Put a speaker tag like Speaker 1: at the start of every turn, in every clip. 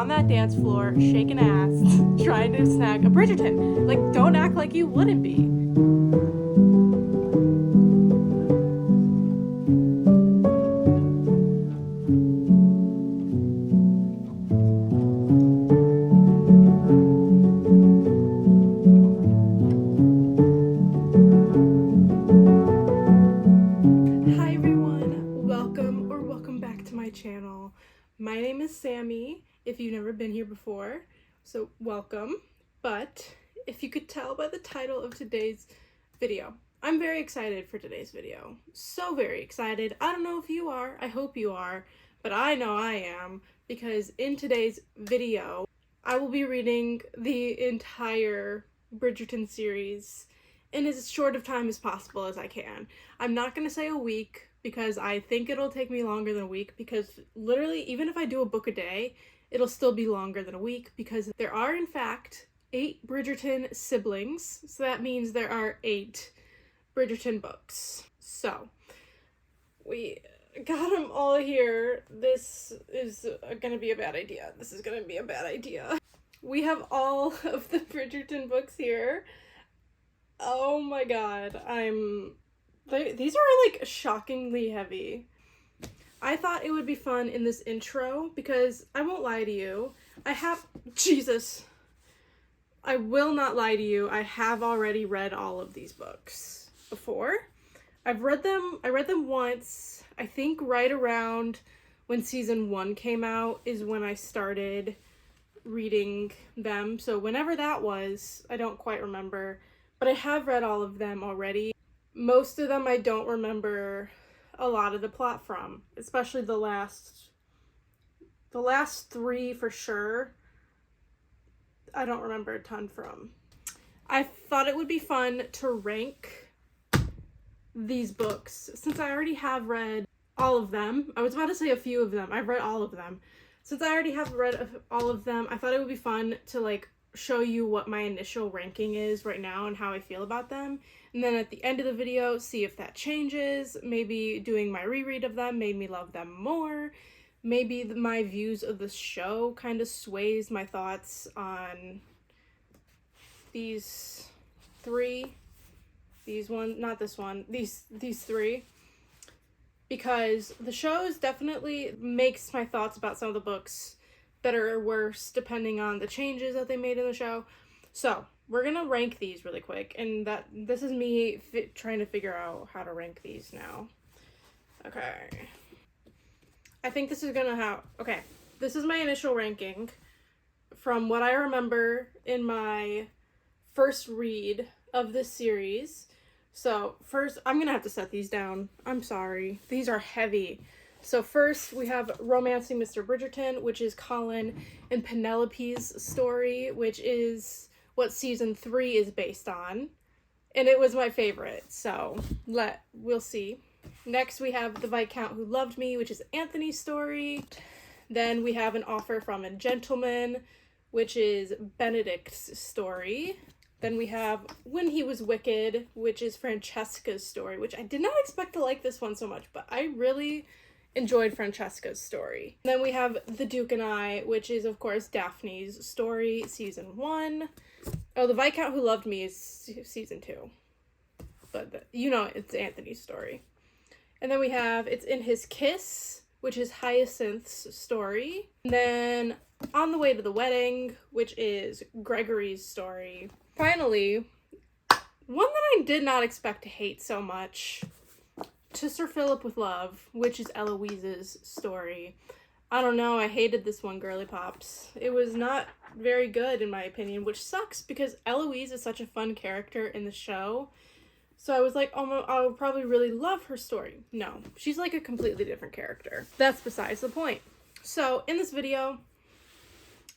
Speaker 1: on that dance floor, shaking ass, trying to snag a Bridgerton. Like, don't act like you wouldn't be. Hi everyone, welcome back to my channel. My name is Sammy, if you've never been here before, so welcome. But if you could tell by the title of today's video, I'm very excited for today's video. So very excited. I don't know if you are, I hope you are, but I know I am, because in today's video, I will be reading the entire Bridgerton series in as short of time as possible as I can. I'm not going to say a week because I think it'll take me longer than a week, because literally even if I do a book a day, it'll still be longer than a week, because there are in fact 8 Bridgerton siblings, so that means there are 8 Bridgerton books. So we got them all here. This is gonna be a bad idea. This is gonna be a bad idea. We have all of the Bridgerton books here. Oh my god, these are like shockingly heavy. I thought it would be fun in this intro because I won't lie to you. Jesus. I will not lie to you. I have already read all of these books before. I read them once. I think right around when season 1 came out is when I started reading them. So whenever that was, I don't quite remember. But I have read all of them already. Most of them I don't remember a lot of the plot from, especially the last 3 for sure. I don't remember a ton from. I thought it would be fun to rank these books since I already have read all of them. I was about to say a few of them. I've read all of them. Since I already have read all of them, I thought it would be fun to like show you what my initial ranking is right now and how I feel about them, and then at the end of the video see if that changes. Maybe doing my reread of them made me love them more. Maybe my views of the show kind of sways my thoughts on these 3. These 3, because the shows definitely makes my thoughts about some of the books better or worse depending on the changes that they made in the show. So we're gonna rank these really quick, and this is me trying to figure out how to rank these now. Okay, I think this is this is my initial ranking from what I remember in my first read of this series. So first, I'm gonna have to set these down. I'm sorry, these are heavy. So first we have Romancing Mr. Bridgerton, which is Colin and Penelope's story, which is what season 3 is based on. And it was my favorite, so we'll see. Next we have The Viscount Who Loved Me, which is Anthony's story. Then we have An Offer from a Gentleman, which is Benedict's story. Then we have When He Was Wicked, which is Francesca's story, which I did not expect to like this one so much, but I really enjoyed Francesca's story. And then we have The Duke and I, which is of course Daphne's story, season 1. Oh, The Viscount Who Loved Me is season 2. But it's Anthony's story. And then we have It's in His Kiss, which is Hyacinth's story. And then On the Way to the Wedding, which is Gregory's story. Finally, one that I did not expect to hate so much, To Sir Philip with Love, which is Eloise's story. I don't know, I hated this one, girly pops. It was not very good in my opinion, which sucks because Eloise is such a fun character in the show. So I was like, oh, I'll probably really love her story. No, she's like a completely different character. That's besides the point. So in this video,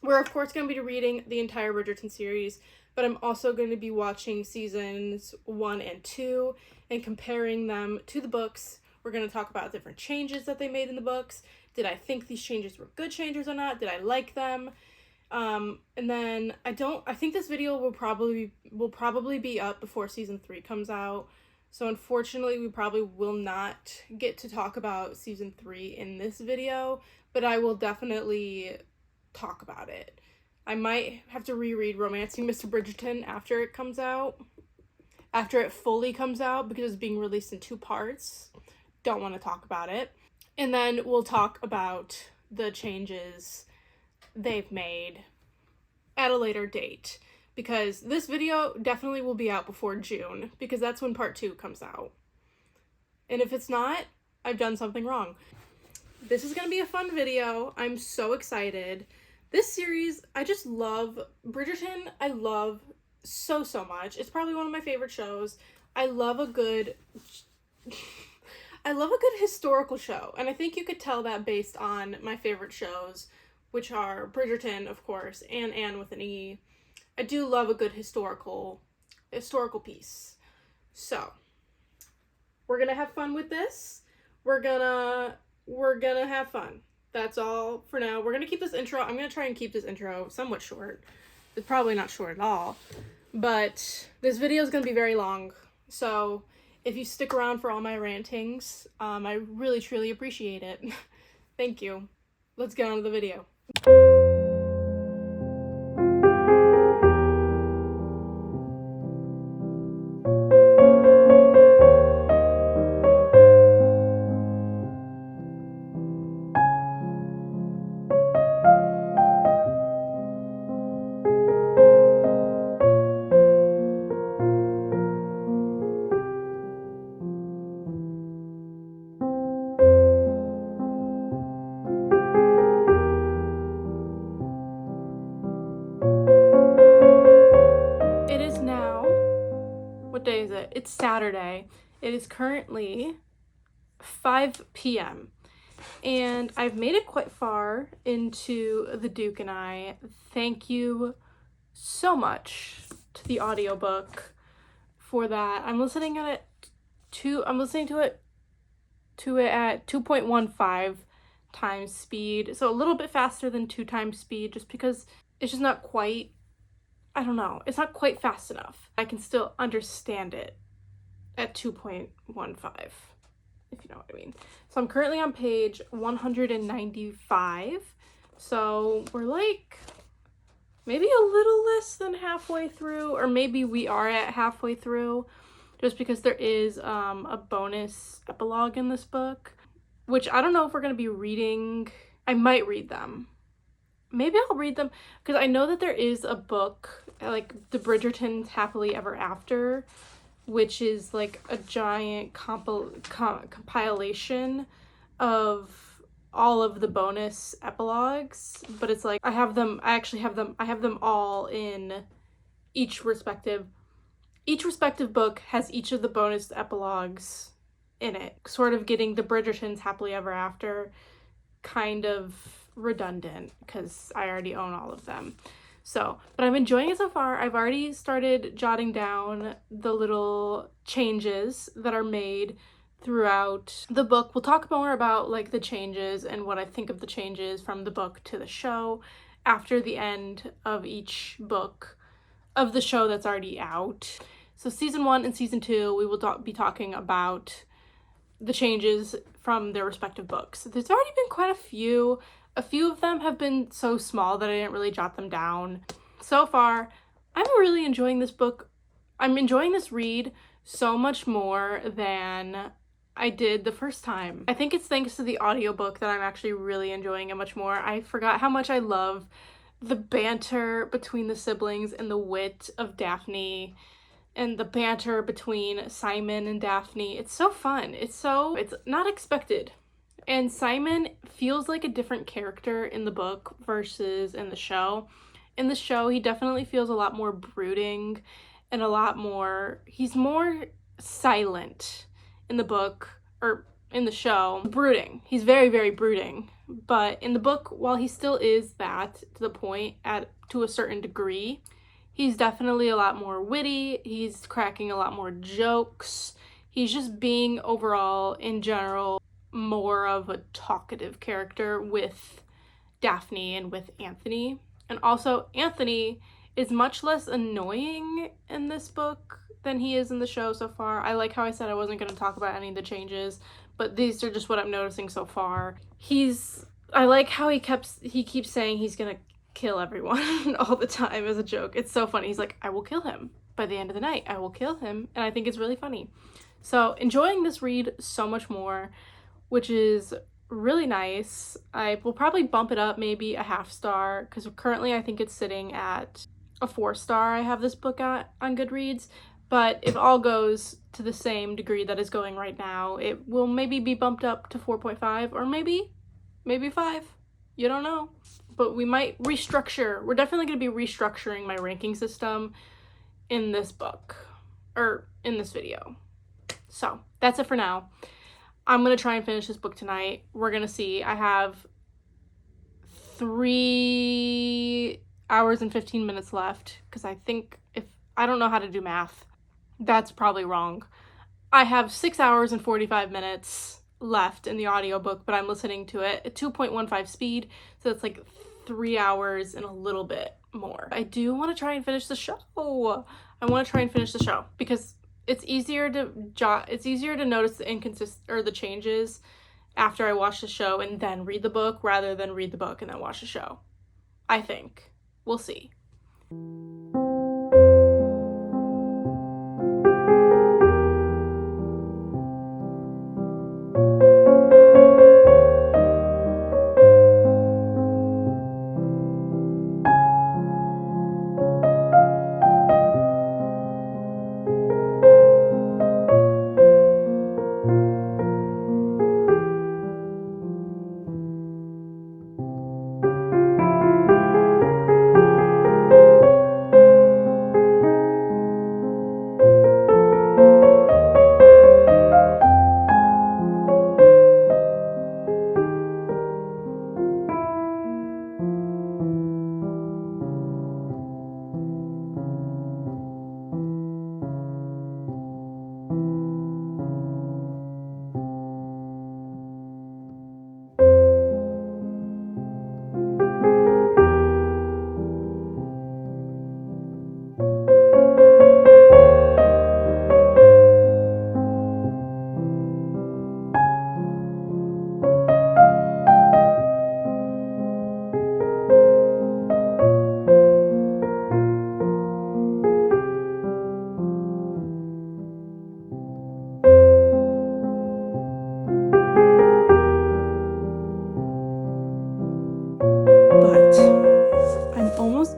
Speaker 1: we're of course going to be reading the entire Bridgerton series, but I'm also going to be watching seasons 1 and 2 and comparing them to the books. We're going to talk about different changes that they made in the books. Did I think these changes were good changes or not? Did I like them? And then I think this video will probably be up before season 3 comes out. So unfortunately, we probably will not get to talk about season 3 in this video, but I will definitely talk about it. I might have to reread Romancing Mr. Bridgerton after it comes out. After it fully comes out, because it's being released in 2 parts. Don't want to talk about it. And then we'll talk about the changes they've made at a later date. Because this video definitely will be out before June, because that's when part 2 comes out. And if it's not, I've done something wrong. This is going to be a fun video. I'm so excited. This series, I just love. Bridgerton, I love so much. It's probably one of my favorite shows. I love a good historical show, and I think you could tell that based on my favorite shows, which are Bridgerton, of course, and Anne with an E. I do love a good historical piece. So, we're gonna have fun with this. We're gonna have fun. That's all for now. We're gonna keep this intro. I'm gonna try and keep this intro somewhat short. It's probably not short at all, but this video is gonna be very long. So if you stick around for all my rantings, I really truly appreciate it. Thank you. Let's get on to the video. What day is it? It's Saturday. It is currently 5 p.m. and I've made it quite far into The Duke and I. Thank you so much to the audiobook for that. I'm listening to it at 2.15 times speed, so a little bit faster than 2 times speed, just because it's just not quite, I don't know, it's not quite fast enough. I can still understand it at 2.15, if you know what I mean. So I'm currently on page 195, so we're like maybe a little less than halfway through, or maybe we are at halfway through, just because there is a bonus epilogue in this book, which I don't know if we're going to be reading. I might read them. Maybe I'll read them, because I know that there is a book, like the Bridgerton's Happily Ever After, which is like a giant compilation of all of the bonus epilogues, but it's like I have them all in each respective book has each of the bonus epilogues in it, sort of getting the Bridgerton's Happily Ever After kind of redundant because I already own all of them. So, but I'm enjoying it so far. I've already started jotting down the little changes that are made throughout the book. We'll talk more about like the changes and what I think of the changes from the book to the show after the end of each book of the show that's already out. So season 1 and season 2, we will be talking about the changes from their respective books. There's already been quite a few. A few of them have been so small that I didn't really jot them down. So far, I'm really enjoying this book. I'm enjoying this read so much more than I did the first time. I think it's thanks to the audiobook that I'm actually really enjoying it much more. I forgot how much I love the banter between the siblings and the wit of Daphne and the banter between Simon and Daphne. It's so fun. It's not expected. And Simon feels like a different character in the book versus in the show. In the show, he definitely feels a lot more brooding and he's more silent in the book, or in the show. Brooding. He's very, very brooding. But in the book, while he still is that to the point to a certain degree, he's definitely a lot more witty. He's cracking a lot more jokes. He's just being overall, in general, more of a talkative character with Daphne and with Anthony. And also, Anthony is much less annoying in this book than he is in the show so far. I like how I said I wasn't going to talk about any of the changes, but these are just what I'm noticing so far. He's I like how he keeps saying he's gonna kill everyone all the time as a joke. It's so funny. He's like, I will kill him by the end of the night. I will kill him. And I think it's really funny. So enjoying this read so much more, which is really nice. I will probably bump it up maybe a half star, because currently I think it's sitting at a 4-star. I have this book on Goodreads, but if all goes to the same degree that is going right now, it will maybe be bumped up to 4.5 or maybe 5. You don't know. But we might restructure. We're definitely going to be restructuring my ranking system in this book, or in this video. So that's it for now. I'm going to try and finish this book tonight. We're going to see. I have 3 hours and 15 minutes left, because I don't know how to do math. That's probably wrong. I have 6 hours and 45 minutes left in the audiobook, but I'm listening to it at 2.15 speed, so it's like 3 hours and a little bit more. I do want to try and finish the show. I want to try and finish the show because it's easier to notice the changes after I watch the show and then read the book, rather than read the book and then watch the show. I think. We'll see.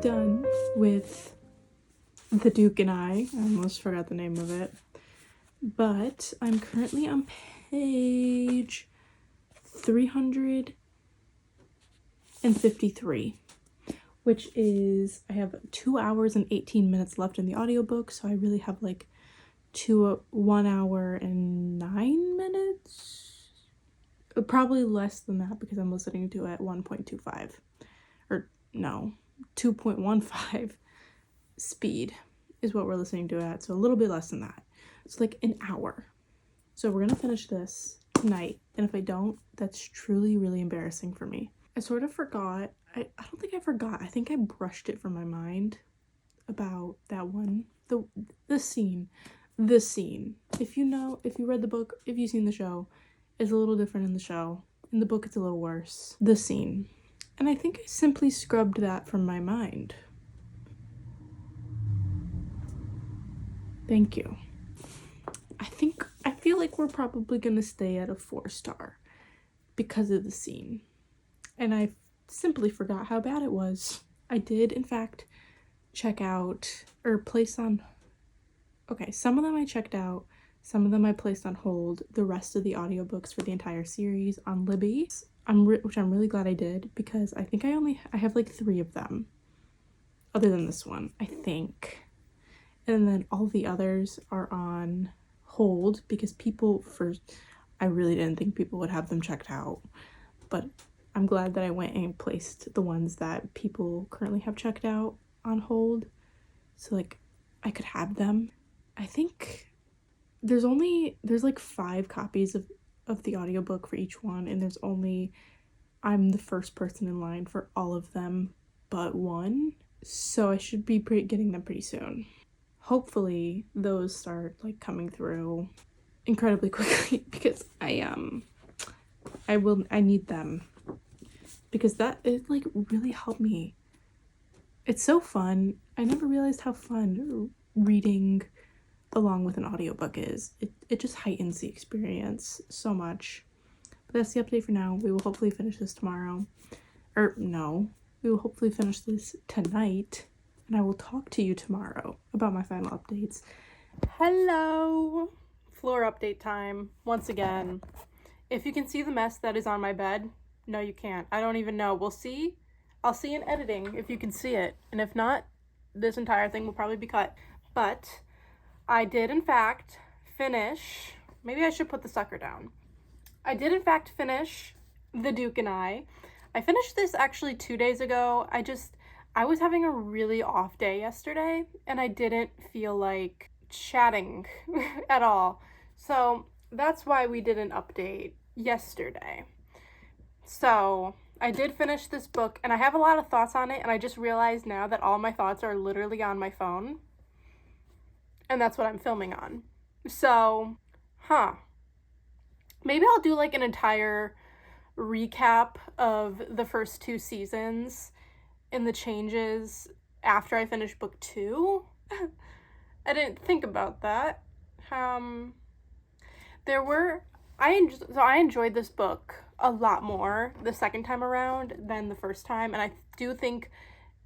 Speaker 1: Done with The Duke and I almost forgot the name of it, but I'm currently on page 353, which is, I have 2 hours and 18 minutes left in the audiobook, so I really have like 1 hour and 9 minutes, probably less than that because I'm listening to it at 1.25, or no, 2.15 speed is what we're listening to it at, so a little bit less than that. It's like an hour. So we're gonna finish this tonight, and if I don't, that's truly really embarrassing for me. I sort of forgot. I don't think I forgot. I think I brushed it from my mind about that one. The scene. If you read the book, if you've seen the show, it's a little different in the show. In the book, it's a little worse. The scene. And I think I simply scrubbed that from my mind. Thank you. I feel like we're probably gonna stay at a 4-star because of the scene. And I simply forgot how bad it was. I did, in fact, check out, or place on, okay, some of them I checked out, some of them I placed on hold, the rest of the audiobooks for the entire series on Libby, which I'm really glad I did, because I think I have like 3 of them, other than this one, I think. And then all the others are on hold because I really didn't think people would have them checked out, but I'm glad that I went and placed the ones that people currently have checked out on hold, so like I could have them. I think there's like 5 copies of the audiobook for each one, and I'm the first person in line for all of them but one, so I should be getting them pretty soon. Hopefully those start like coming through incredibly quickly because I need them. because that, it like really helped me. It's so fun. I never realized how fun reading along with an audiobook is. It just heightens the experience so much. But that's the update for now. We will hopefully finish this tomorrow. Or no, we will hopefully finish this tonight. And I will talk to you tomorrow about my final updates. Hello! Floor update time, once again. If you can see the mess that is on my bed, no you can't. I don't even know. We'll see. I'll see in editing if you can see it. And if not, this entire thing will probably be cut. But I did in fact finish, maybe I should put the sucker down. I did in fact finish The Duke and I finished this actually 2 days ago. I was having a really off day yesterday and I didn't feel like chatting at all. So that's why we did an update yesterday. So I did finish this book and I have a lot of thoughts on it, and I just realized now that all my thoughts are literally on my phone. And that's what I'm filming on. So, maybe I'll do like an entire recap of the first 2 seasons and the changes after I finish book 2. I didn't think about that. I enjoyed this book a lot more the second time around than the first time, and I do think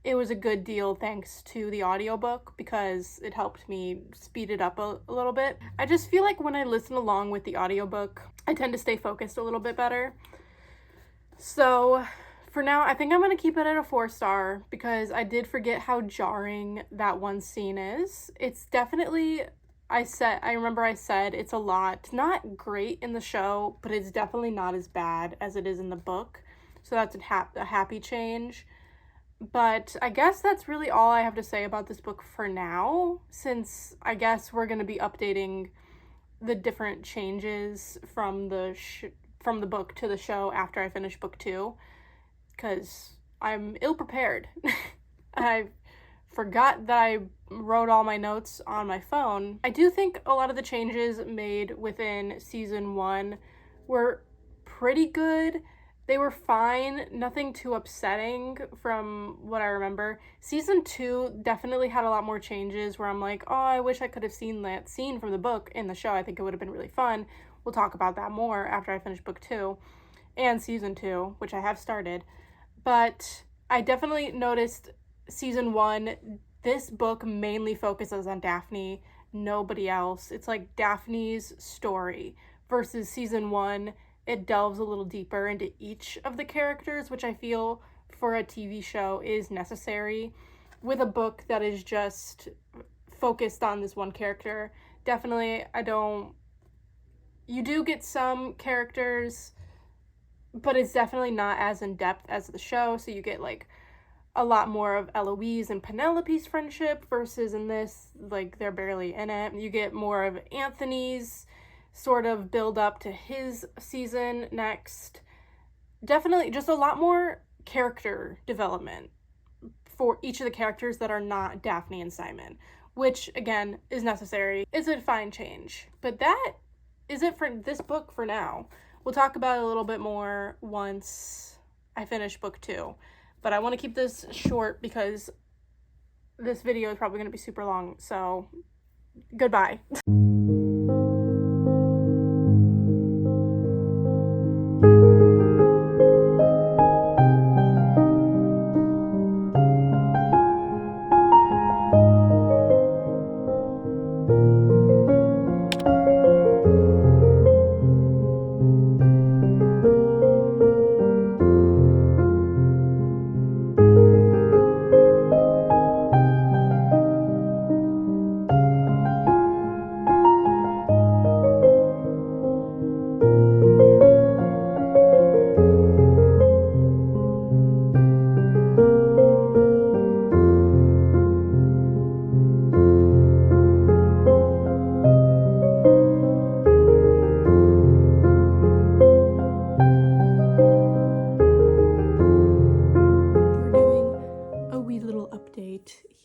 Speaker 1: it was a good deal thanks to the audiobook because it helped me speed it up a little bit. I just feel like when I listen along with the audiobook, I tend to stay focused a little bit better. So for now, I think I'm going to keep it at a 4-star because I did forget how jarring that one scene is. It's definitely, I remember I said it's a lot. Not great in the show, but it's definitely not as bad as it is in the book. So that's a happy change. But I guess that's really all I have to say about this book for now, since I guess we're going to be updating the different changes from the book to the show after I finish book 2, because I'm ill-prepared. I forgot that I wrote all my notes on my phone. I do think a lot of the changes made within season 1 were pretty good. They were fine, nothing too upsetting from what I remember. Season 2 definitely had a lot more changes where I'm like, oh, I wish I could have seen that scene from the book in the show. I think it would have been really fun. We'll talk about that more after I finish book 2 and season 2, which I have started. But I definitely noticed season 1, this book mainly focuses on Daphne, nobody else. It's like Daphne's story versus season 1. It delves a little deeper into each of the characters, which I feel for a TV show is necessary. With a book that is just focused on this one character, definitely you do get some characters, but it's definitely not as in-depth as the show, so you get like a lot more of Eloise and Penelope's friendship versus in this, like, they're barely in it. You get more of Anthony's sort of build up to his season next. Definitely just a lot more character development for each of the characters that are not Daphne and Simon, which again is necessary. It's a fine change. But that is it for this book for now. We'll talk about it a little bit more once I finish book 2. But I want to keep this short because this video is probably going to be super long. So goodbye.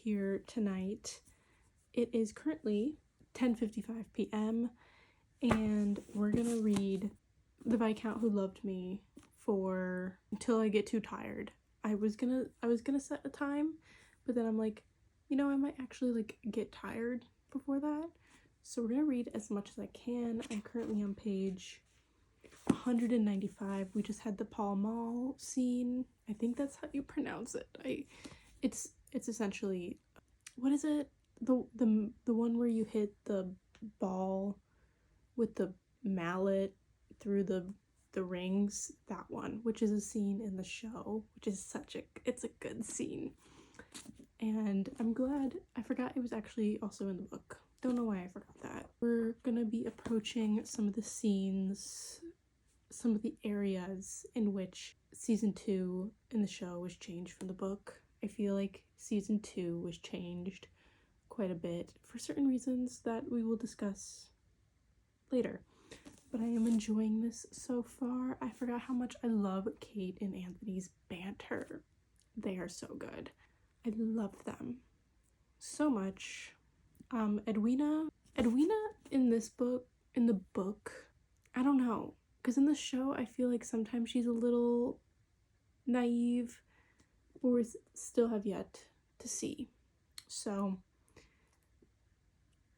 Speaker 1: Here tonight. It is currently 10:55 p.m. and we're gonna read The Viscount Who Loved Me for until I get too tired. I was gonna set a time, but then I'm like, you know, I might actually like get tired before that. So we're gonna read as much as I can. I'm currently on page 195. We just had the Pall Mall scene. I think that's how you pronounce it. It's essentially, what is it? The one where you hit the ball with the mallet through the rings, that one, which is a scene in the show, which is it's a good scene. And I'm glad, I forgot it was actually also in the book. Don't know why I forgot that. We're gonna be approaching some of the scenes, some of the areas in which season 2 in the show was changed from the book. I feel like season 2 was changed quite a bit for certain reasons that we will discuss later. But I am enjoying this so far. I forgot how much I love Kate and Anthony's banter. They are so good. I love them so much. Edwina in the book, I don't know, because in the show I feel like sometimes she's a little naive, or we still have yet to see. So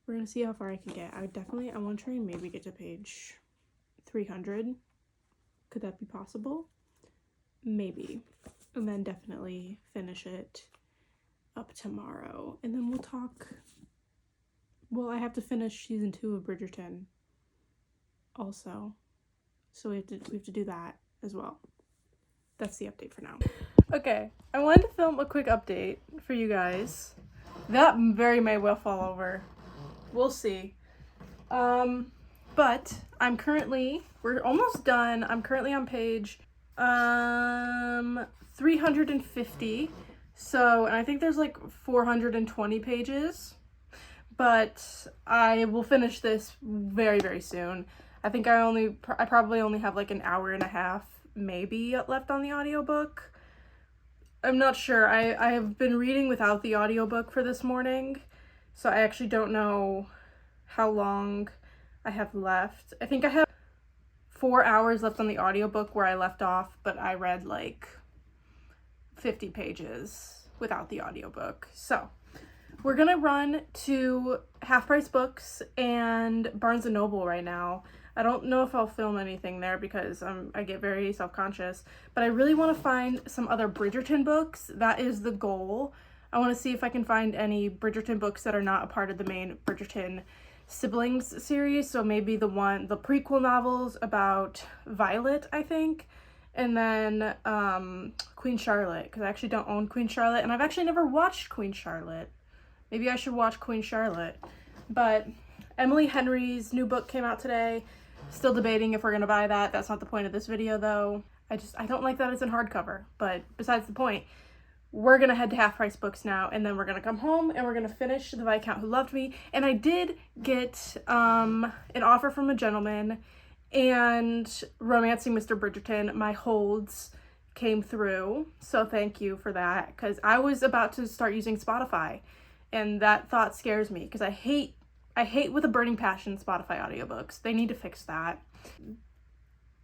Speaker 1: we're gonna see how far I can get. I want to try and maybe get to page 300. Could that be possible? Maybe. And then definitely finish it up tomorrow. And then we'll talk. Well, I have to finish season 2 of Bridgerton also. So we have to do that as well. That's the update for now. Okay, I wanted to film a quick update for you guys. That very may well fall over. We'll see. But we're almost done. I'm currently on page 350. So, and I think there's like 420 pages. But I will finish this very, very soon. I think I probably only have like an hour and a half maybe left on the audiobook. I'm not sure. I have been reading without the audiobook for this morning, so I actually don't know how long I have left. I think I have 4 hours left on the audiobook where I left off, but I read like 50 pages without the audiobook. So we're gonna run to Half Price Books and Barnes & Noble right now. I don't know if I'll film anything there because I get very self-conscious, but I really want to find some other Bridgerton books. That is the goal. I want to see if I can find any Bridgerton books that are not a part of the main Bridgerton siblings series. So maybe the prequel novels about Violet, I think, and then Queen Charlotte, because I actually don't own Queen Charlotte, and I've actually never watched Queen Charlotte. Maybe I should watch Queen Charlotte. But Emily Henry's new book came out today. Still debating if we're gonna buy that. That's not the point of this video though. I don't like that it's in hardcover, but besides the point, we're gonna head to Half Price Books now, and then we're gonna come home and we're gonna finish The Viscount Who Loved Me. And I did get an offer from a gentleman, and Romancing Mr. Bridgerton, my holds came through. So thank you for that, because I was about to start using Spotify, and that thought scares me because I hate with a burning passion Spotify audiobooks. They need to fix that.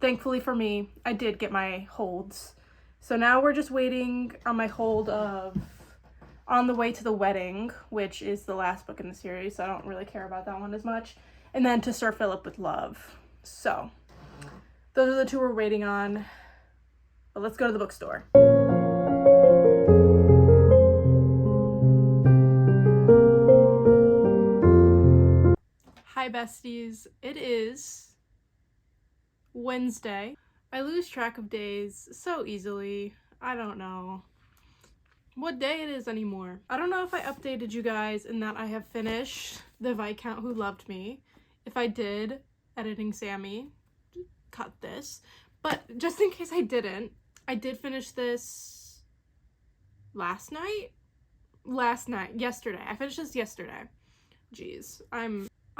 Speaker 1: Thankfully for me, I did get my holds. So now we're just waiting on my hold of On the Way to the Wedding, which is the last book in the series, so I don't really care about that one as much. And then To Sir Philip with Love. So those are the two we're waiting on. But let's go to the bookstore. Hi besties, it is Wednesday. I lose track of days so easily. I don't know what day it is anymore. I don't know if I updated you guys in that I have finished The Viscount Who Loved Me. If I did, editing Sammy, cut this. But just in case I didn't, I did finish this yesterday. I finished this yesterday. Jeez,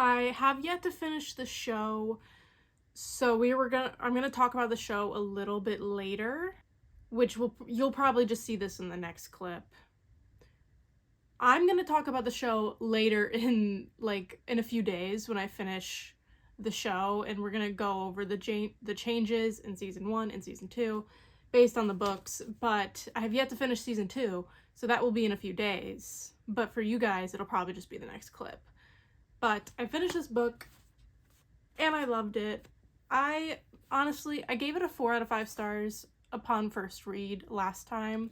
Speaker 1: I have yet to finish the show, so I'm gonna talk about the show a little bit later, which you'll probably just see this in the next clip. I'm gonna talk about the show later in a few days when I finish the show, and we're gonna go over the changes in season 1 and season 2 based on the books, but I have yet to finish season 2, so that will be in a few days. But for you guys, it'll probably just be the next clip. But I finished this book and I loved it. I gave it a 4 out of 5 stars upon first read last time,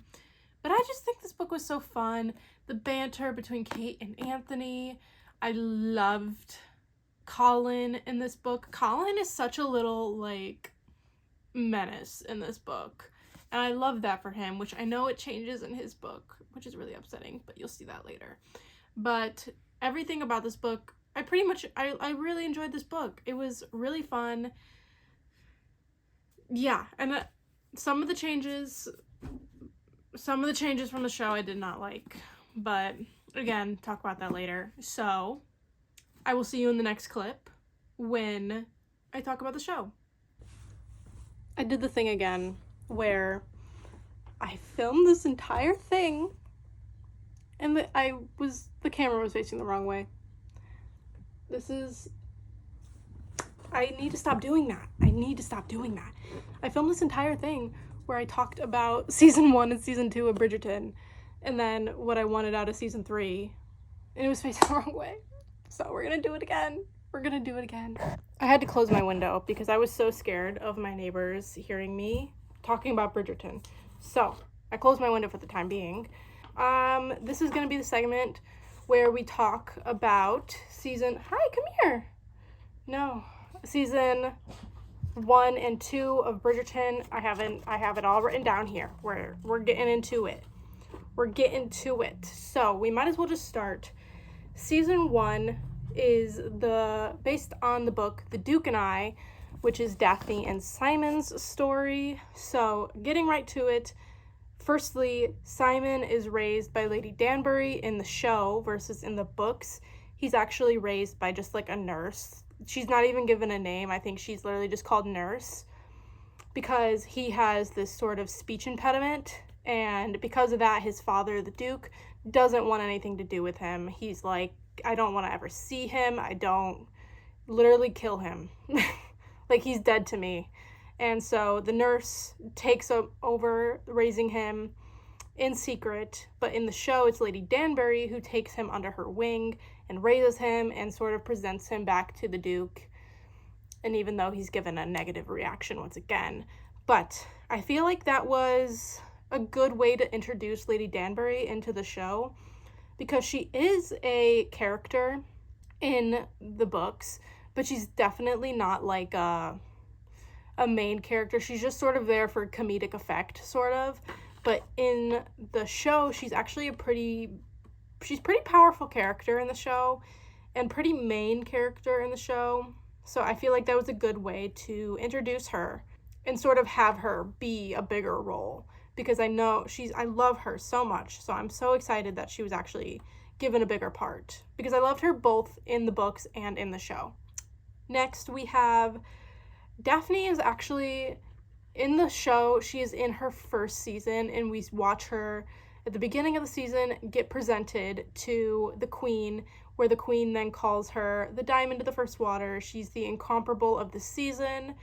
Speaker 1: but I just think this book was so fun. The banter between Kate and Anthony. I loved Colin in this book. Colin is such a little, like, menace in this book, and I love that for him, which I know it changes in his book, which is really upsetting, but you'll see that later. But everything about this book, I really enjoyed this book. It was really fun. Yeah, and some of the changes from the show I did not like, but again, talk about that later. So I will see you in the next clip when I talk about the show. I did the thing again where I filmed this entire thing and the camera was facing the wrong way. I need to stop doing that. I filmed this entire thing where I talked about season 1 and season 2 of Bridgerton, and then what I wanted out of season 3, and it was facing the wrong way. So we're gonna do it again. I had to close my window because I was so scared of my neighbors hearing me talking about Bridgerton. So I closed my window for the time being. This is gonna be the segment where we talk about season 1 and 2 of Bridgerton. I have it all written down here. We're getting into it. So we might as well just start. Season 1 is based on the book The Duke and I, which is Daphne and Simon's story. So getting right to it. Firstly, Simon is raised by Lady Danbury in the show versus in the books. He's actually raised by just like a nurse. She's not even given a name. I think she's literally just called nurse because he has this sort of speech impediment, and because of that, his father, the Duke, doesn't want anything to do with him. He's like, I don't want to ever see him. Literally kill him. Like, he's dead to me. And so the nurse takes over raising him in secret, but in the show, it's Lady Danbury who takes him under her wing and raises him and sort of presents him back to the Duke. And even though he's given a negative reaction once again, but I feel like that was a good way to introduce Lady Danbury into the show because she is a character in the books, but she's definitely not like a main character. She's just sort of there for comedic effect, sort of. But in the show, she's actually pretty powerful character in the show and pretty main character in the show. So I feel like that was a good way to introduce her and sort of have her be a bigger role because I love her so much. So I'm so excited that she was actually given a bigger part because I loved her both in the books and in the show. Next, we have Daphne is actually in the show. She is in her first season, and we watch her at the beginning of the season get presented to the queen, where the queen then calls her the diamond of the first water. She's the incomparable of the season,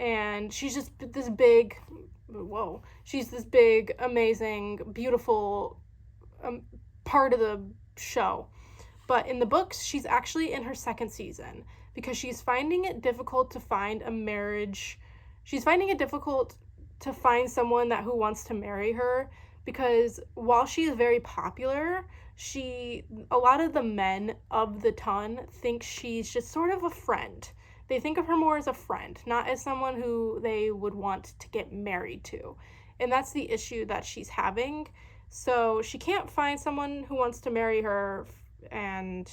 Speaker 1: and she's just this big, amazing, beautiful part of the show. But in the books, she's actually in her second season because she's finding it difficult to find a marriage. She's finding it difficult to find someone who wants to marry her because while she is very popular, a lot of the men of the ton think she's just sort of a friend. They think of her more as a friend, not as someone who they would want to get married to. And that's the issue that she's having. So she can't find someone who wants to marry her and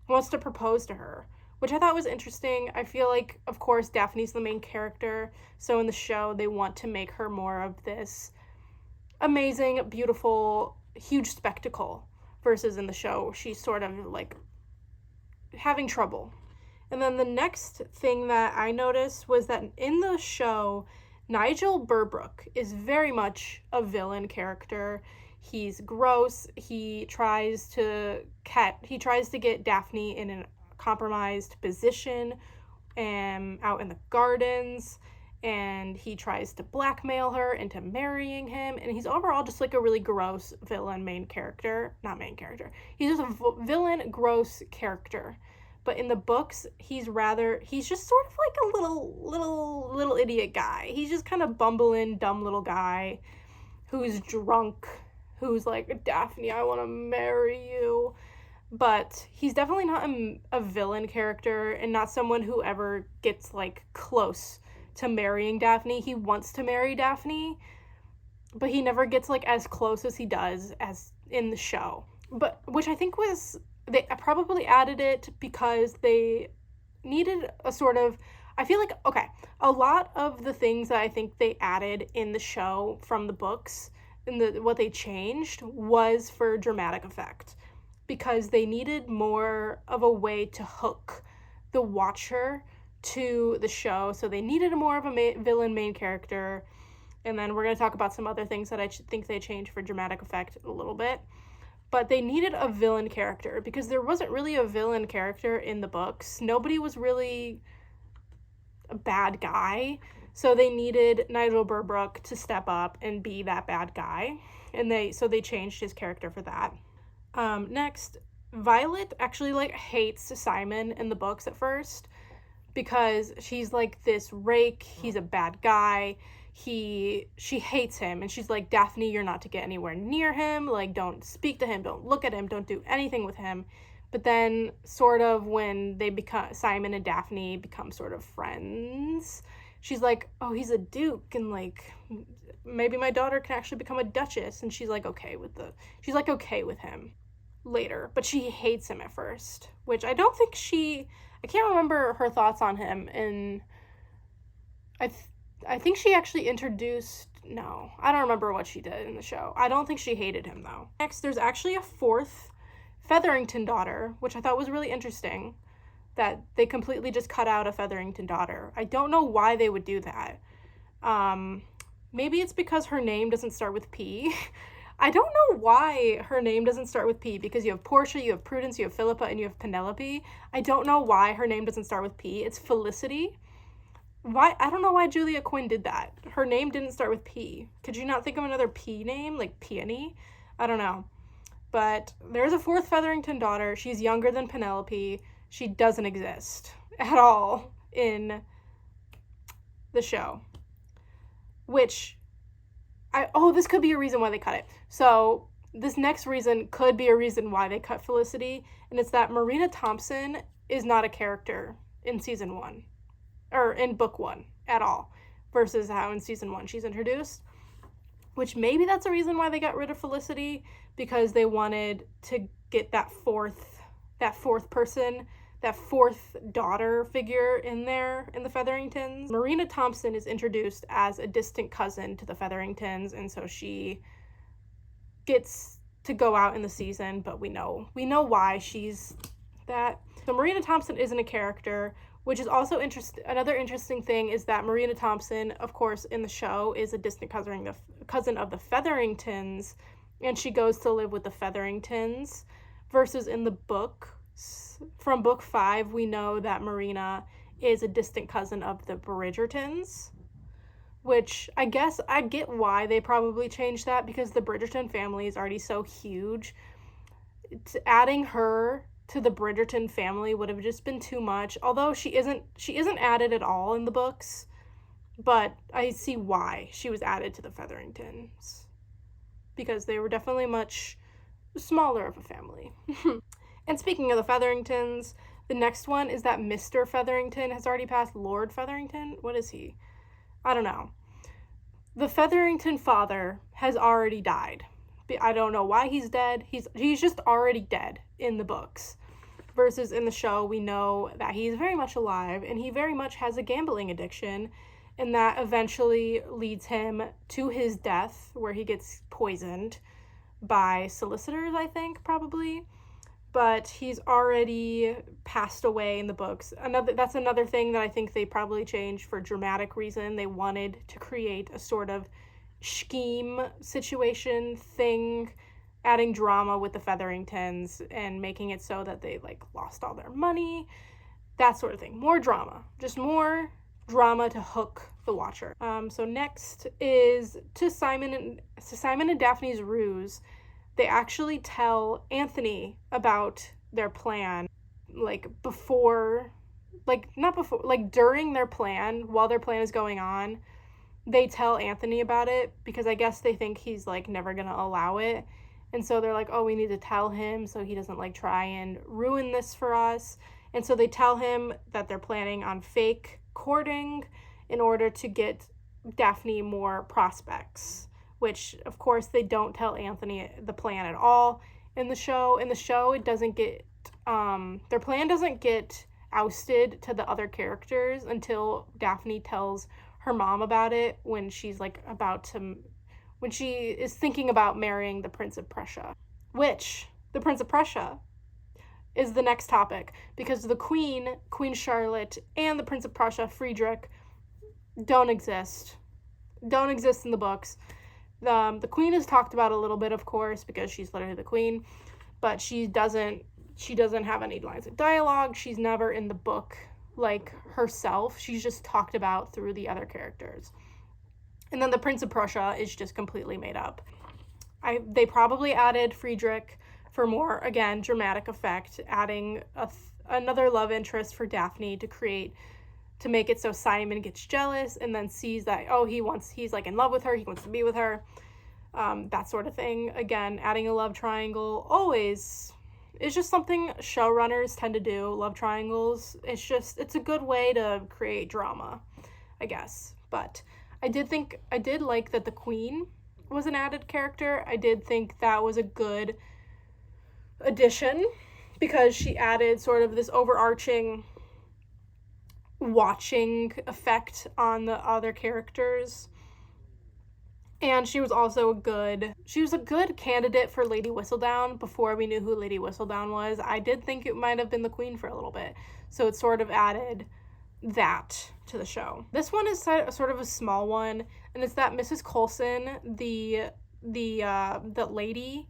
Speaker 1: wants to propose to her, which I thought was interesting. I feel like, of course, Daphne's the main character, so in the show, they want to make her more of this amazing, beautiful, huge spectacle, versus in the show, she's sort of, like, having trouble. And then the next thing that I noticed was that in the show, Nigel Burbrook is very much a villain character. He's gross. He tries to get Daphne in a compromised position out in the gardens, and he tries to blackmail her into marrying him, and he's overall just like a really gross villain main character. Not main character. He's just a villain gross character. But in the books, he's just sort of like a little idiot guy. He's just kind of bumbling, dumb little guy who's drunk, who's like, Daphne, I want to marry you. But he's definitely not a villain character, and not someone who ever gets like close to marrying Daphne. He wants to marry Daphne, but he never gets like as close as he does as in the show. But which I think was, they probably added it because they needed a sort of, I feel like, okay, a lot of the things that I think they added in the show from the books and what they changed was for dramatic effect, because they needed more of a way to hook the watcher to the show. So they needed more of a villain main character. And then we're going to talk about some other things that I think they changed for dramatic effect a little bit. But they needed a villain character because there wasn't really a villain character in the books. Nobody was really a bad guy. So they needed Nigel Burbrook to step up and be that bad guy. And they changed his character for that. Next, Violet actually like hates Simon in the books at first, because she's like this rake, he's a bad guy, she hates him, and she's like, Daphne, you're not to get anywhere near him, like don't speak to him, don't look at him, don't do anything with him. But then sort of when Simon and Daphne become sort of friends, she's like, oh, he's a duke, and like maybe my daughter can actually become a duchess, and she's like okay with him later, but she hates him at first, which I don't think I can't remember her thoughts on him, and I think she actually I don't remember what she did in the show. I don't think she hated him though. Next, there's actually a fourth Featherington daughter, which I thought was really interesting, that they completely just cut out a Featherington daughter. I don't know why they would do that. Maybe it's because her name doesn't start with P. I don't know why her name doesn't start with P, because you have Portia, you have Prudence, you have Philippa, and you have Penelope. I don't know why her name doesn't start with P. It's Felicity. Why? I don't know why Julia Quinn did that. Her name didn't start with P. Could you not think of another P name, like Peony? I don't know. But there's a fourth Featherington daughter. She's younger than Penelope. She doesn't exist at all in the show. Which, this could be a reason why they cut it. So this next reason could be a reason why they cut Felicity, and it's that Marina Thompson is not a character in season 1, or in book 1 at all, versus how in season 1 she's introduced, which maybe that's a reason why they got rid of Felicity, because they wanted to get that fourth person, that fourth daughter figure in there in the Featheringtons. Marina Thompson is introduced as a distant cousin to the Featheringtons, and so she gets to go out in the season, but we know why she's that. So Marina Thompson isn't a character, which is also another interesting thing is that Marina Thompson, of course, in the show is a distant cousin of the Featheringtons, and she goes to live with the Featheringtons, versus in the book, from book 5, we know that Marina is a distant cousin of the Bridgertons, which I guess I get why they probably changed that, because the Bridgerton family is already so huge. Adding her to the Bridgerton family would have just been too much, although she isn't added at all in the books, but I see why she was added to the Featheringtons, because they were definitely much smaller of a family. And speaking of the Featheringtons, the next one is that Mr. Featherington has already passed. Lord Featherington? What is he? I don't know. The Featherington father has already died. I don't know why he's dead. He's just already dead in the books. Versus in the show, we know that he's very much alive, and he very much has a gambling addiction, and that eventually leads him to his death, where he gets poisoned by solicitors, I think, probably. But he's already passed away in the books. That's another thing that I think they probably changed for dramatic reason. They wanted to create a sort of scheme situation thing, adding drama with the Featheringtons and making it so that they like lost all their money. that sort of thing. More drama. Just more drama to hook the watcher. So next is to Simon and Daphne's ruse. They actually tell Anthony about their plan, like before, like not before, like during their plan, while their plan is going on. They tell Anthony about it because I guess they think he's like never gonna allow it. And so they're like, oh, we need to tell him so he doesn't like try and ruin this for us. And so they tell him that they're planning on fake courting in order to get Daphne more prospects, which of course they don't tell Anthony the plan at all in the show. In the show, it doesn't get, their plan doesn't get ousted to the other characters until Daphne tells her mom about it when she's like when she is thinking about marrying the Prince of Prussia, which the Prince of Prussia is the next topic because the Queen Charlotte, and the Prince of Prussia, Friedrich, don't exist in the books. The Queen is talked about a little bit, of course, because she's literally the Queen, but she doesn't have any lines of dialogue. She's never in the book like herself. She's just talked about through the other characters. And then the Prince of Prussia is just completely made up. They probably added Friedrich for more, again, dramatic effect, adding another love interest for Daphne to make it so Simon gets jealous and then sees that, oh, he's like in love with her, he wants to be with her, that sort of thing. Again, adding a love triangle always is just something showrunners tend to do, love triangles. It's a good way to create drama, I guess. But I did like that the Queen was an added character. I did think that was a good addition because she added sort of this overarching watching effect on the other characters. And she was a good candidate for Lady Whistledown before we knew who Lady Whistledown was. I did think it might have been the Queen for a little bit. So it sort of added that to the show. This one is sort of a small one, and it's that Mrs. Coulson, the lady,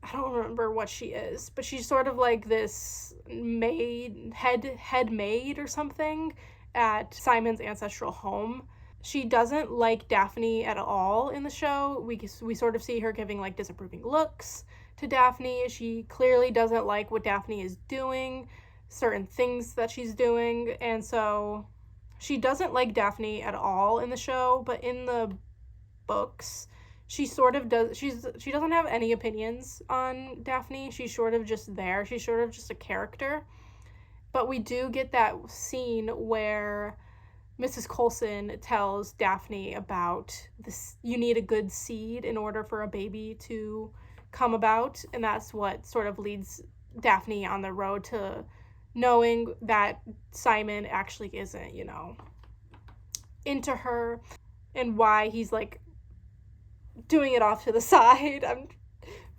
Speaker 1: I don't remember what she is, but she's sort of like this head maid or something at Simon's ancestral home. She doesn't like Daphne at all in the show. We sort of see her giving like disapproving looks to Daphne. She clearly doesn't like what Daphne is doing, certain things that she's doing, and so she doesn't like Daphne at all in the show. But in the books, she sort of does. She doesn't have any opinions on Daphne. She's sort of just there. She's sort of just a character. But we do get that scene where Mrs. Coulson tells Daphne about this, you need a good seed in order for a baby to come about, and that's what sort of leads Daphne on the road to knowing that Simon actually isn't, into her, and why he's like doing it off to the side.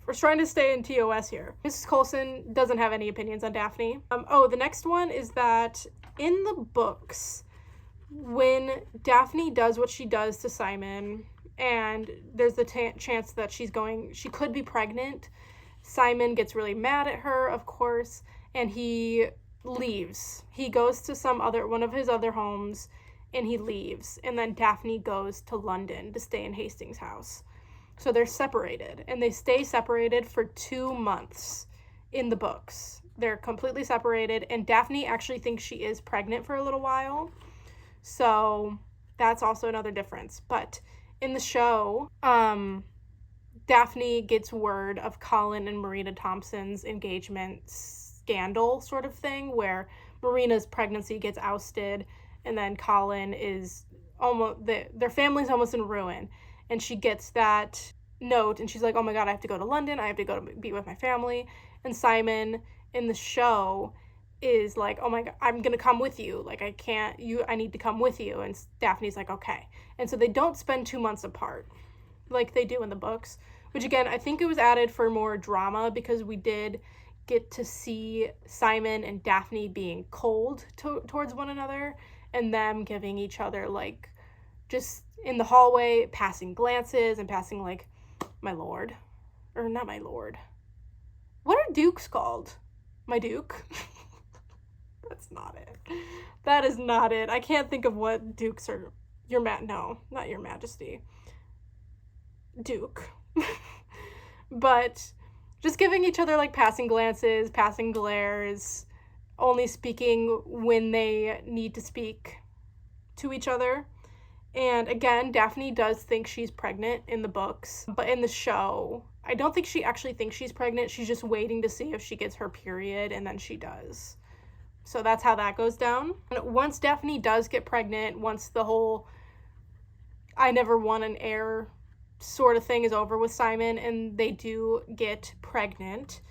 Speaker 1: We're trying to stay in TOS here. Mrs. Coulson doesn't have any opinions on Daphne. The next one is that in the books, when Daphne does what she does to Simon, and there's the chance that she could be pregnant, Simon gets really mad at her, of course, and he leaves. He goes to one of his other homes, and he leaves. And then Daphne goes to London to stay in Hastings' house. So they're separated, and they stay separated for 2 months in the books. They're completely separated, and Daphne actually thinks she is pregnant for a little while. So that's also another difference. But in the show, Daphne gets word of Colin and Marina Thompson's engagement scandal sort of thing, where Marina's pregnancy gets ousted, and then Colin is their family's almost in ruin. And she gets that note, and she's like, oh my God, I have to go to London. I have to go to be with my family. And Simon in the show is like, oh my God, I'm going to come with you. Like, I need to come with you. And Daphne's like, okay. And so they don't spend 2 months apart like they do in the books, which again, I think it was added for more drama because we did get to see Simon and Daphne being cold towards one another, and them giving each other like just in the hallway passing glances and passing like, my lord, or not my lord. What are dukes called? My duke. That's not it. That is not it. I can't think of what dukes are. No, not your majesty. Duke. But just giving each other like passing glances, passing glares, only speaking when they need to speak to each other. And again, Daphne does think she's pregnant in the books, but in the show, I don't think she actually thinks she's pregnant. She's just waiting to see if she gets her period, and then she does. So that's how that goes down. And once Daphne does get pregnant, once the whole I never want an heir sort of thing is over with Simon, and they do get pregnant,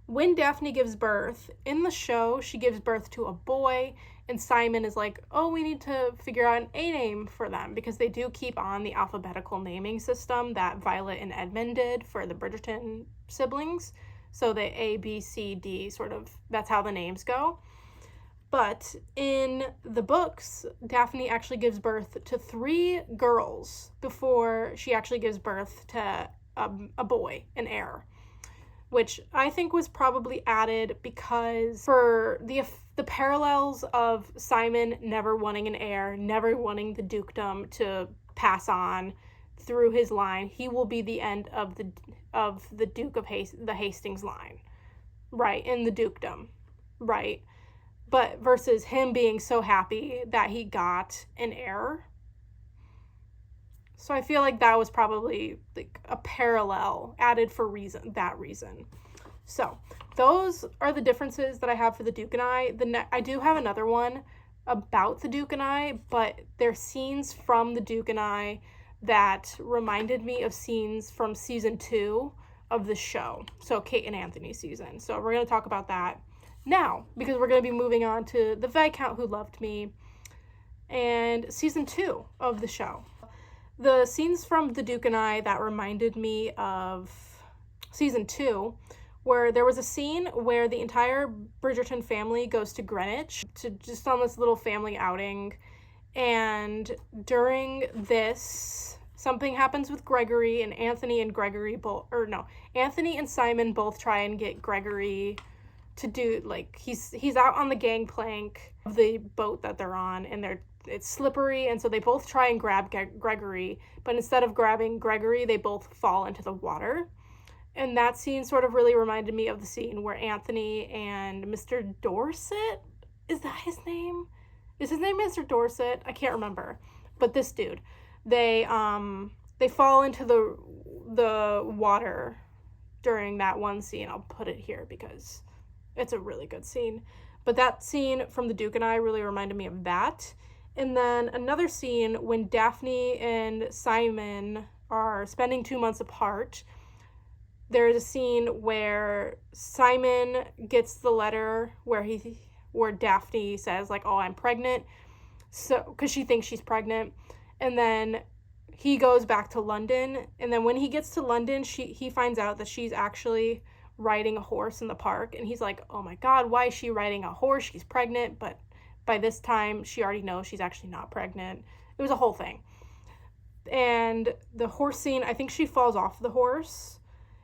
Speaker 1: when Daphne gives birth, in the show, she gives birth to a boy, and Simon is like, oh, we need to figure out an A name for them, because they do keep on the alphabetical naming system that Violet and Edmund did for the Bridgerton siblings. So the A, B, C, D, sort of, that's how the names go. But in the books, Daphne actually gives birth to 3 girls before she actually gives birth to a boy, an heir, which I think was probably added because for the parallels of Simon never wanting an heir, never wanting the dukedom to pass on through his line, he will be the end of the Duke of the Hastings line, right, in the dukedom, right? But versus him being so happy that he got an heir. So I feel like that was probably like a parallel added for that reason. So those are the differences that I have for the Duke and I. I do have another one about the Duke and I, but they're scenes from the Duke and I that reminded me of scenes from season 2 of the show. So Kate and Anthony's season. So we're going to talk about that now, because we're going to be moving on to The Viscount Who Loved Me and season 2 of the show. The scenes from The Duke and I that reminded me of season 2, where there was a scene where the entire Bridgerton family goes to Greenwich to just on this little family outing, and during this, something happens with Gregory, and Anthony and Simon both try and get Gregory to do, like, he's out on the gangplank of the boat that they're on, and it's slippery, and so they both try and grab Gregory, but instead of grabbing Gregory, they both fall into the water. And that scene sort of really reminded me of the scene where Anthony and Mr. Dorset, is that his name? Is his name Mr. Dorset? I can't remember. But this dude, they fall into the water during that one scene. I'll put it here because it's a really good scene. But that scene from The Duke and I really reminded me of that. And then another scene when Daphne and Simon are spending 2 months apart. There's a scene where Simon gets the letter where Daphne says, like, oh, I'm pregnant, so because she thinks she's pregnant. And then he goes back to London, and then when he gets to London, he finds out that she's actually riding a horse in the park, and he's like, oh my god, why is she riding a horse? She's pregnant. But by this time, she already knows she's actually not pregnant. It was a whole thing. And the horse scene, I think she falls off the horse,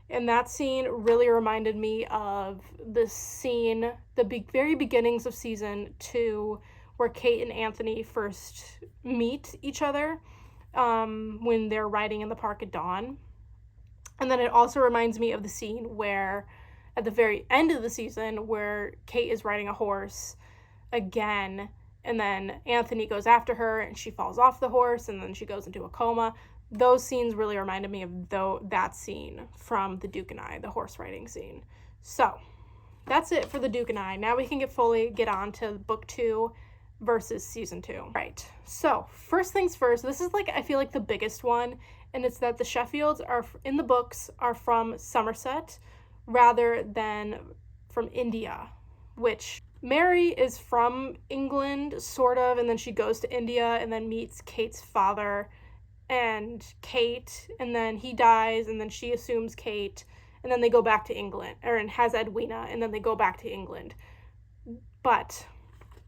Speaker 1: and that scene really reminded me of the scene, the very beginnings of season 2, where Kate and Anthony first meet each other when they're riding in the park at dawn. And then it also reminds me of the scene where, at the very end of the season, where Kate is riding a horse again, and then Anthony goes after her, and she falls off the horse, and then she goes into a coma. Those scenes really reminded me of that scene from The Duke and I, the horse riding scene. So, that's it for The Duke and I. Now we can get on to book 2 versus season 2. Right, so first things first, this is I feel like the biggest one, and it's that the Sheffields in the books are from Somerset rather than from India, which Mary is from England, sort of, and then she goes to India and then meets Kate's father and Kate, and then he dies, and then she assumes Kate, and then they go back to England, and has Edwina, and then they go back to England. But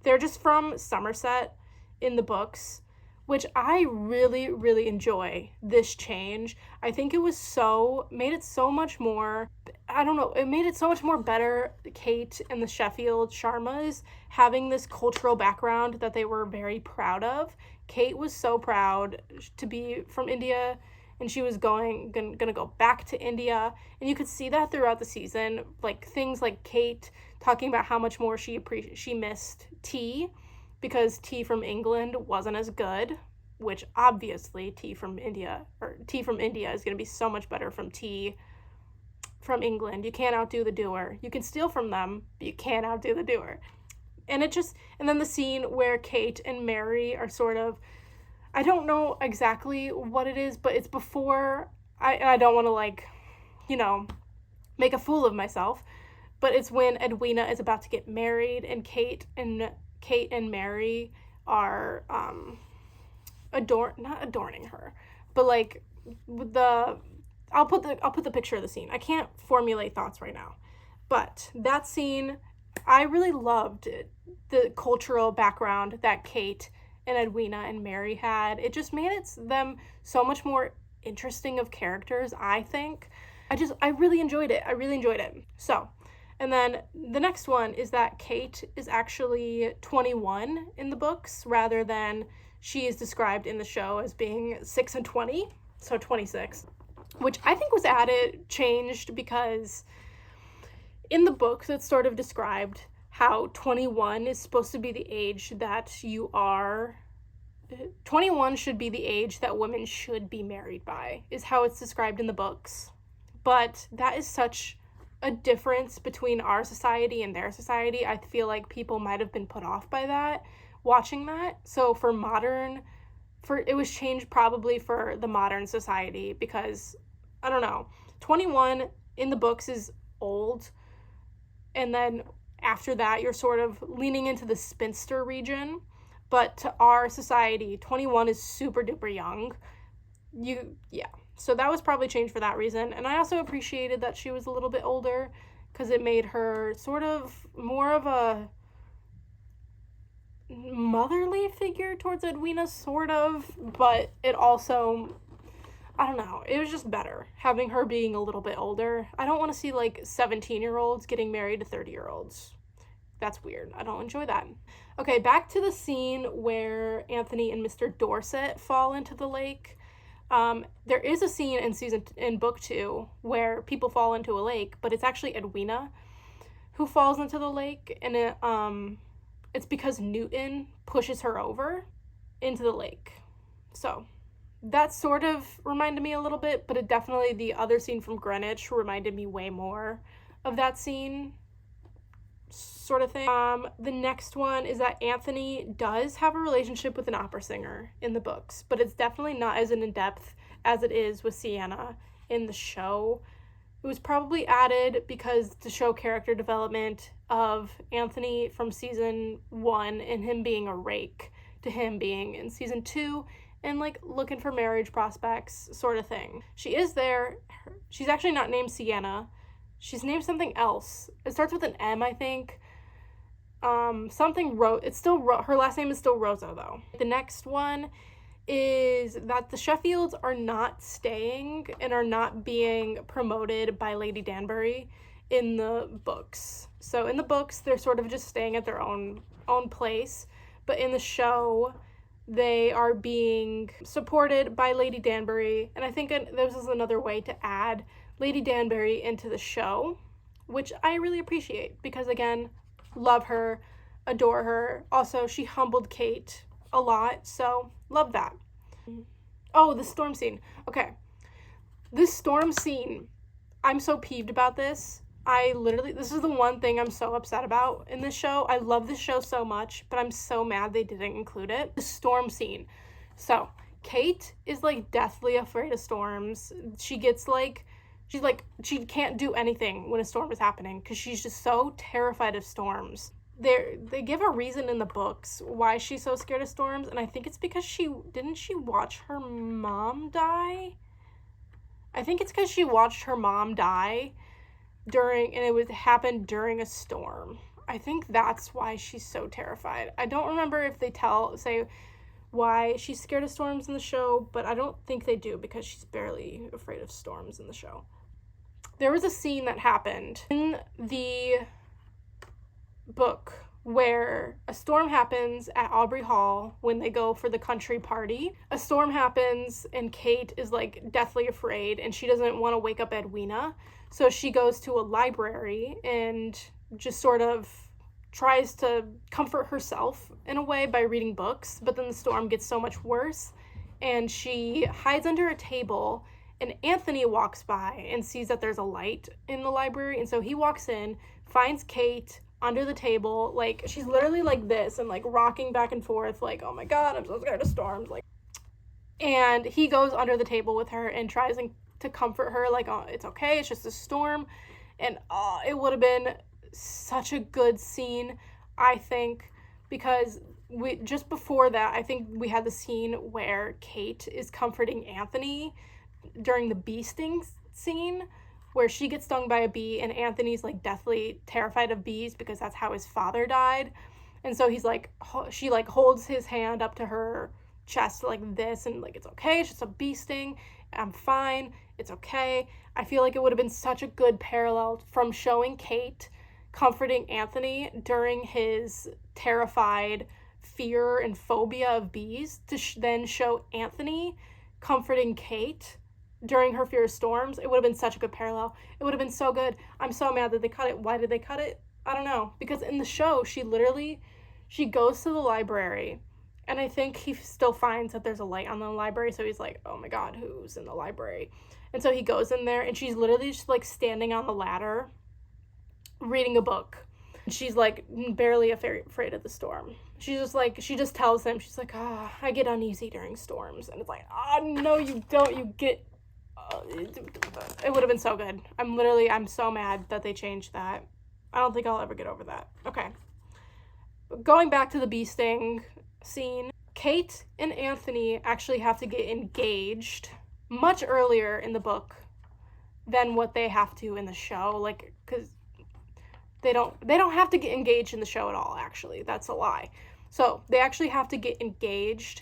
Speaker 1: they're just from Somerset in the books, which I really, really enjoy this change. I think it made it so much more, I don't know, it made it so much more better, Kate and the Sheffield Sharmas having this cultural background that they were very proud of. Kate was so proud to be from India, and she was gonna go back to India, and you could see that throughout the season, like things like Kate talking about how much more she missed tea, because tea from England wasn't as good, which obviously tea from India is going to be so much better from tea from England. You can't outdo the doer. You can steal from them, but you can't outdo the doer. And then the scene where Kate and Mary are sort of, I don't know exactly what it is, but it's before, I don't want to make a fool of myself, but it's when Edwina is about to get married, and Kate and Mary are not adorning her, but like I'll put the picture of the scene. I can't formulate thoughts right now, but that scene, I really loved it. The cultural background that Kate and Edwina and Mary had. It just made them so much more interesting of characters, I think. I really enjoyed it. So, and then the next one is that Kate is actually 21 in the books, rather than she is described in the show as being 6 and 20, so 26, which I think was changed because in the books it's sort of described how 21 is supposed to be the age that 21 should be the age that women should be married by, is how it's described in the books. But that is such a difference between our society and their society. I feel like people might have been put off by that, watching that. So it was changed probably for the modern society, because, I don't know, 21 in the books is old, and then after that you're sort of leaning into the spinster region, but to our society 21 is super duper young. So that was probably changed for that reason. And I also appreciated that she was a little bit older, because it made her sort of more of a motherly figure towards Edwina, sort of, but it also, I don't know, it was just better having her being a little bit older. I don't want to see like 17-year-olds getting married to 30-year-olds. That's weird. I don't enjoy that. Okay, back to the scene where Anthony and Mr. Dorset fall into the lake. There is a scene in book 2 where people fall into a lake, but it's actually Edwina who falls into the lake, and it's because Newton pushes her over into the lake. So that sort of reminded me a little bit, but the other scene from Greenwich reminded me way more of that scene, sort of thing. The next one is that Anthony does have a relationship with an opera singer in the books, but it's definitely not as in-depth as it is with Sienna in the show. It was probably added because to show character development of Anthony from season 1 and him being a rake to him being in season 2 and like looking for marriage prospects, sort of thing. She is there. She's actually not named Sienna. She's named something else. It starts with an M, I think. Her last name is still Rosa, though. The next one is that the Sheffields are not staying and are not being promoted by Lady Danbury in the books. So in the books, they're sort of just staying at their own place, but in the show, they are being supported by Lady Danbury, and I think this is another way to add Lady Danbury into the show, which I really appreciate, because again, love her, adore her. Also, she humbled Kate a lot, so love that. Oh, the storm scene. Okay. This storm scene, I'm so peeved about this. This is the one thing I'm so upset about in this show. I love this show so much, but I'm so mad they didn't include it. The storm scene. So, Kate is like deathly afraid of storms. She can't do anything when a storm is happening because she's just so terrified of storms. They give a reason in the books why she's so scared of storms, and I think it's because she watch her mom die? I think it's because she watched her mom die and it happened during a storm. I think that's why she's so terrified. I don't remember if they say why she's scared of storms in the show, but I don't think they do because she's barely afraid of storms in the show. There was a scene that happened in the book where a storm happens at Aubrey Hall when they go for the country party. A storm happens and Kate is like deathly afraid and she doesn't want to wake up Edwina. So she goes to a library and just sort of tries to comfort herself in a way by reading books, but then the storm gets so much worse and she hides under a table, and Anthony walks by and sees that there's a light in the library, and so he walks in, finds Kate under the table, like she's literally like this and like rocking back and forth like, oh my god, I'm so scared of storms, like, and he goes under the table with her and tries to comfort her like, oh, it's okay, it's just a storm. And it would have been such a good scene, I think, because we just before that, I think we had the scene where Kate is comforting Anthony during the bee sting scene, where she gets stung by a bee and Anthony's like deathly terrified of bees because that's how his father died. And so he's like, she like holds his hand up to her chest like this and like, it's okay, it's just a bee sting, I'm fine, it's okay. I feel like it would have been such a good parallel from showing Kate comforting Anthony during his terrified fear and phobia of bees to then show Anthony comforting Kate during her fear of storms. It would have been such a good parallel. It would have been so good. I'm so mad that they cut it. Why did they cut it? I don't know. Because in the show, she goes to the library, and I think he still finds that there's a light on the library, so he's like, oh my god, who's in the library? And so he goes in there, and she's literally just like standing on the ladder reading a book. She's like barely afraid of the storm. She's just like, she just tells him, she's like, I get uneasy during storms. And it's like, no, you don't. You get, it would have been so good. I'm so mad that they changed that. I don't think I'll ever get over that. Okay. Going back to the bee sting scene, Kate and Anthony actually have to get engaged much earlier in the book than what they have to in the show. Like, because they don't have to get engaged in the show at all, actually. That's a lie. So they actually have to get engaged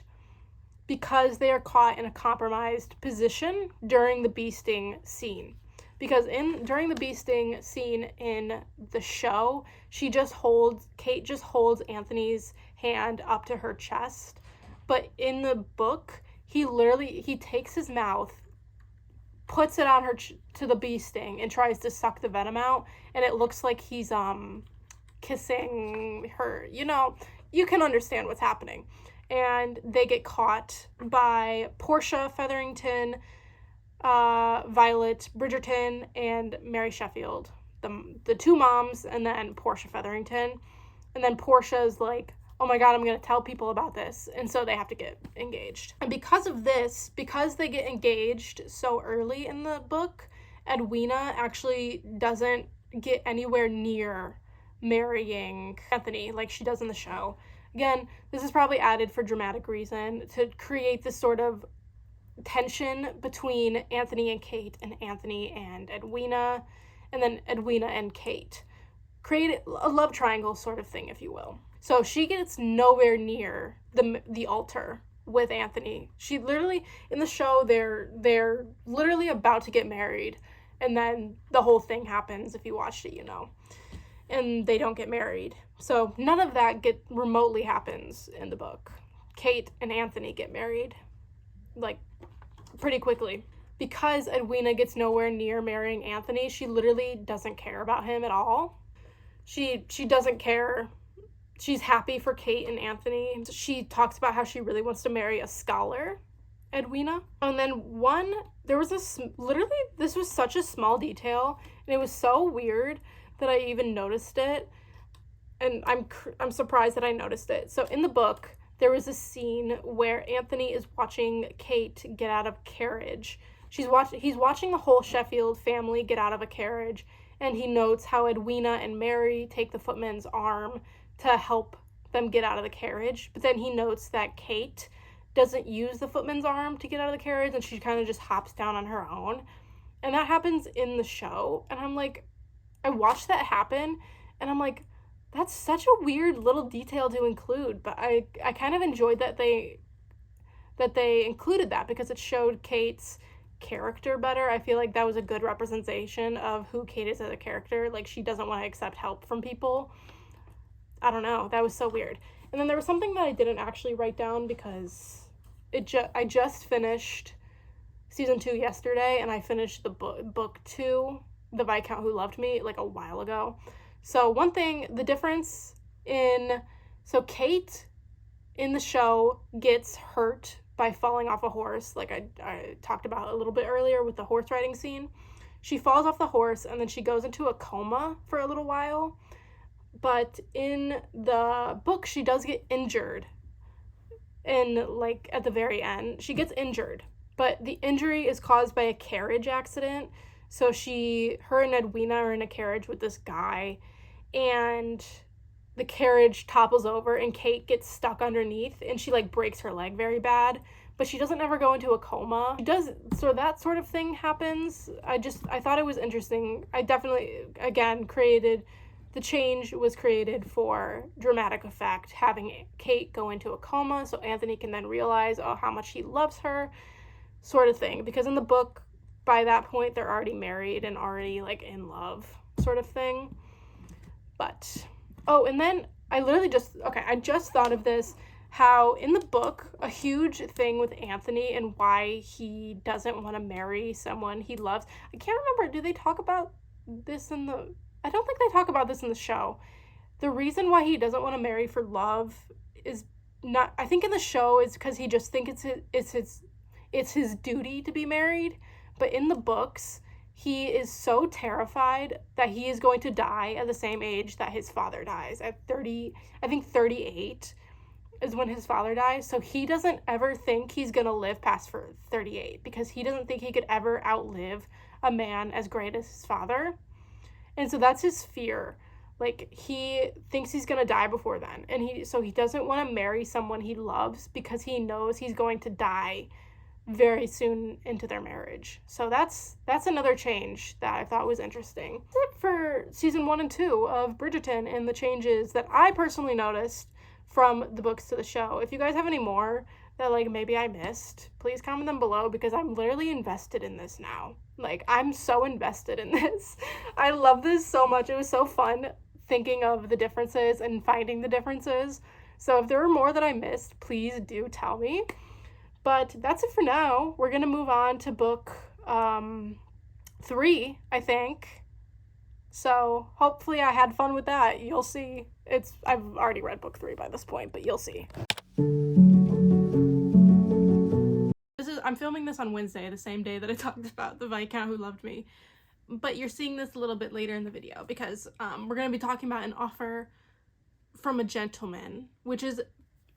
Speaker 1: because they are caught in a compromised position during the bee sting scene. Because during the bee sting scene in the show, Kate just holds Anthony's hand up to her chest. But in the book, he takes his mouth, puts it on her to the bee sting, and tries to suck the venom out, and it looks like he's kissing her. You know, you can understand what's happening. And they get caught by Portia Featherington, Violet Bridgerton, and Mary Sheffield, the two moms, and then Portia Featherington. And then Portia's like, oh my god, I'm going to tell people about this. And so they have to get engaged. And because of this, because they get engaged so early in the book, Edwina actually doesn't get anywhere near marrying Anthony like she does in the show. Again, this is probably added for dramatic reason to create this sort of tension between Anthony and Kate, and Anthony and Edwina, and then Edwina and Kate. Create a love triangle sort of thing, if you will. So she gets nowhere near the altar with Anthony. She literally, in the show, they're literally about to get married, and then the whole thing happens. If you watched it, you know. And they don't get married. So none of that remotely happens in the book. Kate and Anthony get married, like, pretty quickly. Because Edwina gets nowhere near marrying Anthony, she literally doesn't care about him at all. She doesn't care. She's happy for Kate and Anthony. She talks about how she really wants to marry a scholar, Edwina. And then this was such a small detail, and it was so weird that I even noticed it, and I'm surprised that I noticed it. So in the book, there was a scene where Anthony is watching Kate get out of a carriage. He's watching the whole Sheffield family get out of a carriage, and he notes how Edwina and Mary take the footman's arm to help them get out of the carriage. But then he notes that Kate doesn't use the footman's arm to get out of the carriage, and she kind of just hops down on her own. And that happens in the show, and I'm like, I watched that happen, and I'm like, that's such a weird little detail to include, but I kind of enjoyed that they that they included that because it showed Kate's character better. I feel like that was a good representation of who Kate is as a character. Like, she doesn't want to accept help from people. I don't know. That was so weird. And then there was something that I didn't actually write down because I just finished season 2 yesterday, and I finished the book 2, The Viscount Who Loved Me, like a while ago. So one thing, the difference so Kate in the show gets hurt by falling off a horse, like I talked about a little bit earlier with the horse riding scene. She falls off the horse and then she goes into a coma for a little while. But in the book, she does get injured. And like at the very end, she gets injured. But the injury is caused by a carriage accident. So her and Edwina are in a carriage with this guy, and the carriage topples over and Kate gets stuck underneath and she like breaks her leg very bad, but she doesn't ever go into a coma. So that sort of thing happens. I thought it was interesting. I definitely, again, the change was created for dramatic effect, having Kate go into a coma so Anthony can then realize, how much he loves her, sort of thing. Because in the book, by that point, they're already married and already like in love, sort of thing. But, and then I just thought of this, how in the book, a huge thing with Anthony and why he doesn't want to marry someone he loves, I can't remember, do they talk about this I don't think they talk about this in the show. The reason why he doesn't want to marry for love is not, I think in the show is because he just thinks it's his duty to be married, but in the books, he is so terrified that he is going to die at the same age that his father dies. At 38 is when his father dies. So he doesn't ever think he's going to live past 38 because he doesn't think he could ever outlive a man as great as his father. And so that's his fear. Like, he thinks he's going to die before then. And he doesn't want to marry someone he loves because he knows he's going to die very soon into their marriage. So that's another change that I thought was interesting. That's it for season 1 and 2 of Bridgerton and the changes that I personally noticed from the books to the show. If you guys have any more that like maybe I missed, please comment them below because I'm literally invested in this now. Like, I'm so invested in this. I love this so much. It was so fun thinking of the differences and finding the differences. So if there were more that I missed, please do tell me. But that's it for now. We're going to move on to book 3, I think. So hopefully I had fun with that. You'll see. I've already read book 3 by this point, but you'll see. I'm filming this on Wednesday, the same day that I talked about The Viscount Who Loved Me. But you're seeing this a little bit later in the video because we're going to be talking about An Offer from a Gentleman, which is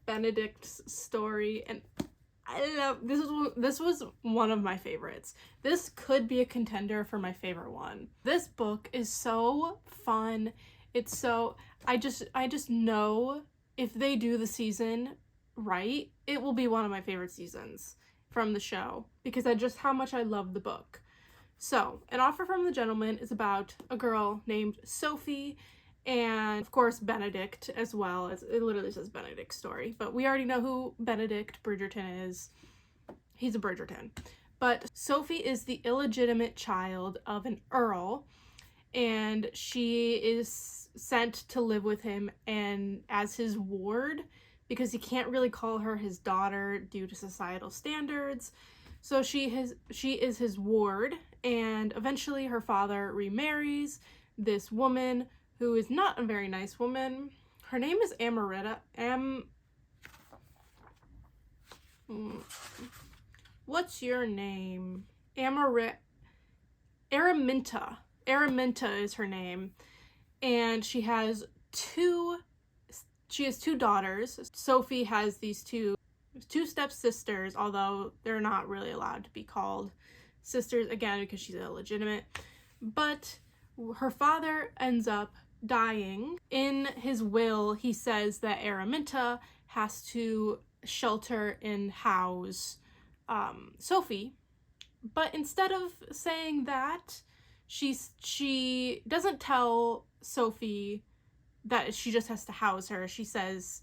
Speaker 1: Benedict's story, and I love this was one of my favorites. This could be a contender for my favorite one. This book is so fun. It's so I just know if they do the season right, it will be one of my favorite seasons from the show because just how much I love the book. So, An Offer from the Gentleman is about a girl named Sophie and, of course, Benedict as well. As it literally says Benedict's story. But we already know who Benedict Bridgerton is. He's a Bridgerton. But Sophie is the illegitimate child of an earl. And she is sent to live with him and as his ward because he can't really call her his daughter due to societal standards. So she is his ward. And eventually her father remarries this woman who is not a very nice woman. Her name is Amaretta. What's your name? Araminta. Araminta is her name. And she has two daughters. Sophie has these two stepsisters, although they're not really allowed to be called sisters, again, because she's illegitimate. But her father ends up dying. In his will, he says that Araminta has to shelter and house Sophie. But instead of saying that, she doesn't tell Sophie that she just has to house her. She says,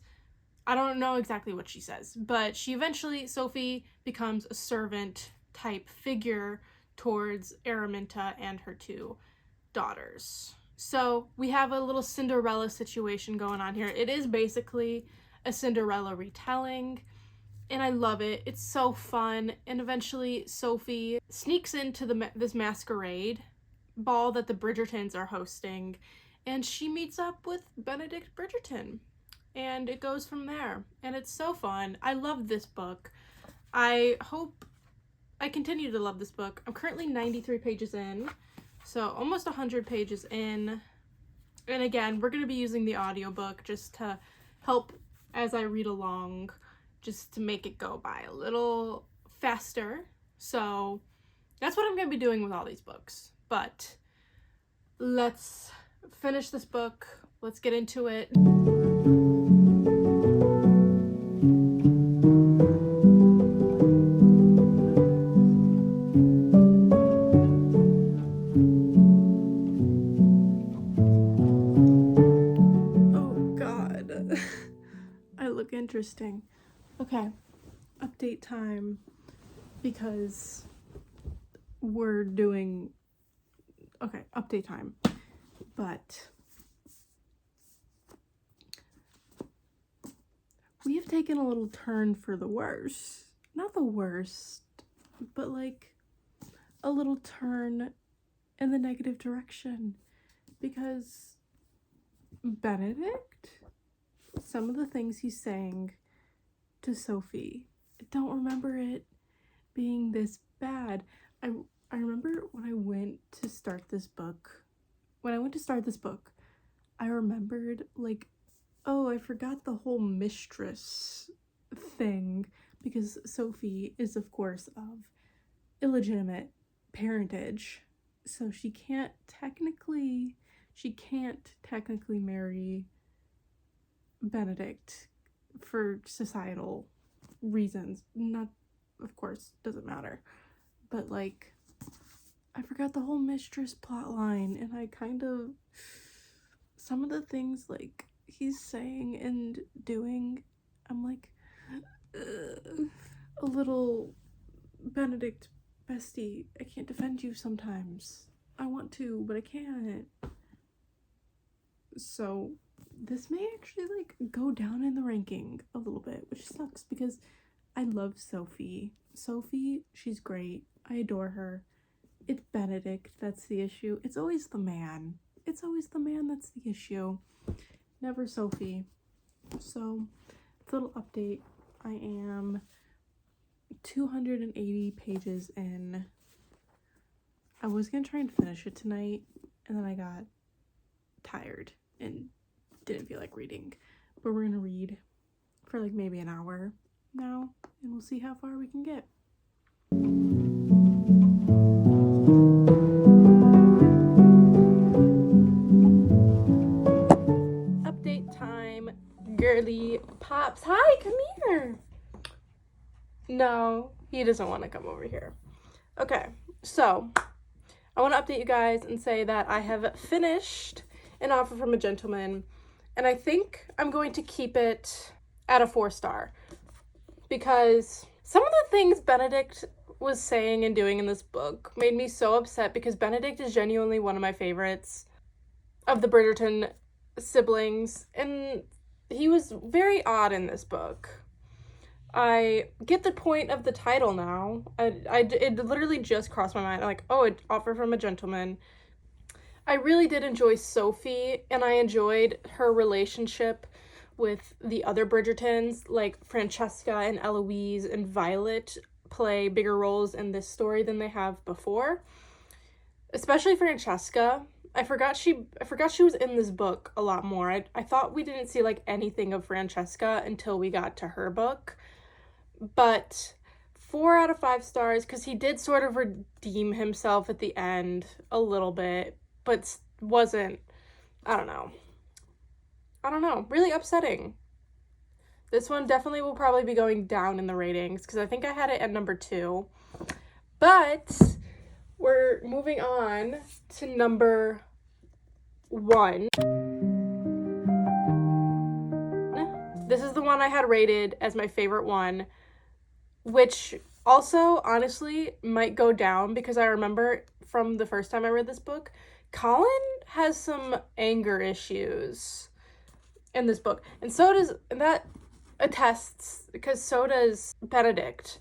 Speaker 1: I don't know exactly what she says, but Sophie becomes a servant type figure towards Araminta and her two daughters. So we have a little Cinderella situation going on here. It is basically a Cinderella retelling, and I love it. It's so fun. And eventually Sophie sneaks into this masquerade ball that the Bridgertons are hosting, and she meets up with Benedict Bridgerton, and it goes from there. And it's so fun. I love this book. I hope I continue to love this book. I'm currently 93 pages in, so almost 100 pages in. And again, we're going to be using the audiobook just to help as I read along, just to make it go by a little faster. So that's what I'm going to be doing with all these books. But let's finish this book. Let's get into it. Oh God. I look interesting. Okay. Update time, because we're doing update time, but we have taken a little turn for the worse. Not the worst, but like a little turn in the negative direction, because Benedict, some of the things he's saying to Sophie, I don't remember it being this bad. I remember when I went to start this book, I remembered like, oh, I forgot the whole mistress thing, because Sophie is of course of illegitimate parentage, so she can't technically marry Benedict for societal reasons. Not, of course, doesn't matter. But like, I forgot the whole mistress plot line, and I kind of, some of the things like he's saying and doing, I'm like, a little Benedict bestie, I can't defend you sometimes. I want to, but I can't. So this may actually like go down in the ranking a little bit, which sucks because I love Sophie. Sophie, she's great. I adore her. It's Benedict that's the issue. It's always the man. It's always the man that's the issue. Never Sophie. So, it's a little update. I am 280 pages in. I was gonna try and finish it tonight, and then I got tired and didn't feel like reading. But we're gonna read for like maybe an hour now, and we'll see how far we can get. Update time. Girly Pops. Hi, come here. No, he doesn't want to come over here. Okay, so I want to update you guys and say that I have finished An Offer from a Gentleman, and I think I'm going to keep it at a 4-star, because some of the things Benedict was saying and doing in this book made me so upset, because Benedict is genuinely one of my favorites of the Bridgerton siblings, and he was very odd in this book. I get the point of the title now. It literally just crossed my mind. I'm like, oh, An Offer from a Gentleman. I really did enjoy Sophie, and I enjoyed her relationship with the other Bridgertons, like Francesca and Eloise and Violet play bigger roles in this story than they have before. Especially Francesca. I forgot she was in this book a lot more. I thought we didn't see like anything of Francesca until we got to her book. But 4 out of 5 stars, because he did sort of redeem himself at the end a little bit, but wasn't, I don't know, really upsetting. This one definitely will probably be going down in the ratings, because I think I had it at number 2. But we're moving on to number 1. This is the one I had rated as my favorite one, which also, honestly, might go down because I remember from the first time I read this book, Colin has some anger issues in this book. And so does, and that attests, because so does Benedict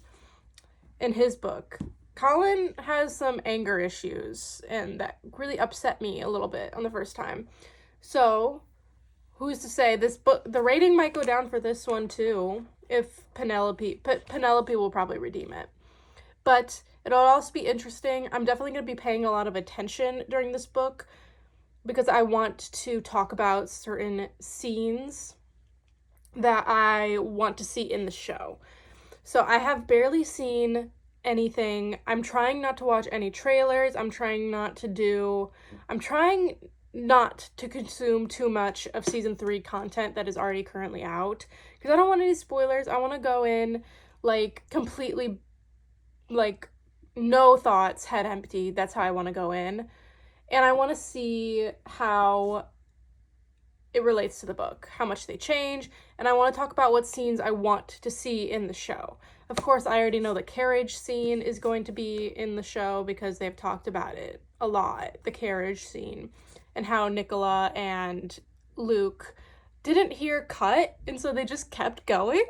Speaker 1: in his book. Colin has some anger issues, and that really upset me a little bit on the first time. So, who's to say this book, the rating might go down for this one too, if Penelope will probably redeem it. But it'll also be interesting. I'm definitely going to be paying a lot of attention during this book because I want to talk about certain scenes that I want to see in the show. So I have barely seen anything. I'm trying not to watch any trailers. I'm trying not to consume too much of season 3 content that is already currently out because I don't want any spoilers. I want to go in like completely like no thoughts, head empty. That's how I want to go in. And I want to see how it relates to the book, how much they change, and I want to talk about what scenes I want to see in the show. Of course, I already know the carriage scene is going to be in the show because they've talked about it a lot, the carriage scene, and how Nicola and Luke didn't hear cut, and so they just kept going.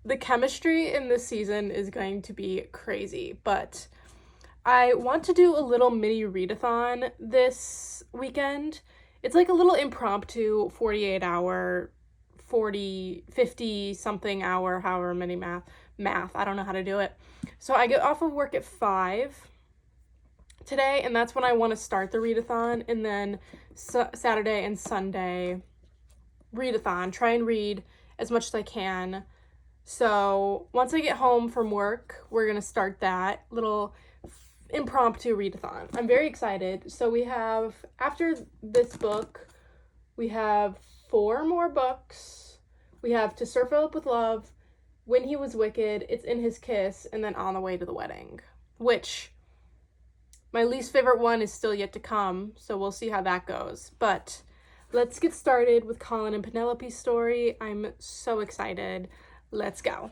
Speaker 1: The chemistry in this season is going to be crazy, but I want to do a little mini readathon this weekend. It's like a little impromptu 48-hour, 50 something hour, however many math. I don't know how to do it. So I get off of work at 5 today, and that's when I want to start the readathon. And then Saturday and Sunday, readathon. Try and read as much as I can. So once I get home from work, we're going to start that little impromptu readathon. I'm very excited. So we have, after this book, we have 4 more books. We have To Sir Philip with Love, When He Was Wicked, It's in His Kiss, and then On the Way to the Wedding, which my least favorite one is still yet to come, so we'll see how that goes. But let's get started with Colin and Penelope's story. I'm so excited. Let's go.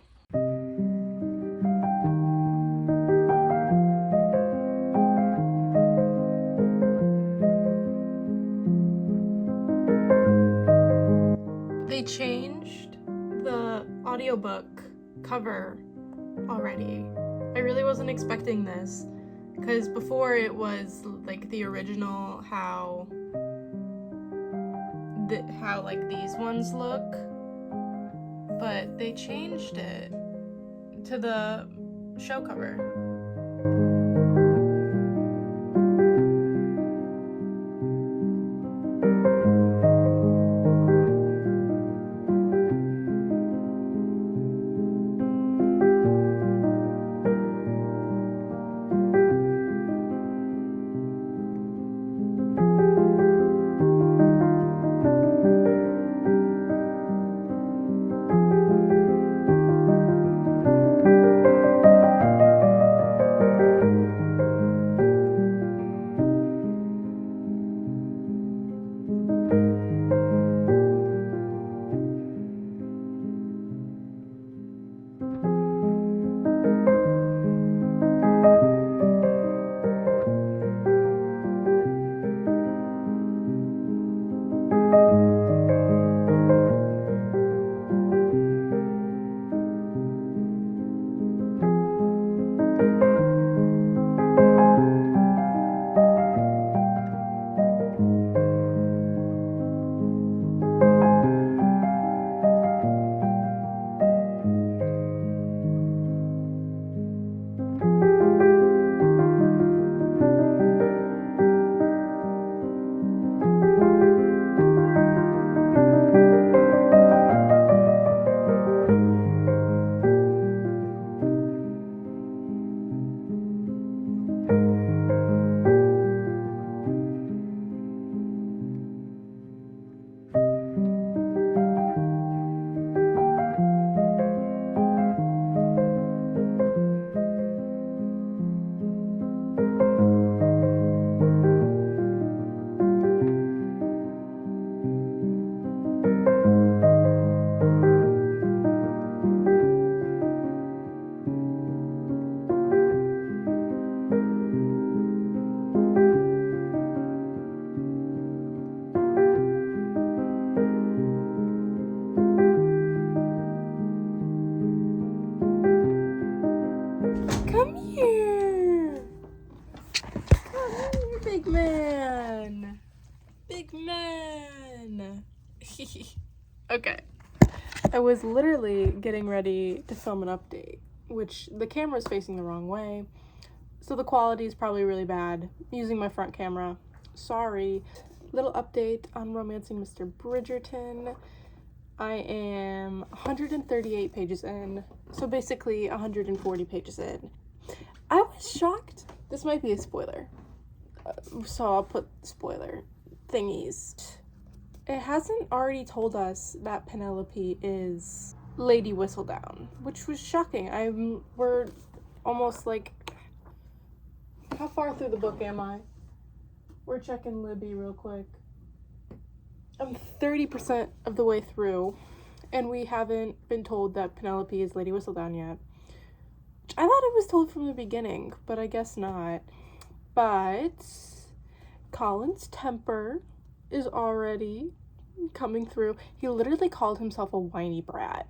Speaker 1: They changed the audiobook cover already. I really wasn't expecting this because before it was like the original how like these ones look, but they changed it to the show cover. Big man. Big man. Okay. I was literally getting ready to film an update, which the camera is facing the wrong way, so the quality is probably really bad. I'm using my front camera. Sorry. Little update on Romancing Mr. Bridgerton. I am 138 pages in, so basically 140 pages in. I was shocked. This might be a spoiler, so I'll put spoiler thingies. It hasn't already told us that Penelope is Lady Whistledown, which was shocking. We're almost like, how far through the book am I? We're checking Libby real quick. I'm 30% of the way through, and we haven't been told that Penelope is Lady Whistledown yet. I thought it was told from the beginning, but I guess not. But Colin's temper is already coming through. He literally called himself a whiny brat.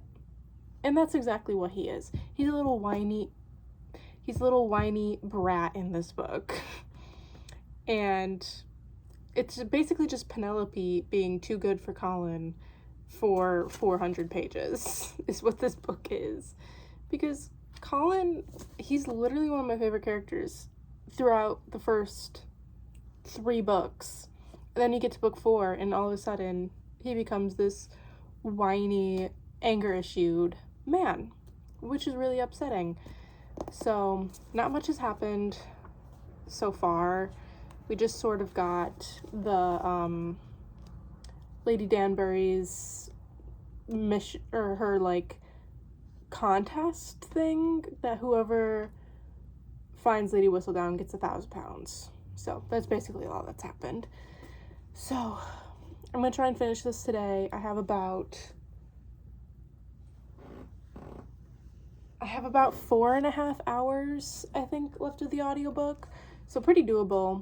Speaker 1: And that's exactly what he is. He's a little whiny brat in this book. And it's basically just Penelope being too good for Colin for 400 pages is what this book is. Because Colin, he's literally one of my favorite characters throughout the first 3 books. And then you get to book 4 and all of a sudden he becomes this whiny, anger-issued man, which is really upsetting. So not much has happened so far. We just sort of got the Lady Danbury's mission, or her like contest thing, that whoever finds Lady Whistledown gets £1,000. So that's basically all that's happened. So I'm gonna try and finish this today. I have about 4.5 hours, I think, left of the audiobook. So pretty doable.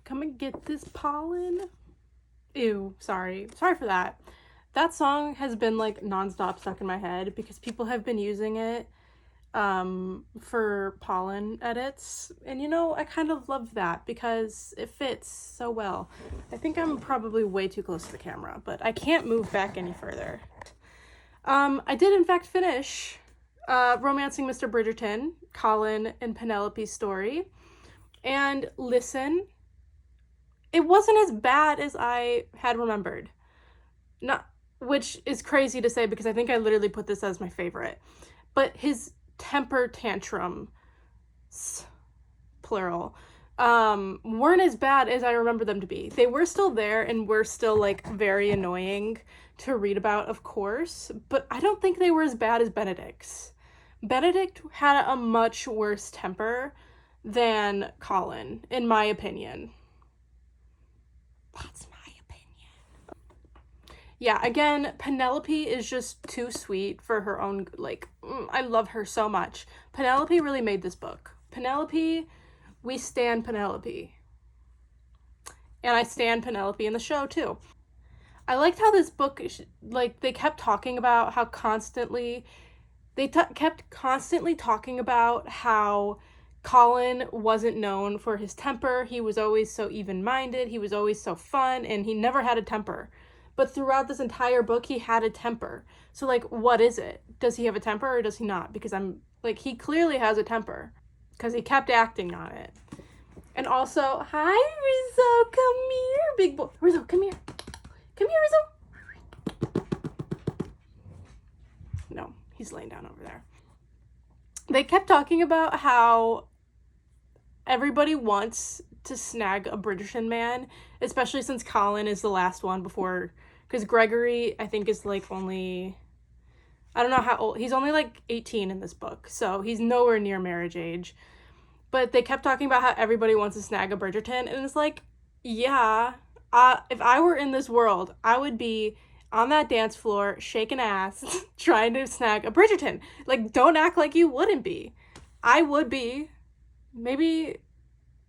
Speaker 1: Come and get this pollen. Ew, sorry for that. That song has been like nonstop stuck in my head because people have been using it for pollen edits, and you know, I kind of love that because it fits so well. I think I'm probably way too close to the camera, but I can't move back any further. I did in fact finish Romancing Mr. Bridgerton, Colin and Penelope's story, and listen, it wasn't as bad as I had remembered. Which is crazy to say because I think I literally put this as my favorite. But his temper tantrums, plural, weren't as bad as I remember them to be. They were still there and were still like very annoying to read about, of course, but I don't think they were as bad as Benedict's. Benedict had a much worse temper than Colin, in my opinion. That's my opinion. Yeah, again, Penelope is just too sweet for her own, like, I love her so much. Penelope really made this book. Penelope, we stan Penelope. And I stan Penelope in the show, too. I liked how this book, like, they kept talking about how kept constantly talking about how Colin wasn't known for his temper. He was always so even-minded. He was always so fun, and he never had a temper. But throughout this entire book, he had a temper. So, like, what is it? Does he have a temper or does he not? Because he clearly has a temper because he kept acting on it. And also, hi, Rizzo, come here, big boy. Rizzo, come here. Come here, Rizzo. No, he's laying down over there. They kept talking about how everybody wants to snag a Bridgerton man, especially since Colin is the last one before, because Gregory, I think, is like only, I don't know how old, he's only like 18 in this book, so he's nowhere near marriage age. But they kept talking about how everybody wants to snag a Bridgerton, and it's like, yeah, if I were in this world, I would be on that dance floor, shaking ass, trying to snag a Bridgerton. Like, don't act like you wouldn't be. I would be. Maybe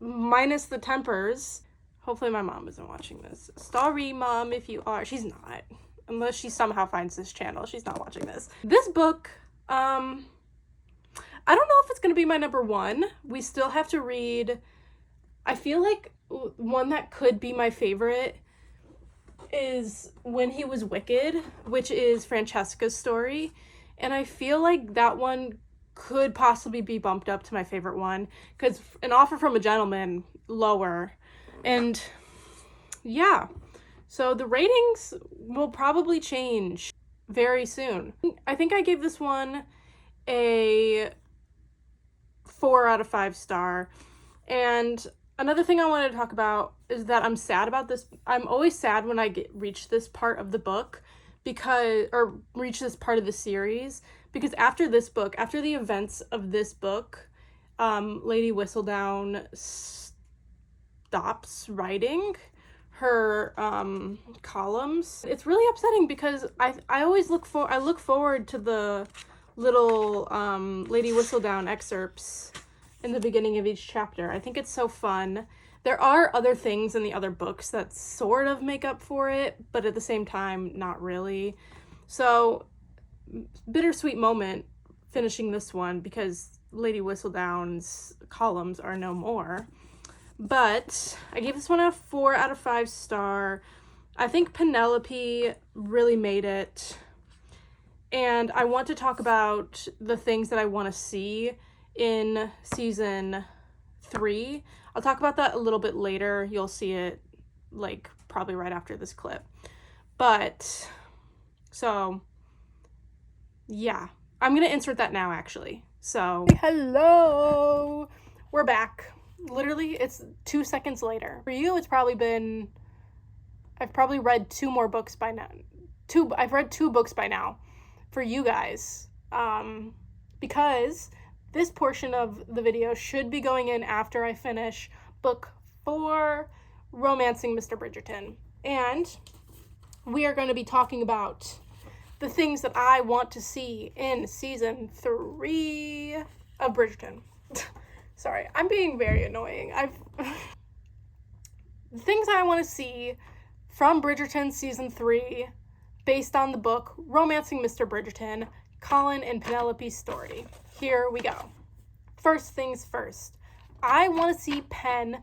Speaker 1: minus the tempers. Hopefully my mom isn't watching this. Sorry, Mom, if you are. She's not. Unless she somehow finds this channel. She's not watching this. This book, I don't know if it's going to be my number one. We still have to read. I feel like one that could be my favorite is When He Was Wicked, which is Francesca's story. And I feel like that one could possibly be bumped up to my favorite one, because An Offer from a Gentleman, lower. And yeah, so the ratings will probably change very soon. I think I gave this one a 4 out of 5 star. And another thing I wanted to talk about is that I'm sad about this. I'm always sad when I reach this part of the book, or reach this part of the series, because after this book, after the events of this book, Lady Whistledown stops writing her columns. It's really upsetting because I always look forward to the little Lady Whistledown excerpts in the beginning of each chapter. I think it's so fun. There are other things in the other books that sort of make up for it, but at the same time, not really. So, bittersweet moment finishing this one because Lady Whistledown's columns are no more. But I gave this one a 4 out of 5 star. I think Penelope really made it. And I want to talk about the things that I want to see in season 3. I'll talk about that a little bit later. You'll see it like probably right after this clip. But so yeah, I'm gonna insert that now actually. So hello, we're back. Literally, it's 2 seconds later. For you, it's probably been, I've probably read 2 more books by now. I've read 2 books by now for you guys, because this portion of the video should be going in after I finish book 4, Romancing Mr. Bridgerton. And we are going to be talking about the things that I want to see in season 3 of Bridgerton. Sorry, I'm being very annoying. The things I want to see from Bridgerton season 3, based on the book Romancing Mr. Bridgerton, Colin and Penelope's story. Here we go. First things first. I want to see Pen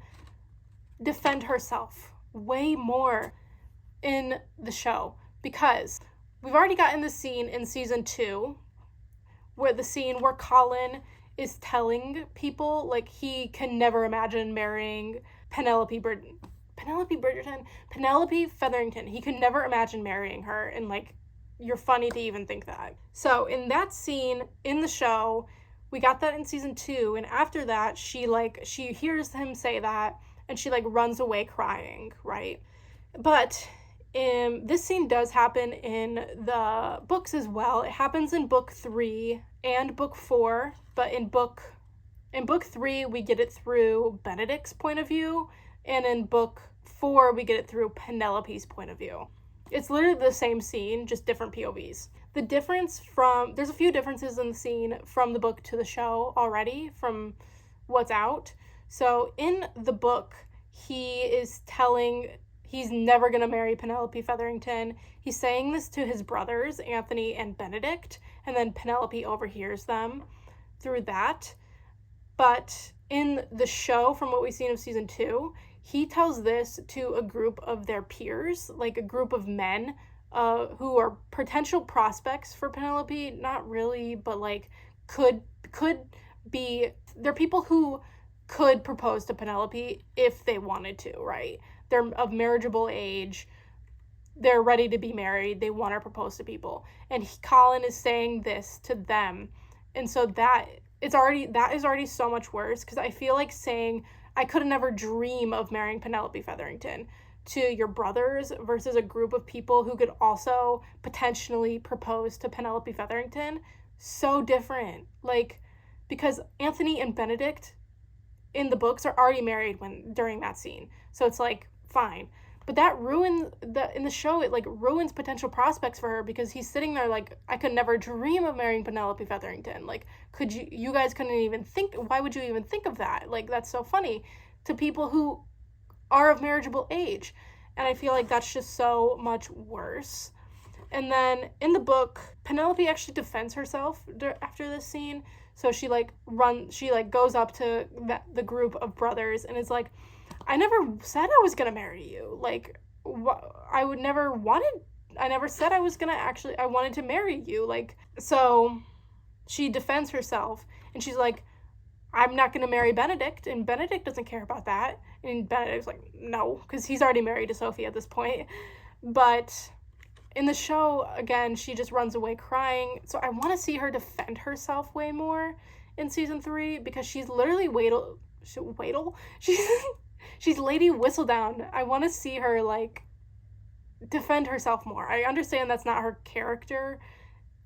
Speaker 1: defend herself way more in the show, because we've already gotten the scene in season 2 where Colin is telling people like he can never imagine marrying Penelope Featherington. He could never imagine marrying her, and like, you're funny to even think that. So in that scene in the show, we got that in season 2, and after that she hears him say that and she like runs away crying, right? But this scene does happen in the books as well. It happens in book 3 and book 4, but in book 3 we get it through Benedict's point of view, and in book 4 we get it through Penelope's point of view. It's literally the same scene, just different POVs. There's a few differences in the scene from the book to the show already, from what's out. So in the book, he is telling he's never going to marry Penelope Featherington. He's saying this to his brothers, Anthony and Benedict, and then Penelope overhears them through that. But in the show, from what we've seen of season 2, he tells this to a group of their peers, like a group of men who are potential prospects for Penelope. Not really, but like could be. They're people who could propose to Penelope if they wanted to, right? They're of marriageable age. They're ready to be married. They want to propose to people. And Colin is saying this to them. And so that is already so much worse, because I feel like saying, I could never dream of marrying Penelope Featherington, to your brothers versus a group of people who could also potentially propose to Penelope Featherington, so different. Like, because Anthony and Benedict in the books are already married during that scene. So it's like, fine. But that ruins in the show, it like ruins potential prospects for her, because he's sitting there like, I could never dream of marrying Penelope Featherington. Like, you guys couldn't even think, why would you even think of that? Like, that's so funny to people who are of marriageable age. And I feel like that's just so much worse. And then in the book, Penelope actually defends herself after this scene. So she goes up to the group of brothers and is like, I never said I was gonna marry you. Like, I never said I wanted to marry you. Like, so she defends herself and she's like, I'm not gonna marry Benedict, and Benedict doesn't care about that. And Benedict's like, no, because he's already married to Sophie at this point. But in the show, again, she just runs away crying. So I want to see her defend herself way more in season 3, because she's literally she's Lady Whistledown. I want to see her like defend herself more. I understand that's not her character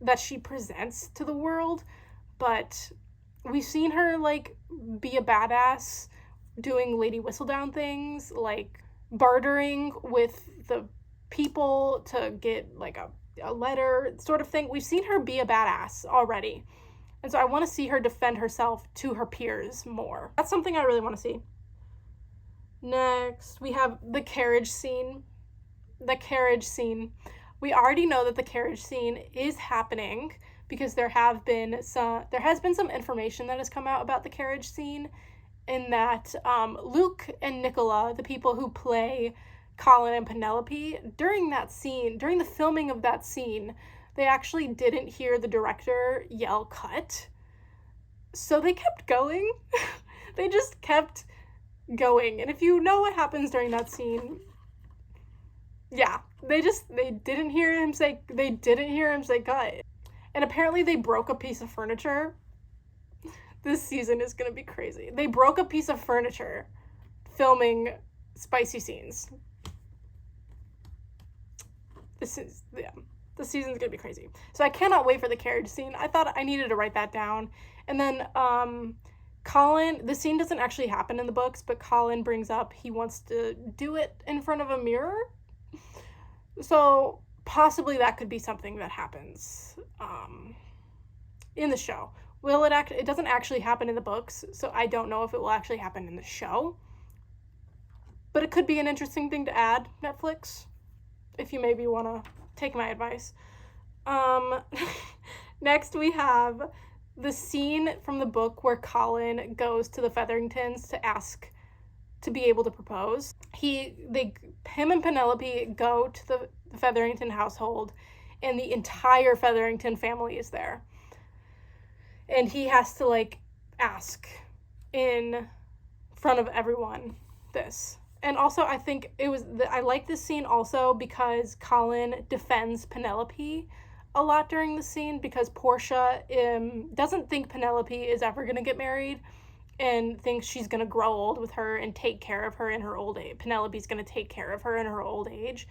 Speaker 1: that she presents to the world, but we've seen her like be a badass doing Lady Whistledown things, like bartering with the people to get like a letter sort of thing. We've seen her be a badass already. And so I want to see her defend herself to her peers more. That's something I really want to see. Next, we have the carriage scene. The carriage scene. We already know that the carriage scene is happening because there has been some information that has come out about the carriage scene, in that Luke and Nicola, the people who play Colin and Penelope, during the filming of that scene, they actually didn't hear the director yell cut. So they kept going. They just kept going. And if you know what happens during that scene, yeah, they didn't hear him say cut. And apparently they broke a piece of furniture. This season is gonna be crazy. They broke a piece of furniture filming spicy scenes. The season's gonna be crazy. So I cannot wait for the carriage scene. I thought I needed to write that down. And then Colin, the scene doesn't actually happen in the books, but Colin brings up he wants to do it in front of a mirror. So possibly that could be something that happens in the show. It doesn't actually happen in the books, so I don't know if it will actually happen in the show. But it could be an interesting thing to add, Netflix, if you maybe want to take my advice. Next we have the scene from the book where Colin goes to the Featheringtons to ask to be able to propose. Him and Penelope go to the Featherington household, and the entire Featherington family is there. And he has to like ask in front of everyone this. And also I think I like this scene also because Colin defends Penelope a lot during the scene, because Portia doesn't think Penelope is ever going to get married and thinks she's going to grow old with her and take care of her in her old age. Penelope's going to take care of her in her old age.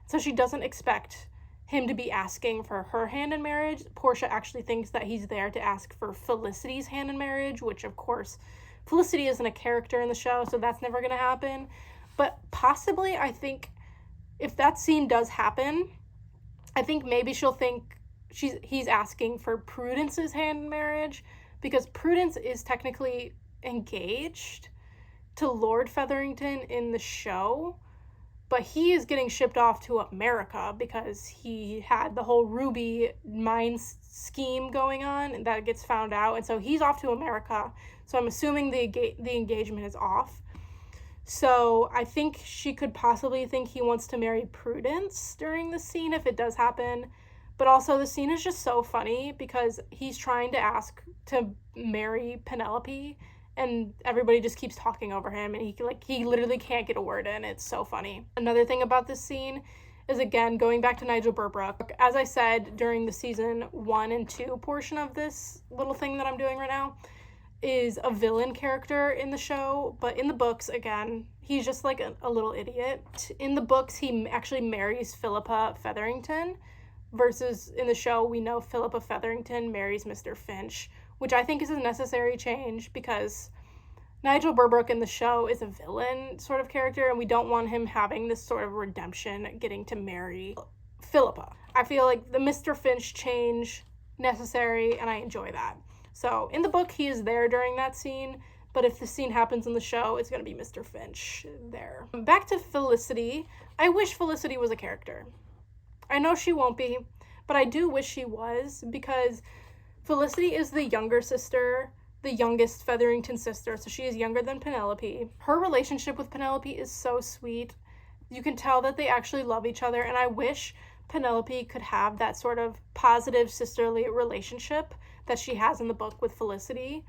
Speaker 1: So she doesn't expect him to be asking for her hand in marriage. Portia actually thinks that he's there to ask for Felicity's hand in marriage, which of course Felicity isn't a character in the show, so that's never going to happen. But possibly, I think if that scene does happen, I think maybe she'll think he's asking for Prudence's hand in marriage, because Prudence is technically engaged to Lord Featherington in the show, but he is getting shipped off to America because he had the whole Ruby mine scheme going on, and that gets found out, and so he's off to America. So I'm assuming the engagement is off. So I think she could possibly think he wants to marry Prudence during the scene if it does happen. But also the scene is just so funny because he's trying to ask to marry Penelope, and everybody just keeps talking over him, and he literally can't get a word in. It's so funny. Another thing about this scene is, again, going back to Nigel Burbrook. As I said during the season 1 and 2 portion of this little thing that I'm doing right now, is a villain character in the show, but in the books, again, he's just like a little idiot. In the books, he actually marries Philippa Featherington, versus in the show, we know Philippa Featherington marries Mr. Finch, which I think is a necessary change because Nigel Burbrook in the show is a villain sort of character, and we don't want him having this sort of redemption, getting to marry Philippa. I feel like the Mr. Finch change necessary, and I enjoy that. So in the book, he is there during that scene, but if the scene happens in the show, it's going to be Mr. Finch there. Back to Felicity. I wish Felicity was a character. I know she won't be, but I do wish she was, because Felicity is the younger sister, the youngest Featherington sister, so she is younger than Penelope. Her relationship with Penelope is so sweet. You can tell that they actually love each other, and I wish Penelope could have that sort of positive sisterly relationship that she has in the book with Felicity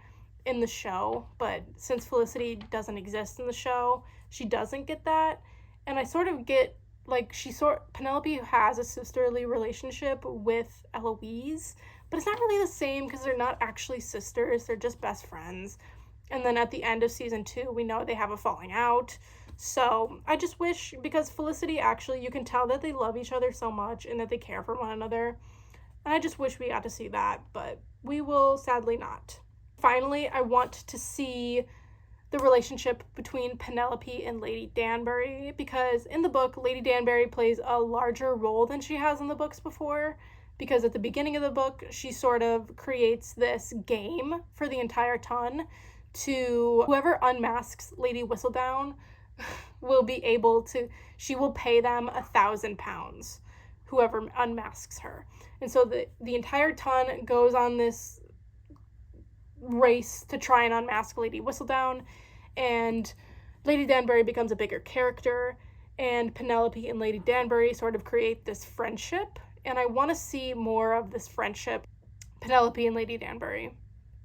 Speaker 1: in the show, but since Felicity doesn't exist in the show, she doesn't get that, and I sort of get, like, Penelope has a sisterly relationship with Eloise, but it's not really the same because they're not actually sisters, they're just best friends, and then at the end of season 2, we know they have a falling out. So I just wish, because Felicity actually, you can tell that they love each other so much and that they care for one another. And I just wish we got to see that, but we will sadly not. Finally, I want to see the relationship between Penelope and Lady Danbury, because in the book, Lady Danbury plays a larger role than she has in the books before, because at the beginning of the book, she sort of creates this game for the entire ton to whoever unmasks Lady Whistledown will be able to, she will pay them £1,000, whoever unmasks her. And so the entire ton goes on this race to try and unmask Lady Whistledown, and Lady Danbury becomes a bigger character, and Penelope and Lady Danbury sort of create this friendship, and I want to see more of this friendship, Penelope and Lady Danbury,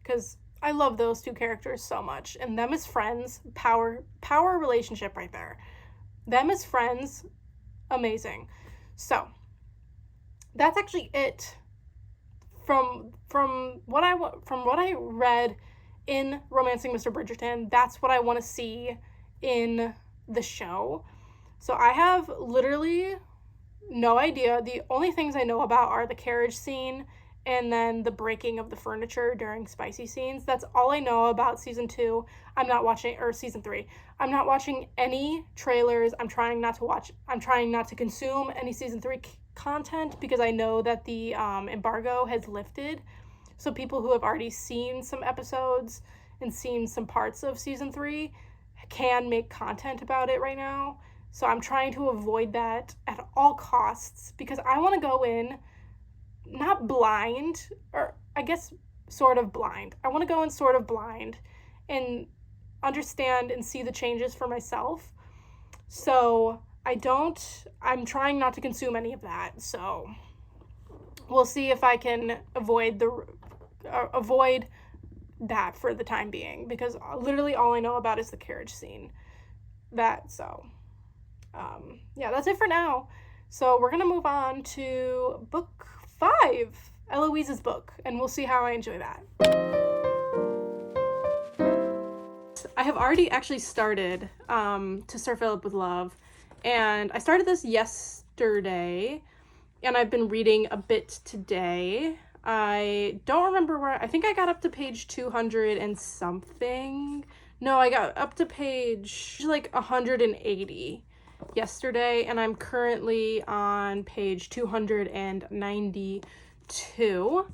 Speaker 1: because I love those two characters so much, and them as friends, power relationship right there. Them as friends, amazing. So that's actually it from what I read in Romancing Mr. Bridgerton. That's what I want to see in the show. So I have literally no idea. The only things I know about are the carriage scene and then the breaking of the furniture during spicy scenes. That's all I know about season 2. I'm not watching, or season 3. I'm not watching any trailers. I'm trying not to consume any season 3 content because I know that the embargo has lifted. So people who have already seen some episodes and seen some parts of season 3 can make content about it right now. So I'm trying to avoid that at all costs because I want to go in not blind, or I guess sort of blind. I want to go in sort of blind and understand and see the changes for myself. So I'm trying not to consume any of that. So we'll see if I can avoid that for the time being, because literally all I know about is the carriage scene. That's it for now. So we're going to move on to book 5, Eloise's book, and we'll see how I enjoy that. I have already actually started To Sir Philip with Love, and I started this yesterday, and I've been reading a bit today. I don't remember where, I think I got up to page 200 and something. No, I got up to page like 180 yesterday, and I'm currently on page 292.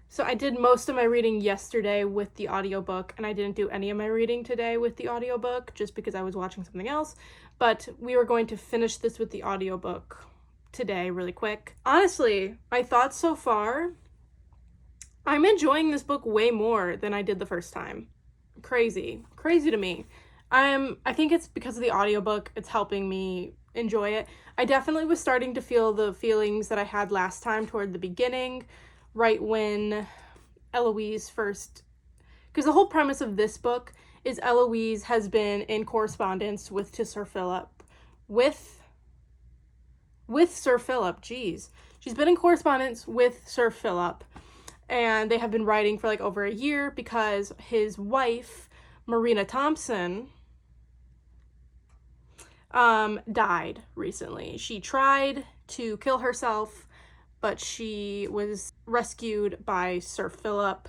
Speaker 1: So I did most of my reading yesterday with the audiobook, and I didn't do any of my reading today with the audiobook just because I was watching something else, but we were going to finish this with the audiobook today really quick. Honestly, my thoughts so far, I'm enjoying this book way more than I did the first time. Crazy to me. I think it's because of the audiobook. It's helping me enjoy it. I definitely was starting to feel the feelings that I had last time toward the beginning, right when Eloise first, because the whole premise of this book is Eloise has been in correspondence with Sir Philip, with Sir Philip, geez. She's been in correspondence with Sir Philip, and they have been writing for like over a year because his wife, Marina Thompson, died recently. She tried to kill herself, but she was rescued by Sir Philip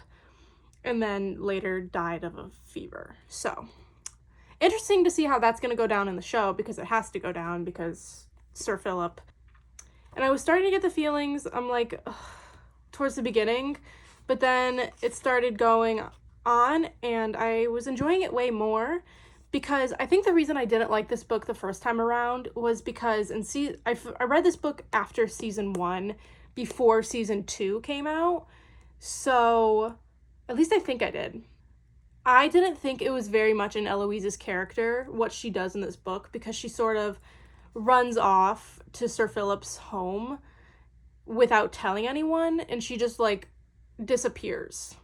Speaker 1: and then later died of a fever. So, interesting to see how that's going to go down in the show, because it has to go down because Sir Philip. And I was starting to get the feelings, I'm like, ugh, towards the beginning, but then it started going on and I was enjoying it way more, because I think the reason I didn't like this book the first time around was because I read this book after season 1, before season 2 came out. So, at least I think I did. I didn't think it was very much in Eloise's character, what she does in this book, because she sort of runs off to Sir Philip's home without telling anyone, and she just, like, disappears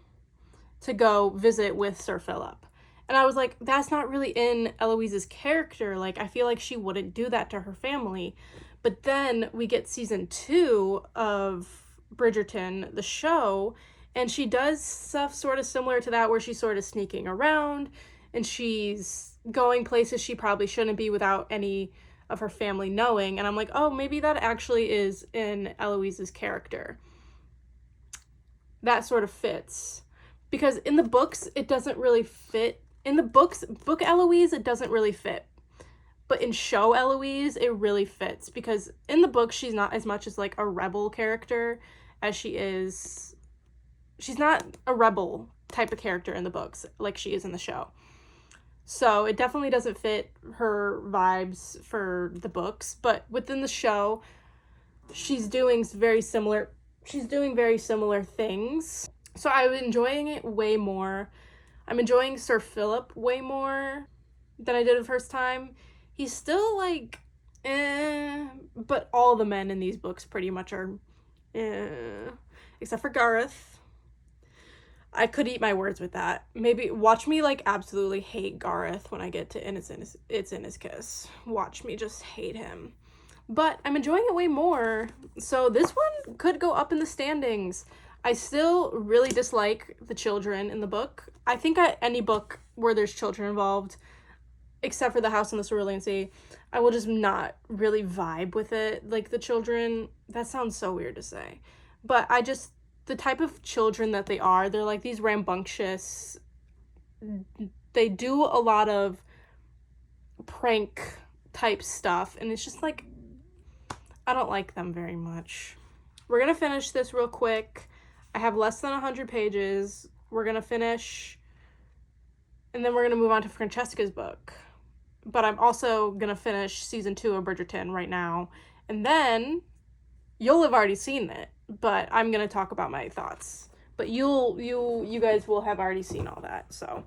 Speaker 1: to go visit with Sir Philip. And I was like, that's not really in Eloise's character. Like, I feel like she wouldn't do that to her family. But then we get season 2 of Bridgerton, the show, and she does stuff sort of similar to that, where she's sort of sneaking around and she's going places she probably shouldn't be without any of her family knowing. And I'm like, oh, maybe that actually is in Eloise's character. That sort of fits. Because in the books, it doesn't really fit. In the book Eloise, it doesn't really fit. But in show Eloise, it really fits. Because in the book, she's not as much as, like, a rebel character as she is. She's not a rebel type of character in the books like she is in the show. So it definitely doesn't fit her vibes for the books. But within the show, she's doing very similar things. So I'm enjoying it way more. I'm enjoying Sir Philip way more than I did the first time. He's still, like, but all the men in these books pretty much are except for Gareth. I could eat my words with that. Maybe watch me, like, absolutely hate Gareth when I get to It's in His Kiss. Watch me just hate him. But I'm enjoying it way more. So this one could go up in the standings. I still really dislike the children in the book. I think any book where there's children involved, except for The House in the Cerulean Sea, I will just not really vibe with it. Like, the children, that sounds so weird to say. But the type of children that they are, they're like these rambunctious, they do a lot of prank type stuff, and it's just like, I don't like them very much. We're gonna finish this real quick. I have less than 100 pages. We're gonna finish, and then we're gonna move on to Francesca's book. But I'm also gonna finish season 2 of Bridgerton right now, and then you'll have already seen it, but I'm gonna talk about my thoughts. But you guys will have already seen all that, so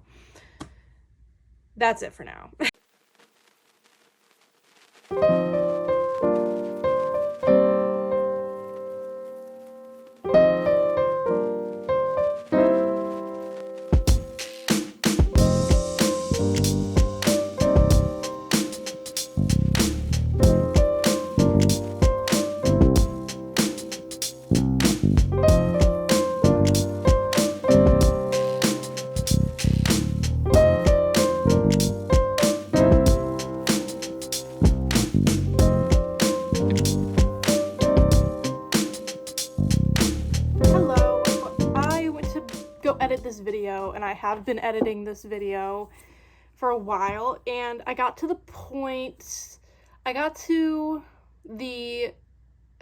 Speaker 1: that's it for now. This video, and I have been editing this video for a while, and I got to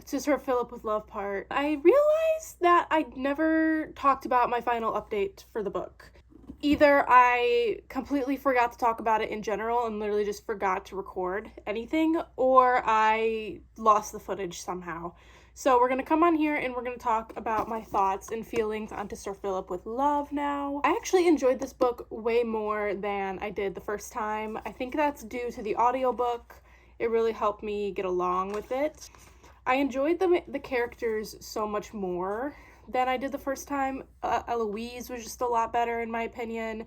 Speaker 1: Sir Philip with love part. I realized that I never talked about my final update for the book. Either I completely forgot to talk about it in general and literally just forgot to record anything, or I lost the footage somehow. So we're going to come on here and we're going to talk about my thoughts and feelings onto Sir Philip with Love now. I actually enjoyed this book way more than I did the first time. I think that's due to the audiobook. It really helped me get along with it. I enjoyed the characters so much more than I did the first time. Eloise was just a lot better in my opinion.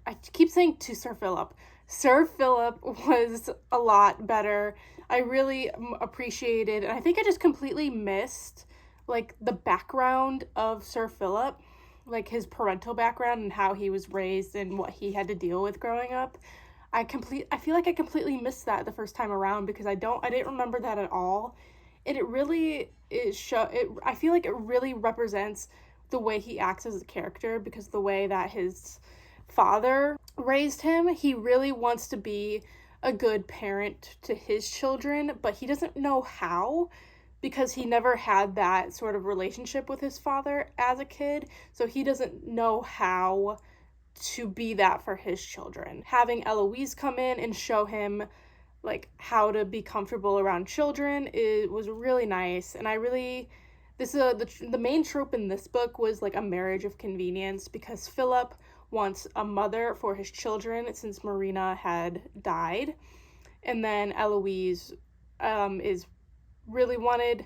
Speaker 1: I keep saying to Sir Philip. Sir Philip was a lot better. I really appreciated, and I think I just completely missed like the background of Sir Philip, like his parental background and how he was raised and what he had to deal with growing up. I feel like I completely missed that the first time around because I didn't remember that at all. And it really I feel like it really represents the way he acts as a character, because the way that his father raised him, he really wants to be a good parent to his children, but he doesn't know how, because he never had that sort of relationship with his father as a kid. So he doesn't know how to be that for his children. Having Eloise come in and show him like how to be comfortable around children, it was really nice. And I really, this is the main trope in this book was like a marriage of convenience, because Philip wants a mother for his children since Marina had died, and then Eloise is really wanted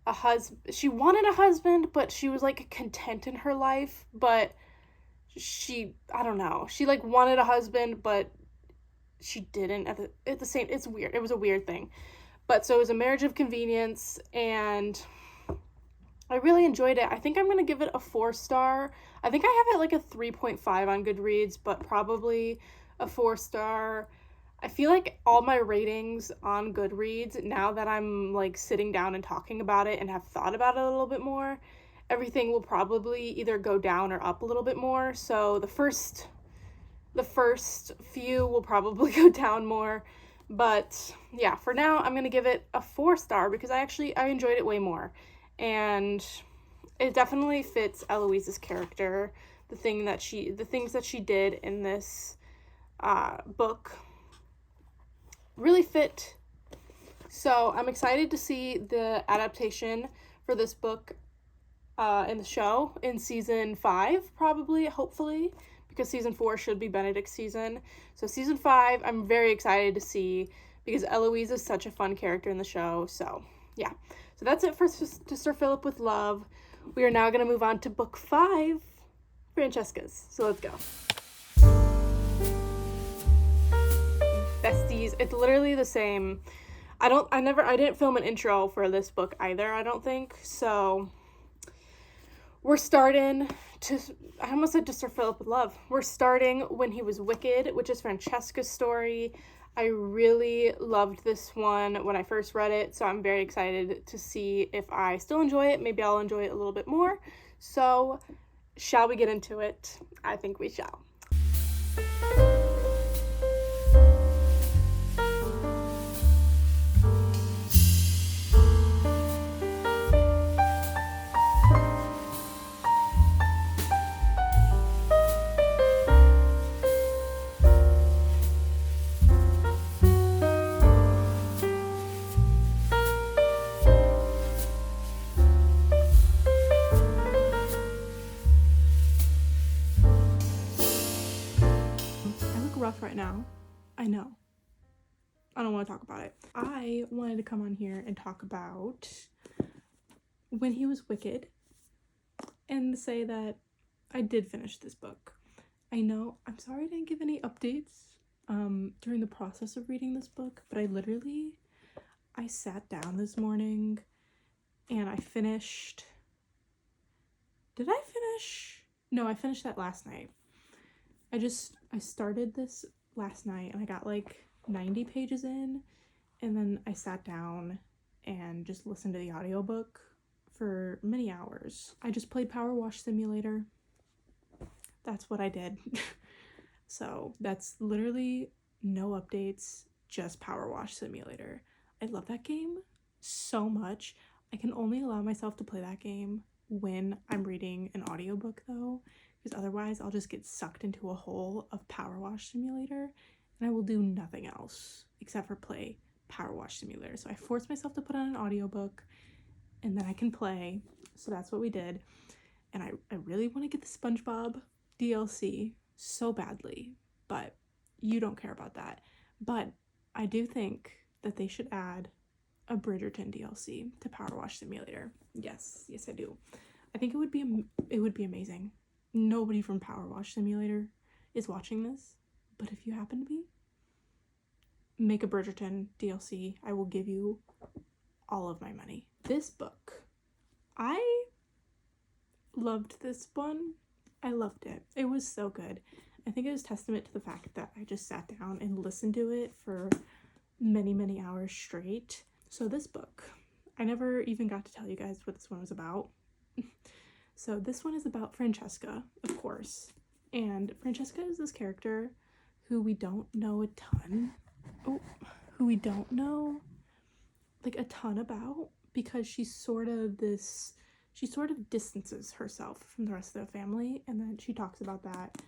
Speaker 1: a husband. She wanted a husband, but she was like content in her life. But I don't know. She like wanted a husband, but she didn't at the same. It's weird. It was a weird thing. But so it was a marriage of convenience, and I really enjoyed it. I think I'm gonna give it a 4-star. I think I have it like a 3.5 on Goodreads, but probably a 4-star. I feel like all my ratings on Goodreads, now that I'm like sitting down and talking about it and have thought about it a little bit more, everything will probably either go down or up a little bit more. So the first few will probably go down more. But yeah, for now I'm gonna give it a 4-star because I enjoyed it way more. And it definitely fits Eloise's character. The things that she did in this book really fit. So I'm excited to see the adaptation for this book in the show in season 5, probably, hopefully, because season 4 should be Benedict's season. So season 5, I'm very excited to see, because Eloise is such a fun character in the show. So yeah, so that's it for To Sir Philip with Love. We are now going to move on to book 5, Francesca's. So let's go. Besties, it's literally the same. I didn't film an intro for this book either, I don't think. So we're starting I almost said To Sir Philip with Love. We're starting when he was wicked, which is Francesca's story. I really loved this one when I first read it, so I'm very excited to see if I still enjoy it. Maybe I'll enjoy it a little bit more. So, shall we get into it? I think we shall. Rough right now. I know. I don't want to talk about it. I wanted to come on here and talk about When He Was Wicked and say that I did finish this book. I know, I'm sorry I didn't give any updates during the process of reading this book, but I sat down this morning and I finished. Did I finish? No, I finished that last night. I started this last night and I got like 90 pages in, and then I sat down and just listened to the audiobook for many hours. I just played Power Wash Simulator. That's what I did. So that's literally no updates, just Power Wash Simulator. I love that game so much. I can only allow myself to play that game when I'm reading an audiobook though, because otherwise I'll just get sucked into a hole of Power Wash Simulator and I will do nothing else except for play Power Wash Simulator. So I forced myself to put on an audiobook and then I can play. So that's what we did. And I really want to get the SpongeBob DLC so badly, but you don't care about that. But I do think that they should add a Bridgerton DLC to Power Wash Simulator. Yes, I do. I think it would be amazing. Nobody from Power Wash Simulator is watching this, but if you happen to be, make a Bridgerton DLC. I will give you all of my money. This book I loved this one. I loved it. It was so good. I think it was testament to the fact that I just sat down and listened to it for many, many hours straight. So this book, I never even got to tell you guys what this one was about. So this one is about Francesca, of course. And Francesca is this character who we don't know a ton. Who we don't know like a ton about, because she sort of distances herself from the rest of the family, and then she talks about that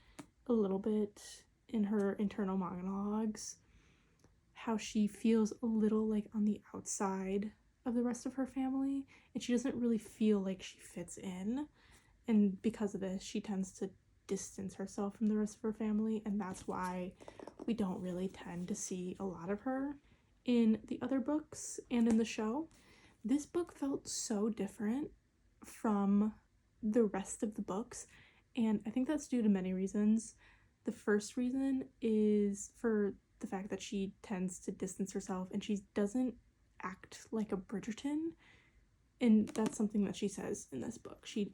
Speaker 1: a little bit in her internal monologues, how she feels a little like on the outside of the rest of her family, and she doesn't really feel like she fits in, and because of this she tends to distance herself from the rest of her family, and that's why we don't really tend to see a lot of her in the other books and in the show. This book felt so different from the rest of the books, and I think that's due to many reasons. The first reason is for the fact that she tends to distance herself, and she doesn't act like a Bridgerton, and that's something that she says in this book. She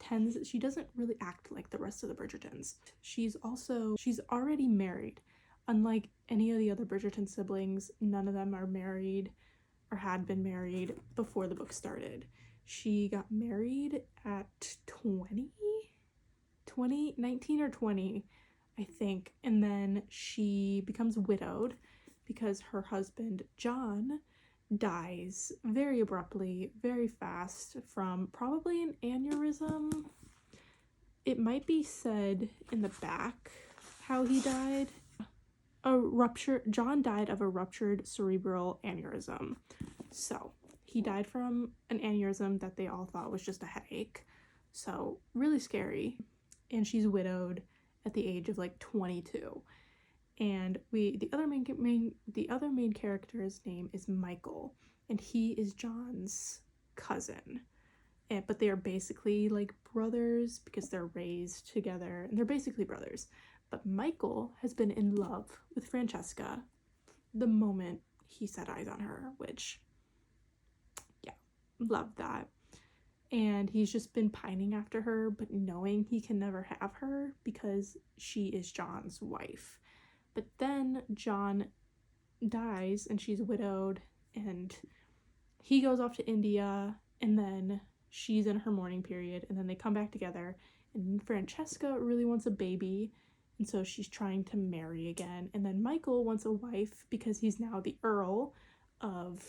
Speaker 1: doesn't really act like the rest of the Bridgertons. She's already married. Unlike any of the other Bridgerton siblings, none of them are married or had been married before the book started. She got married at 19 or 20, I think, and then she becomes widowed because her husband, John, dies very abruptly, very fast, from probably an aneurysm. It might be said in the back how he died. John died of a ruptured cerebral aneurysm. So he died from an aneurysm that they all thought was just a headache. So really scary. And she's widowed at the age of like 22. And the other main character's name is Michael, and he is John's cousin. But they are basically like brothers because they're raised together, and they're basically brothers. But Michael has been in love with Francesca the moment he set eyes on her, which, yeah, love that. And he's just been pining after her, but knowing he can never have her because she is John's wife. But then John dies and she's widowed, and he goes off to India, and then she's in her mourning period, and then they come back together, and Francesca really wants a baby, and so she's trying to marry again. And then Michael wants a wife because he's now the Earl of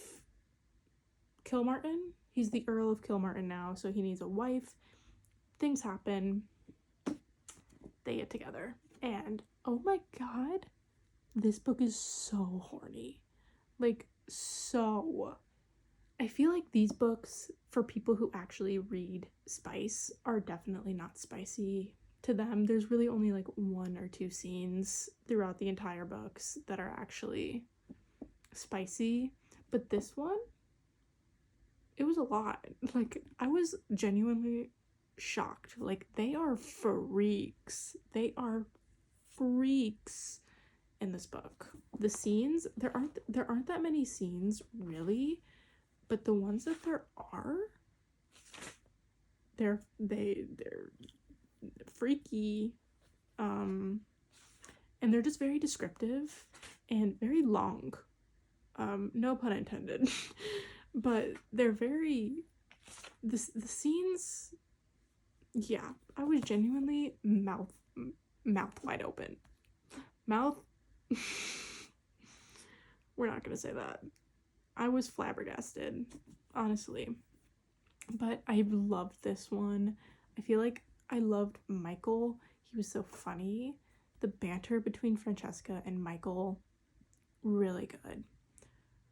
Speaker 1: Kilmartin. He's the Earl of Kilmartin now, so he needs a wife. Things happen. They get together. And oh my god, this book is so horny. Like, so. I feel like these books, for people who actually read spice, are definitely not spicy to them. There's really only like 1 or 2 scenes throughout the entire books that are actually spicy. But this one, it was a lot. Like, I was genuinely shocked. Like, they are freaks. They are freaks in this book. The scenes, there aren't that many scenes really, but the ones that there are, they're freaky, and they're just very descriptive and very long. No pun intended. But they're very, the scenes, yeah, I was genuinely mouth wide open. We're not gonna say that. I was flabbergasted, honestly. But I loved this one. I feel like I loved Michael. He was so funny. The banter between Francesca and Michael, really good.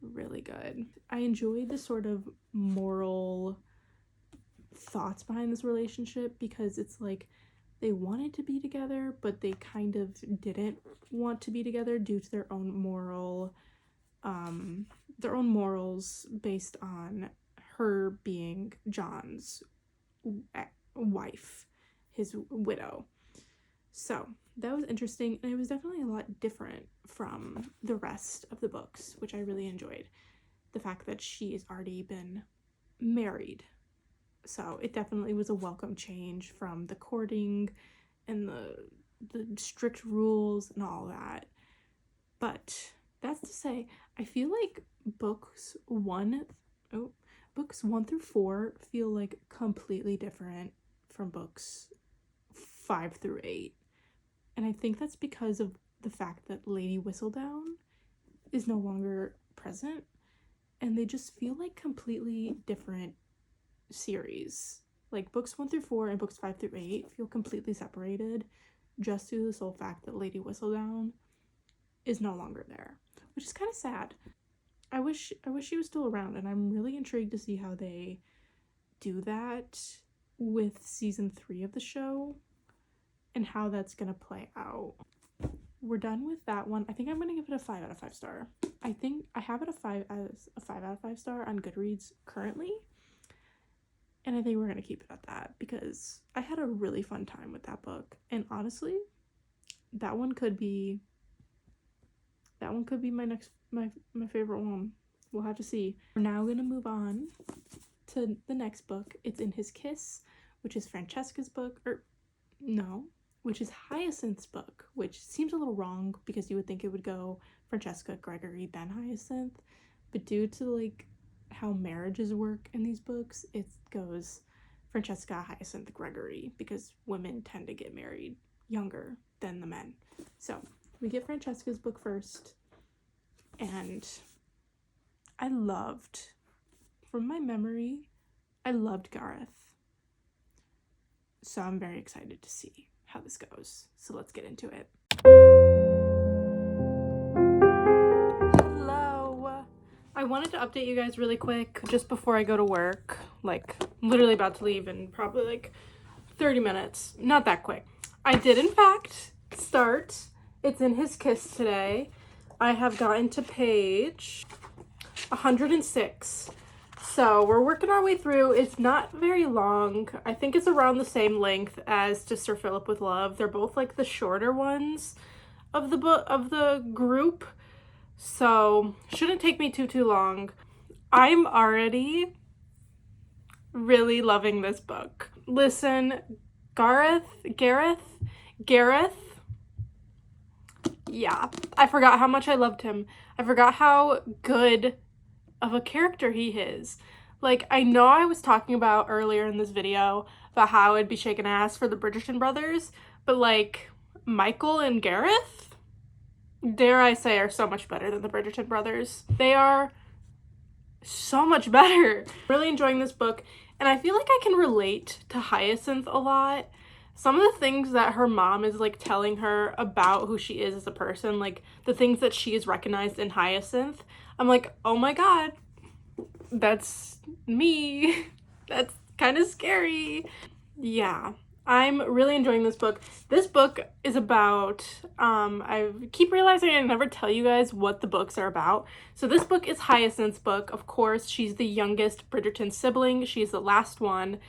Speaker 1: Really good. I enjoyed the sort of moral thoughts behind this relationship, because it's like they wanted to be together, but they kind of didn't want to be together due to their own morals based on her being John's wife, his widow. So that was interesting, and it was definitely a lot different from the rest of the books, which I really enjoyed. The fact that she has already been married So it definitely was a welcome change from the courting and the strict rules and all that. But that's to say, I feel like books 1 through 4 feel like completely different from books 5 through 8. And I think that's because of the fact that Lady Whistledown is no longer present, and they just feel like completely different series. Like books 1 through 4 and books 5 through 8 feel completely separated just due to the sole fact that Lady Whistledown is no longer there, which is kind of sad. I wish she was still around, and I'm really intrigued to see how they do that with season 3 of the show and how that's gonna play out. We're done with that one. I think I'm gonna give it a 5 out of 5 star. I think I have it as a 5 out of 5 star on Goodreads currently, and I think we're gonna keep it at that because I had a really fun time with that book. And honestly, that one could be my favorite one. We'll have to see. We're now gonna move on to the next book. It's In His Kiss, which is Francesca's book, which is Hyacinth's book, which seems a little wrong because you would think it would go Francesca, Gregory, then Hyacinth, but due to like how marriages work in these books, it goes Francesca, Hyacinth, Gregory, because women tend to get married younger than the men. So we get Francesca's book first, and from my memory, I loved Gareth. So I'm very excited to see how this goes. So let's get into it. Hello. I wanted to update you guys really quick just before I go to work. Like, literally about to leave in probably like 30 minutes. Not that quick. I did, in fact, start It's In His Kiss today. I have gotten to page 106. So we're working our way through. It's not very long. I think it's around the same length as To Sir Philip with Love. They're both like the shorter ones of the book of the group. So shouldn't take me too long. I'm already really loving this book. Listen, Gareth. Yeah, I forgot how much I loved him. I forgot how good of a character he is. Like, I know I was talking about earlier in this video about how I'd be shaking ass for the Bridgerton brothers, but like, Michael and Gareth, dare I say, are so much better than the Bridgerton brothers. They are so much better. Really enjoying this book, and I feel like I can relate to Hyacinth a lot. Some of the things that her mom is like telling her about who she is as a person, like the things that she has recognized in Hyacinth, I'm like, oh my god, that's me. That's kind of scary. Yeah, I'm really enjoying this book. This book is about, I keep realizing I never tell you guys what the books are about. So this book is Hyacinth's book. Of course, she's the youngest Bridgerton sibling. She's the last one.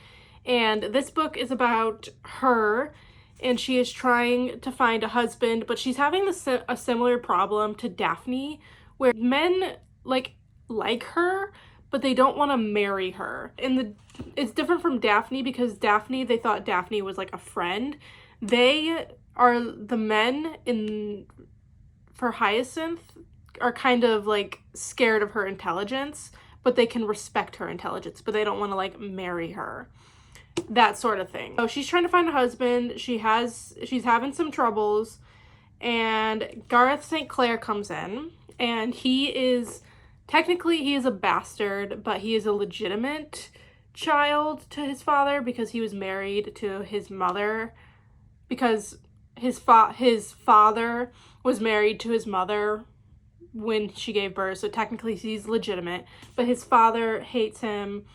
Speaker 1: And this book is about her, and she is trying to find a husband, but she's having a similar problem to Daphne, where men like her, but they don't want to marry her. And it's different from Daphne because Daphne, they thought Daphne was like a friend. They are the men for Hyacinth are kind of like scared of her intelligence, but they can respect her intelligence, but they don't want to like marry her. That sort of thing. So she's trying to find a husband. She's having some troubles, and Gareth St. Clair comes in, and he is a bastard, but he is a legitimate child to his father because he was married to his mother, because his father was married to his mother when she gave birth, so technically he's legitimate, but his father hates him,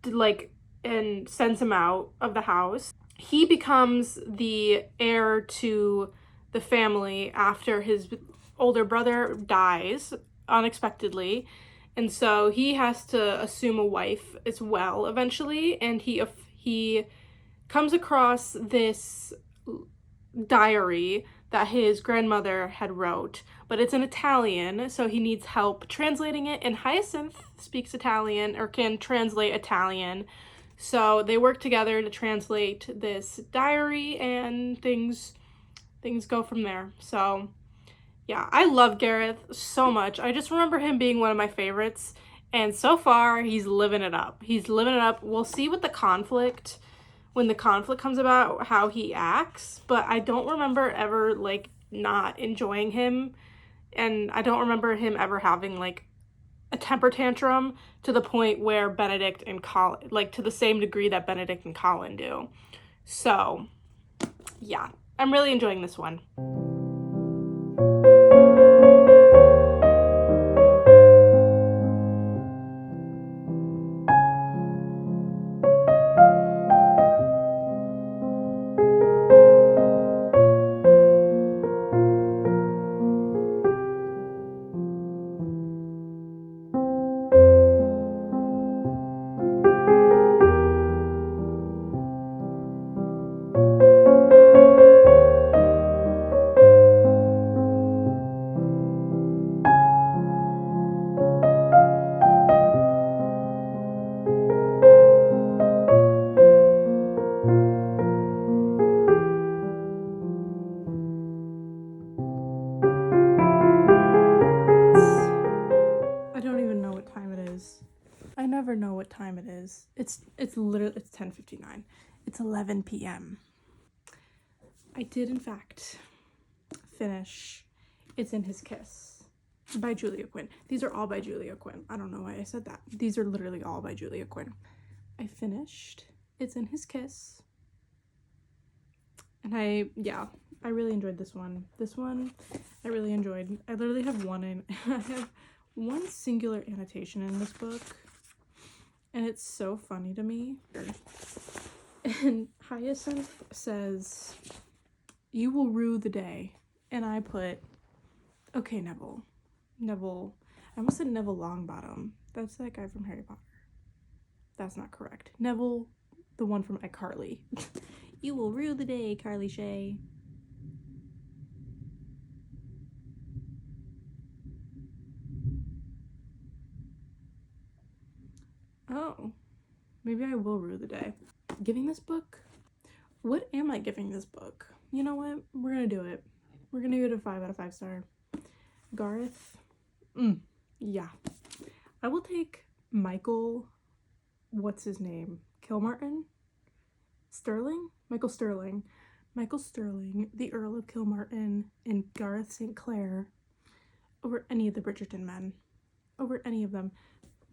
Speaker 1: like, and sends him out of the house. He becomes the heir to the family after his older brother dies unexpectedly, and so he has to assume a wife as well eventually, and he comes across this diary that his grandmother had wrote, but it's in Italian, so he needs help translating it, and Hyacinth speaks Italian, or can translate Italian, So they work together to translate this diary, and things go from there. So yeah, I love Gareth so much. I just remember him being one of my favorites, and so far he's living it up. He's living it up. We'll see with the conflict, when the conflict comes about, how he acts, but I don't remember ever like not enjoying him, and I don't remember him ever having like a temper tantrum to the point where Benedict and Colin, like to the same degree that Benedict and Colin do. So yeah, I'm really enjoying this one. I don't even know what time it is. I never know what time it is. It's literally, it's 10:59. It's 11 p.m. I did in fact finish It's in His Kiss by Julia Quinn. These are all by Julia Quinn. I don't know why I said that. These are literally all by Julia Quinn. I finished It's in His Kiss. And I really enjoyed this one. This one I really enjoyed. I literally have I have one singular annotation in this book, and it's so funny to me. And Hyacinth says, "You will rue the day." And I put, "Okay, Neville. Neville." I almost said Neville Longbottom. That's that guy from Harry Potter. That's not correct. Neville, the one from iCarly. "You will rue the day, Carly Shay." Oh, maybe I will rue the day. Giving this book? What am I giving this book? You know what? We're gonna do it. We're gonna give it a 5 out of 5 star. Gareth? Yeah. I will take Michael, what's his name? Kilmartin? Sterling? Michael Sterling. Michael Sterling, the Earl of Kilmartin, and Gareth St. Clair over any of the Bridgerton men. Over any of them.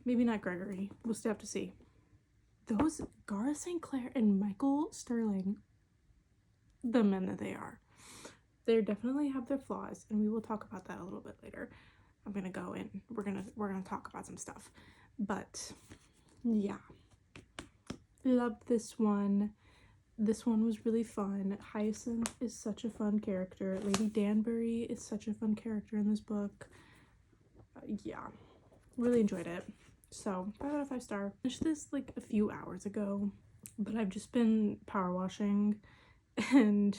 Speaker 1: Maybe not Gregory. We'll still have to see. Those Gareth St. Clair and Michael Sterling, the men that they are, they definitely have their flaws, and we will talk about that a little bit later. I'm gonna go in. We're gonna talk about some stuff, but yeah, loved this one. This one was really fun. Hyacinth is such a fun character. Lady Danbury is such a fun character in this book. Yeah, really enjoyed it. So 5 out of 5 star. Finished this like a few hours ago, but I've just been power washing and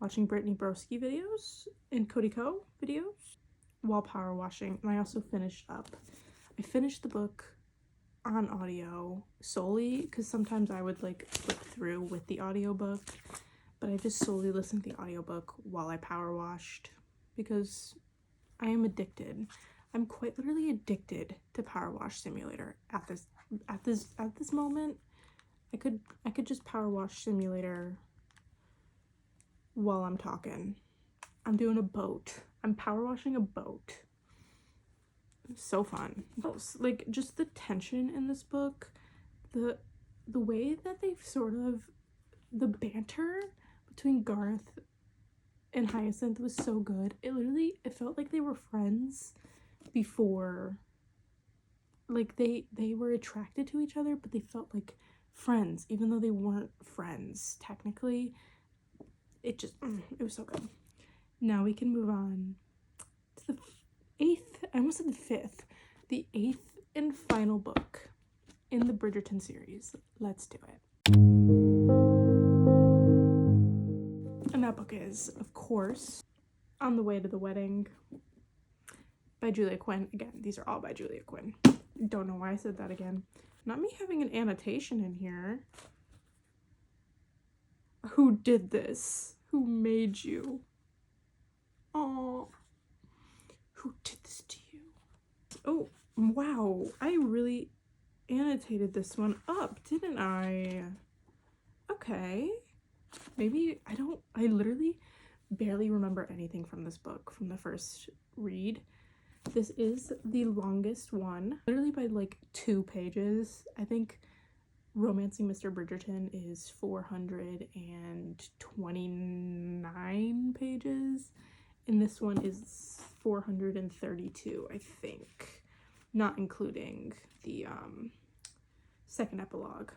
Speaker 1: watching Brittany Broski videos and Cody Co videos while power washing. And I also finished the book on audio solely because sometimes I would like flip through with the audiobook, but I just solely listened to the audiobook while I power washed because I am addicted. I'm quite literally addicted to Power Wash Simulator at this moment. I could just Power Wash Simulator while I'm talking. I'm doing a boat. I'm power washing a boat. So fun. Like just the tension in this book, the way that they've sort of, the banter between Gareth and Hyacinth was so good. It felt like they were friends before, like they were attracted to each other, but they felt like friends even though they weren't friends technically. It was so good. Now we can move on to the 8th, I almost said the 5th, the 8th and final book in the Bridgerton series. Let's do it. And that book is, of course, On the Way to the Wedding by Julia Quinn. Again, these are all by Julia Quinn. Don't know why I said that again. Not me having an annotation in here. Who did this? Who made you? Oh, who did this to you? Oh, wow. I really annotated this one up, didn't I? Okay. Maybe I literally barely remember anything from this book from the first read. This is the longest one, literally by like 2 pages. I think Romancing Mr. Bridgerton is 429 pages, and this one is 432, I think, not including the second epilogue.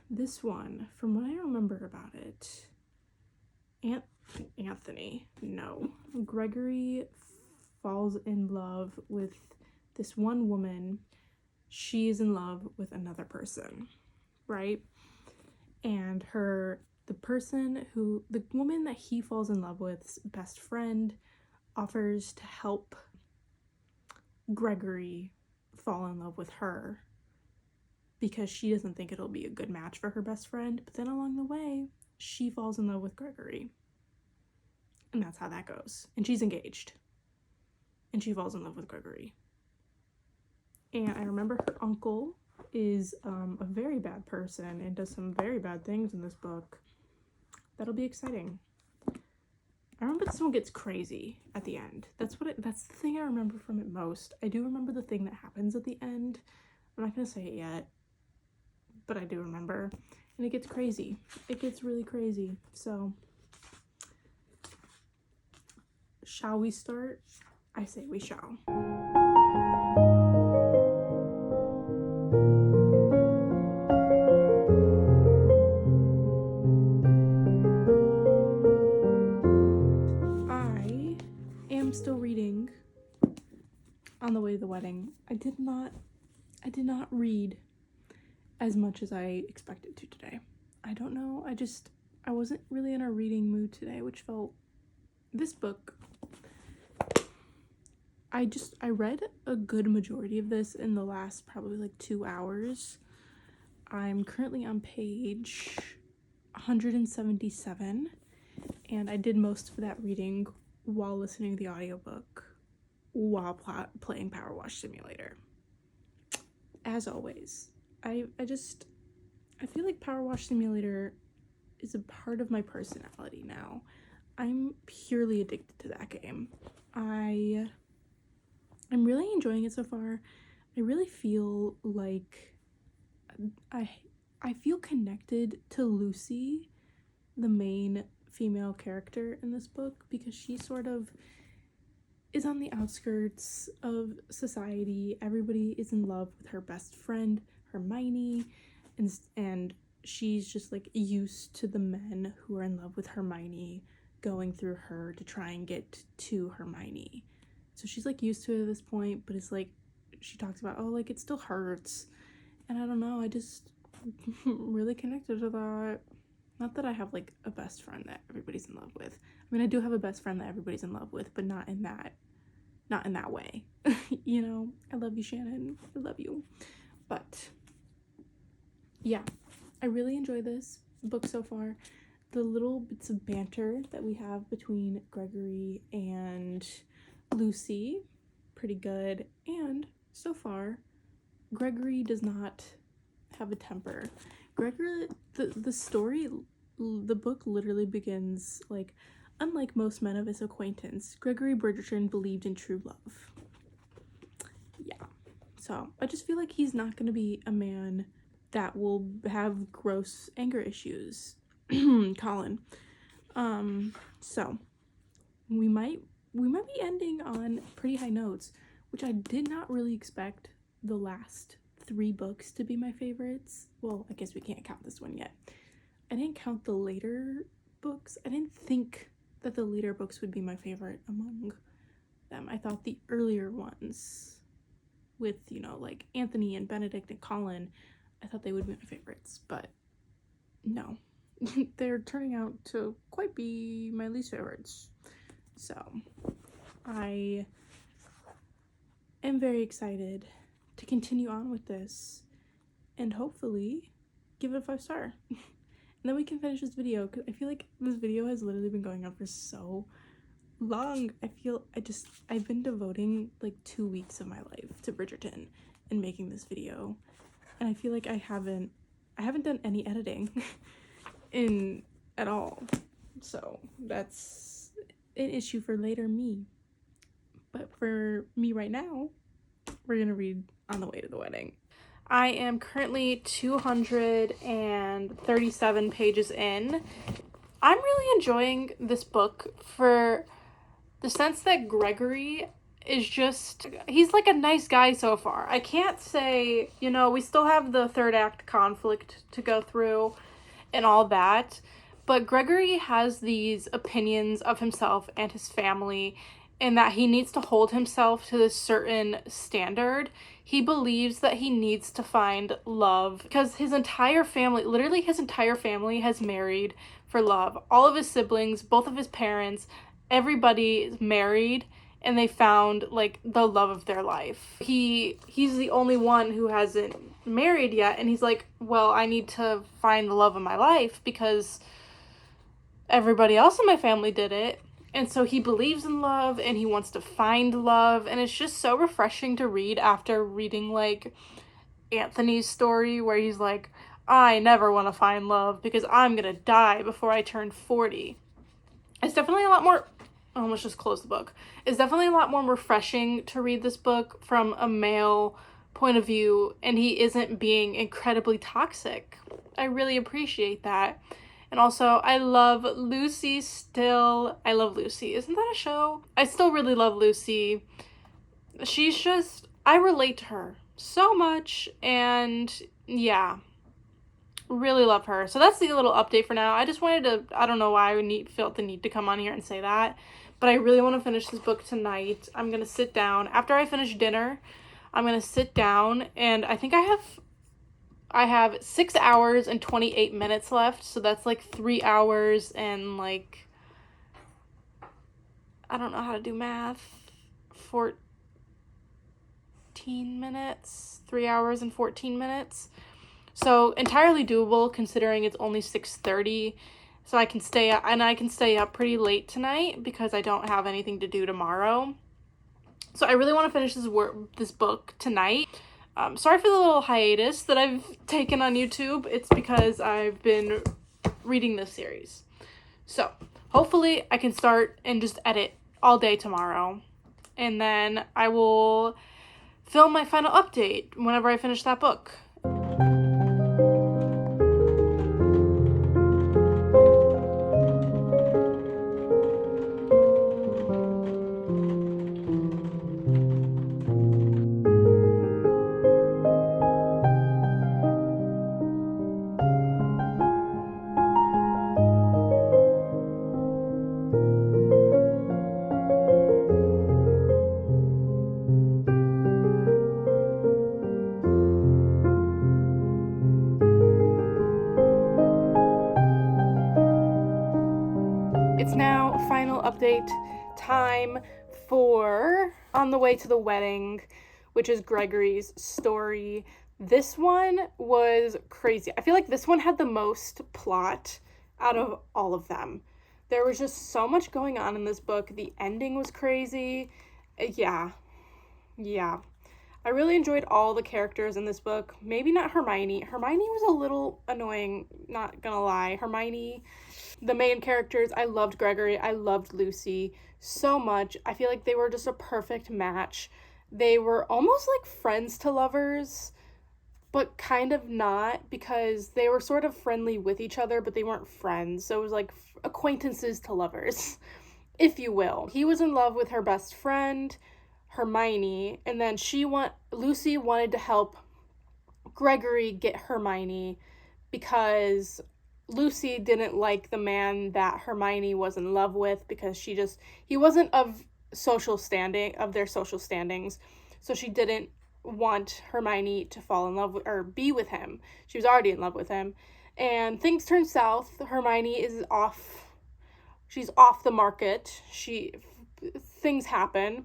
Speaker 1: This one, from what I remember about it, Gregory falls in love with this one woman. She is in love with another person, right? And the woman that he falls in love with's best friend offers to help Gregory fall in love with her because she doesn't think it'll be a good match for her best friend. But then along the way, she falls in love with Gregory. And that's how that goes. And she's engaged. And she falls in love with Gregory. And I remember her uncle is a very bad person and does some very bad things in this book. That'll be exciting. I remember this one gets crazy at the end. That's the thing I remember from it most. I do remember the thing that happens at the end. I'm not gonna say it yet, but I do remember. And it gets crazy. It gets really crazy. So, shall we start? I say we shall. I am still reading On the Way to the Wedding. I did not read as much as I expected to today. I don't know. I wasn't really in a reading mood today, which felt, this book, I read a good majority of this in the last probably like 2 hours. I'm currently on page 177, and I did most of that reading while listening to the audiobook while playing Power Wash Simulator. As always, I feel like Power Wash Simulator is a part of my personality now. I'm purely addicted to that game. I'm really enjoying it so far. I really feel like I feel connected to Lucy, the main female character in this book, because she sort of is on the outskirts of society. Everybody is in love with her best friend, Hermione, and she's just like used to the men who are in love with Hermione going through her to try and get to Hermione. So she's like used to it at this point, but it's like she talks about, oh, like it still hurts. And I don't know, I just really connected to that. Not that I have like a best friend that everybody's in love with. I mean, I do have a best friend that everybody's in love with, but not in that way. You know, I love you, Shannon. I love you. But yeah, I really enjoy this book so far. The little bits of banter that we have between Gregory and Lucy, pretty good. And so far, Gregory does not have a temper. Gregory, the book literally begins like, unlike most men of his acquaintance, Gregory Bridgerton believed in true love. Yeah. So I just feel like he's not going to be a man that will have gross anger issues. Colin. So we might be ending on pretty high notes, which I did not really expect the last 3 books to be my favorites. Well, I guess we can't count this one yet. I didn't count the later books. I didn't think that the later books would be my favorite among them. I thought the earlier ones with, you know, like Anthony and Benedict and Colin, I thought they would be my favorites, but no. They're turning out to quite be my least favorites. So I am very excited to continue on with this and hopefully give it a 5-star. And then we can finish this video, because I feel like this video has literally been going on for so long. I've been devoting like 2 weeks of my life to Bridgerton and making this video, and I feel like I haven't done any editing at all. So that's an issue for later me. But for me right now, we're gonna read On the Way to the Wedding. I am currently 237 pages in. I'm really enjoying this book for the sense that Gregory is he's like a nice guy so far. I can't say, we still have the third act conflict to go through and all that, but Gregory has these opinions of himself and his family, and that he needs to hold himself to this certain standard. He believes that he needs to find love because his entire family has married for love. All of his siblings, both of his parents, everybody is married, and they found like the love of their life. He's the only one who hasn't married yet, and he's like, well, I need to find the love of my life because everybody else in my family did it. And so he believes in love and he wants to find love, and it's just so refreshing to read after reading like Anthony's story where he's like, I never want to find love because I'm gonna die before I turn 40. It's definitely a lot more, I almost just closed the book. It's definitely a lot more refreshing to read this book from a male point of view, and he isn't being incredibly toxic. I really appreciate that. And also, I love Lucy still. I love Lucy. Isn't that a show? I still really love Lucy. I relate to her so much, and yeah, really love her. So that's the little update for now. I just wanted to, I don't know why I felt the need to come on here and say that, but I really want to finish this book tonight. I'm going to sit down. After I finish dinner, I'm going to sit down, and I think I have 6 hours and 28 minutes left, so that's like 3 hours and like, I don't know how to do math, 14 minutes, 3 hours and 14 minutes. So entirely doable considering it's only 6:30, so I can stay up pretty late tonight because I don't have anything to do tomorrow. So I really want to finish this book tonight. Sorry for the little hiatus that I've taken on YouTube. It's because I've been reading this series. So hopefully I can start and just edit all day tomorrow. And then I will film my final update whenever I finish that book. It's now final update time for On the Way to the Wedding, which is Gregory's story. This one was crazy. I feel like this one had the most plot out of all of them. There was just so much going on in this book. The ending was crazy. Yeah. I really enjoyed all the characters in this book. Maybe not Hermione. Hermione was a little annoying, not gonna lie. Hermione, the main characters, I loved Gregory. I loved Lucy so much. I feel like they were just a perfect match. They were almost like friends to lovers, but kind of not, because they were sort of friendly with each other, but they weren't friends. So it was like acquaintances to lovers, if you will. He was in love with her best friend, Hermione, and then Lucy wanted to help Gregory get Hermione because Lucy didn't like the man that Hermione was in love with because he wasn't of their social standings, so she didn't want Hermione to fall in love with or be with him. She was already in love with him, and things turn south. Hermione is she's off the market. Things happen.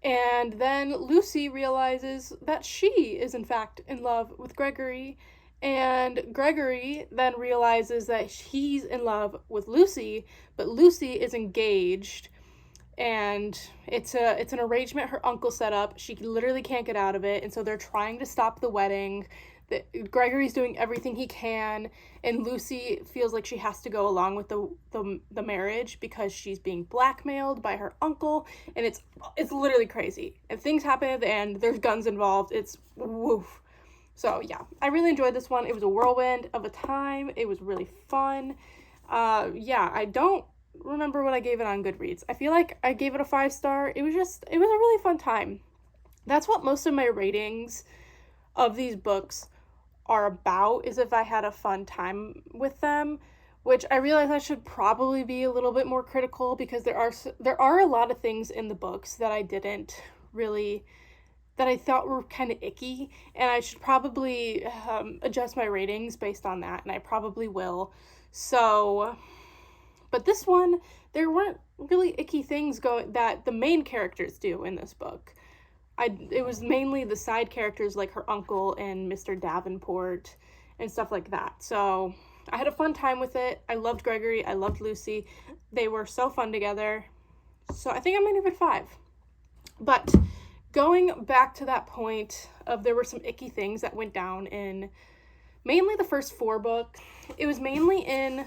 Speaker 1: And then Lucy realizes that she is, in fact, in love with Gregory. And Gregory then realizes that he's in love with Lucy, but Lucy is engaged. And it's an arrangement her uncle set up. She literally can't get out of it. And so they're trying to stop the wedding. Gregory's doing everything he can, and Lucy feels like she has to go along with the marriage because she's being blackmailed by her uncle, and it's literally crazy. And things happen at the end. There's guns involved. It's woof. So yeah, I really enjoyed this one. It was a whirlwind of a time. It was really fun. Yeah, I don't remember what I gave it on Goodreads. I feel like I gave it a 5-star. It was a really fun time. That's what most of my ratings of these books are about, is if I had a fun time with them, which I realize I should probably be a little bit more critical, because there are a lot of things in the books that I didn't really, that I thought were kind of icky, and I should probably adjust my ratings based on that, and I probably will. So, but this one, there weren't really icky things that the main characters do in this book. It was mainly the side characters, like her uncle and Mr. Davenport and stuff like that. So I had a fun time with it. I loved Gregory. I loved Lucy. They were so fun together. So I think I'm going to give it 5. But going back to that point of, there were some icky things that went down in mainly the first 4 books. It was mainly in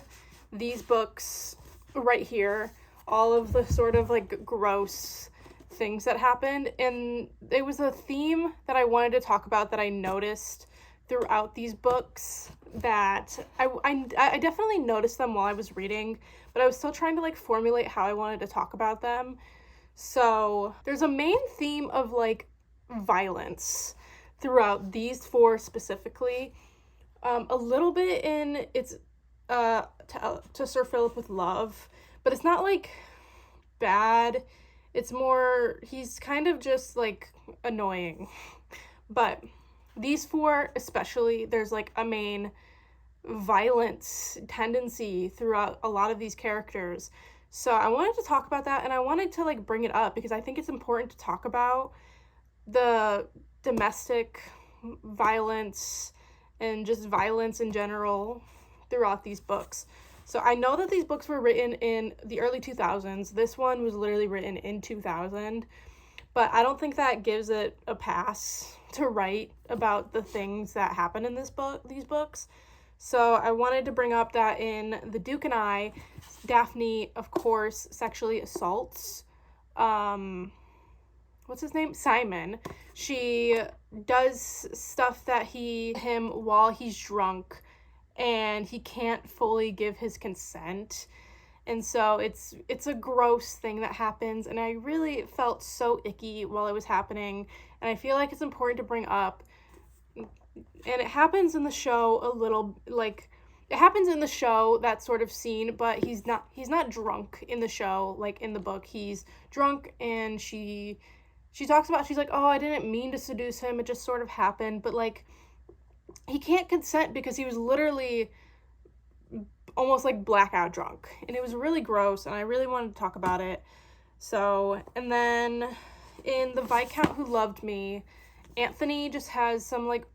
Speaker 1: these books right here. All of the sort of like gross things that happened, and it was a theme that I wanted to talk about that I noticed throughout these books, that I definitely noticed them while I was reading, but I was still trying to like formulate how I wanted to talk about them. So there's a main theme of like violence throughout these 4 specifically. A little bit in it's to Sir Philip with Love, but it's not like bad. It's more, he's kind of just like annoying. But these 4 especially, there's like a main violence tendency throughout a lot of these characters. So I wanted to talk about that, and I wanted to like bring it up because I think it's important to talk about the domestic violence and just violence in general throughout these books. So I know that these books were written in the early 2000s. This one was literally written in 2000. But I don't think that gives it a pass to write about the things that happen in these books. So I wanted to bring up that in The Duke and I, Daphne, of course, sexually assaults, what's his name? Simon. She does stuff that him while he's drunk, and he can't fully give his consent. And so it's a gross thing that happens, and I really felt so icky while it was happening, and I feel like it's important to bring up. And it happens in the show a little, like, it happens in the show, that sort of scene, but he's not drunk in the show, like in the book. He's drunk, and she talks about, she's like, oh, I didn't mean to seduce him, it just sort of happened, but like, he can't consent because he was literally almost like blackout drunk, and it was really gross, and I really wanted to talk about it. So, and then in The Viscount Who Loved Me, Anthony just has some like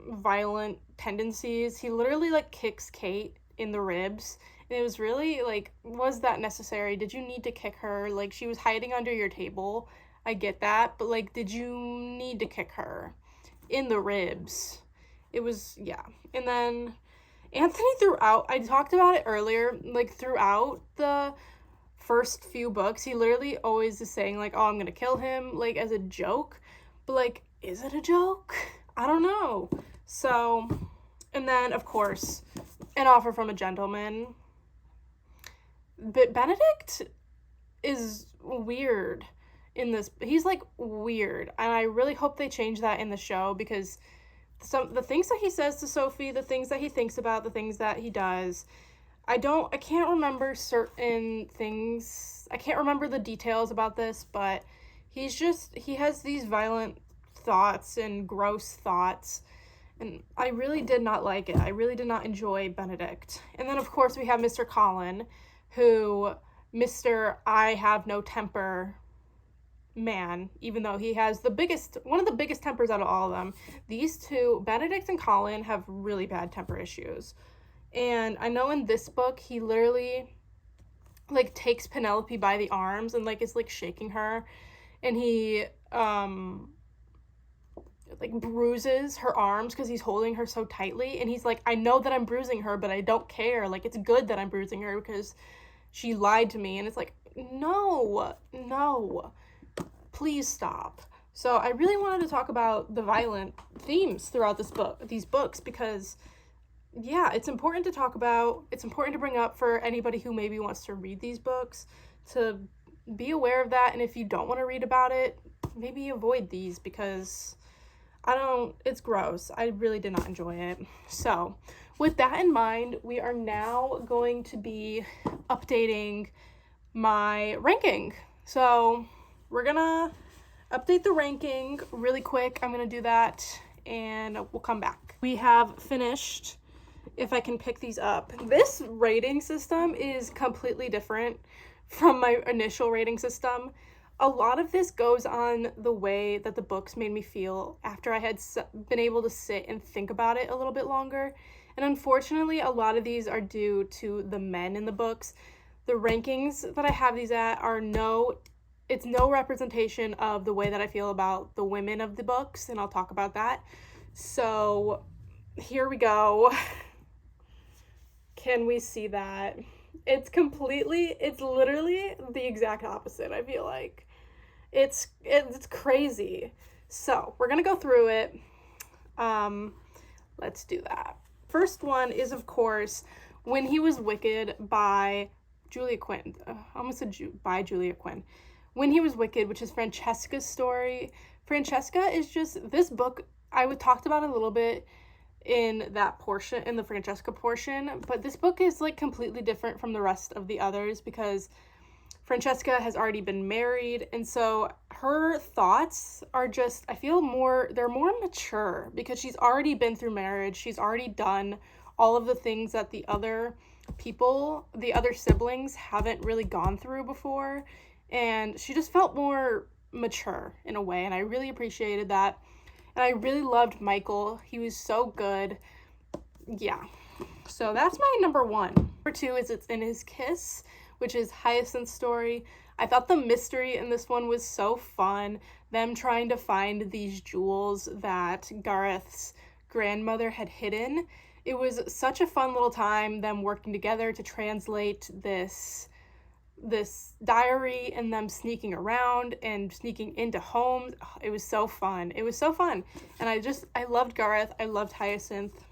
Speaker 1: violent tendencies. He literally like kicks Kate in the ribs, and it was really like, was that necessary? Did you need to kick her? Like, she was hiding under your table, I get that, but like, did you need to kick her in the ribs? It was, yeah. And then Anthony, throughout, I talked about it earlier, like throughout the first few books, he literally always is saying like, oh, I'm gonna kill him, like as a joke, but like, is it a joke? I don't know. So, and then of course, An Offer from a Gentleman. But Benedict is weird in this. He's like weird, and I really hope they change that in the show, because the things that he says to Sophie, the things that he thinks about, the things that he does, I can't remember certain things. I can't remember the details about this, but he has these violent thoughts and gross thoughts, and I really did not like it. I really did not enjoy Benedict. And then of course we have Mr. Colin, who, Mr. I have no temper man, even though he has one of the biggest tempers out of all of them. These two, Benedict and Colin, have really bad temper issues. And I know in this book, he literally, like, takes Penelope by the arms and, like, is, like, shaking her. And he, like, bruises her arms because he's holding her so tightly. And he's like, I know that I'm bruising her, but I don't care. Like, it's good that I'm bruising her because she lied to me. And it's like, no, please stop. So I really wanted to talk about the violent themes throughout these books, because yeah, it's important to talk about. It's important to bring up for anybody who maybe wants to read these books, to be aware of that. And if you don't want to read about it, maybe avoid these, because it's gross. I really did not enjoy it. So with that in mind, we are now going to be updating my ranking. So we're gonna update the ranking really quick. I'm gonna do that and we'll come back. We have finished, if I can pick these up. This rating system is completely different from my initial rating system. A lot of this goes on the way that the books made me feel after I had been able to sit and think about it a little bit longer. And unfortunately, a lot of these are due to the men in the books. The rankings that I have these at are it's no representation of the way that I feel about the women of the books, and I'll talk about that. So here we go. Can we see that? It's literally the exact opposite, I feel like. It's crazy. So we're gonna go through it. Let's do that. First one is, of course, When He Was Wicked by Julia Quinn. I almost said by Julia Quinn. When He Was Wicked, which is Francesca's story. Francesca is just, this book, I talked about it a little bit in that portion, in the Francesca portion, but this book is like completely different from the rest of the others because Francesca has already been married, and so her thoughts are just, I feel they're more mature because she's already been through marriage. She's already done all of the things that the other siblings haven't really gone through before, and she just felt more mature in a way, and I really appreciated that. And I really loved Michael. He was so good. Yeah. So that's my number one. Number two is It's in His Kiss, which is Hyacinth's story. I thought the mystery in this one was so fun. Them trying to find these jewels that Gareth's grandmother had hidden. It was such a fun little time, them working together to translate this diary and them sneaking around and sneaking into homes. It was so fun. And I loved Gareth. I loved Hyacinth.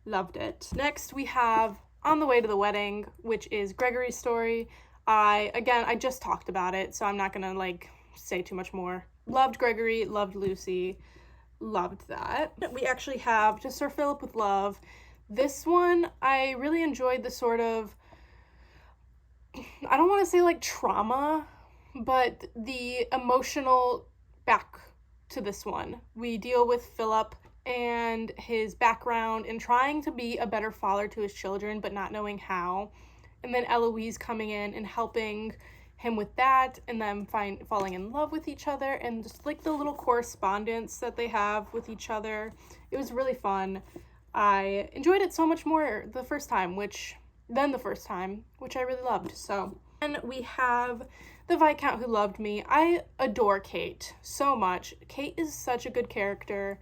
Speaker 1: Loved it. Next we have On the Way to the Wedding, which is Gregory's story. I just talked about it, so I'm not gonna like say too much more. Loved Gregory, loved Lucy, loved that. We actually have Just Sir Philip with Love. This one, I really enjoyed the sort of, I don't want to say like trauma, but the emotional back to this one. We deal with Philip and his background and trying to be a better father to his children, but not knowing how. And then Eloise coming in and helping him with that, and them falling in love with each other, and just like the little correspondence that they have with each other. It was really fun. I enjoyed it so much more the first time, which I really loved. So, and we have The Viscount Who Loved Me. I adore Kate so much. Kate is such a good character.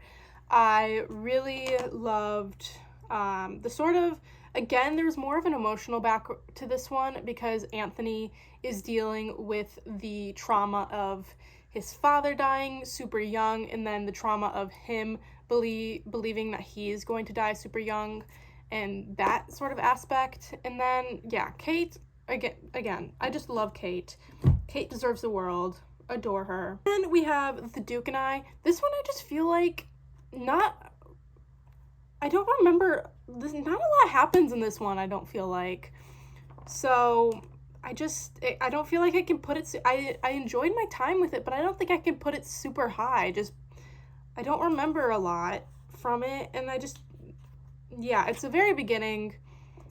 Speaker 1: I really loved the sort of, again, there's more of an emotional back to this one because Anthony is dealing with the trauma of his father dying super young, and then the trauma of him believing that he is going to die super young, and that sort of aspect. And then, yeah, Kate, again, I just love Kate. Kate deserves the world. Adore her. And we have The Duke and I. This one I just feel like I don't remember, not a lot happens in this one, I don't feel like. So I don't feel like I can put it, I enjoyed my time with it, but I don't think I can put it super high. I don't remember a lot from it, and it's the very beginning.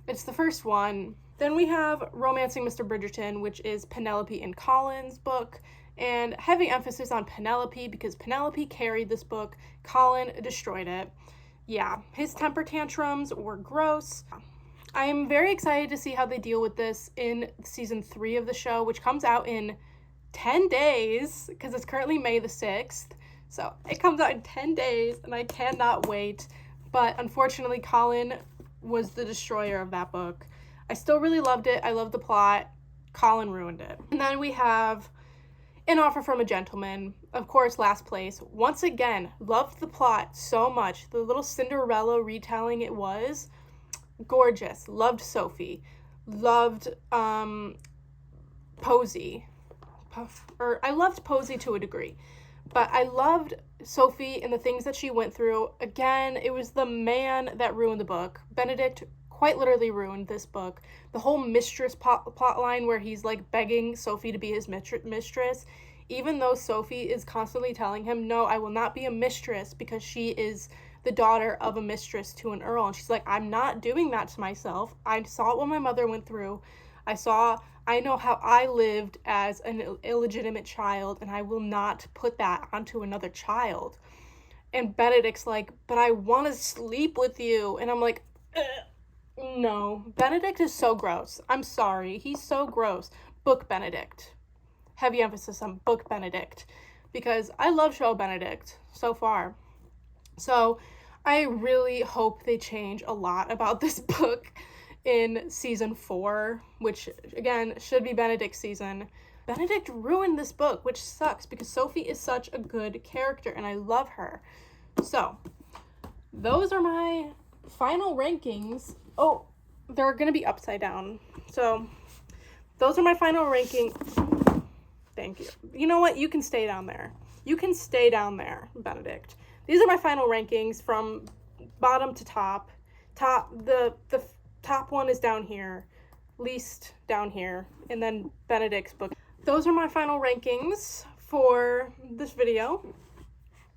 Speaker 1: It's the first one. Then we have Romancing Mr. Bridgerton, which is Penelope and Colin's book. and heavy emphasis on Penelope because Penelope carried this book. Colin destroyed it. Yeah, his temper tantrums were gross. I am very excited to see how they deal with this in season 3 of the show, which comes out in 10 days because it's currently May the 6th. So it comes out in 10 days and I cannot wait. But unfortunately, Colin was the destroyer of that book. I still really loved it. I loved the plot. Colin ruined it. And then we have An Offer from a Gentleman. Of course, last place. Once again, loved the plot so much. The little Cinderella retelling it was. Gorgeous. Loved Sophie. Loved Posey. I loved Posey to a degree. But I loved Sophie and the things that she went through. Again, it was the man that ruined the book. Benedict quite literally ruined this book. The whole mistress plot line where he's like begging Sophie to be his mistress, even though Sophie is constantly telling him, no, I will not be a mistress because she is the daughter of a mistress to an earl. And she's like, I'm not doing that to myself. I saw what my mother went through. I know how I lived as an illegitimate child, and I will not put that onto another child. And Benedict's like, but I want to sleep with you. And I'm like, no. Benedict is so gross. I'm sorry. He's so gross. Book Benedict. Heavy emphasis on book Benedict. Because I love show Benedict so far. So I really hope they change a lot about this book in season 4, which again should be Benedict's season. Benedict ruined this book, which sucks because Sophie is such a good character and I love her. So those are my final rankings. Oh, they're gonna be upside down. So those are my final rankings. Thank you. You know what? You can stay down there. You can stay down there, Benedict. These are my final rankings from bottom to top. The top one is down here, least down here, and then Benedict's book. Those are my final rankings for this video.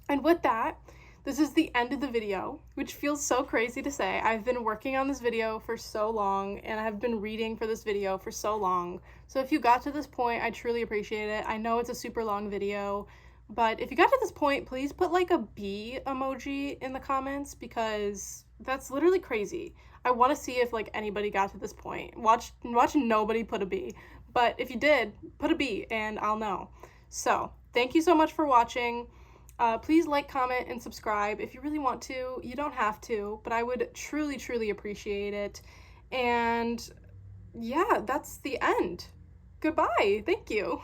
Speaker 1: And with that, this is the end of the video, which feels so crazy to say. I've been working on this video for so long, and I've been reading for this video for so long. So if you got to this point, I truly appreciate it. I know it's a super long video, but if you got to this point, please put like a bee emoji in the comments because that's literally crazy. I want to see if like anybody got to this point. Watch nobody put a bee. But if you did, put a bee and I'll know. So thank you so much for watching. Please like, comment, and subscribe if you really want to. You don't have to, but I would truly, truly appreciate it. And yeah, that's the end. Goodbye. Thank you.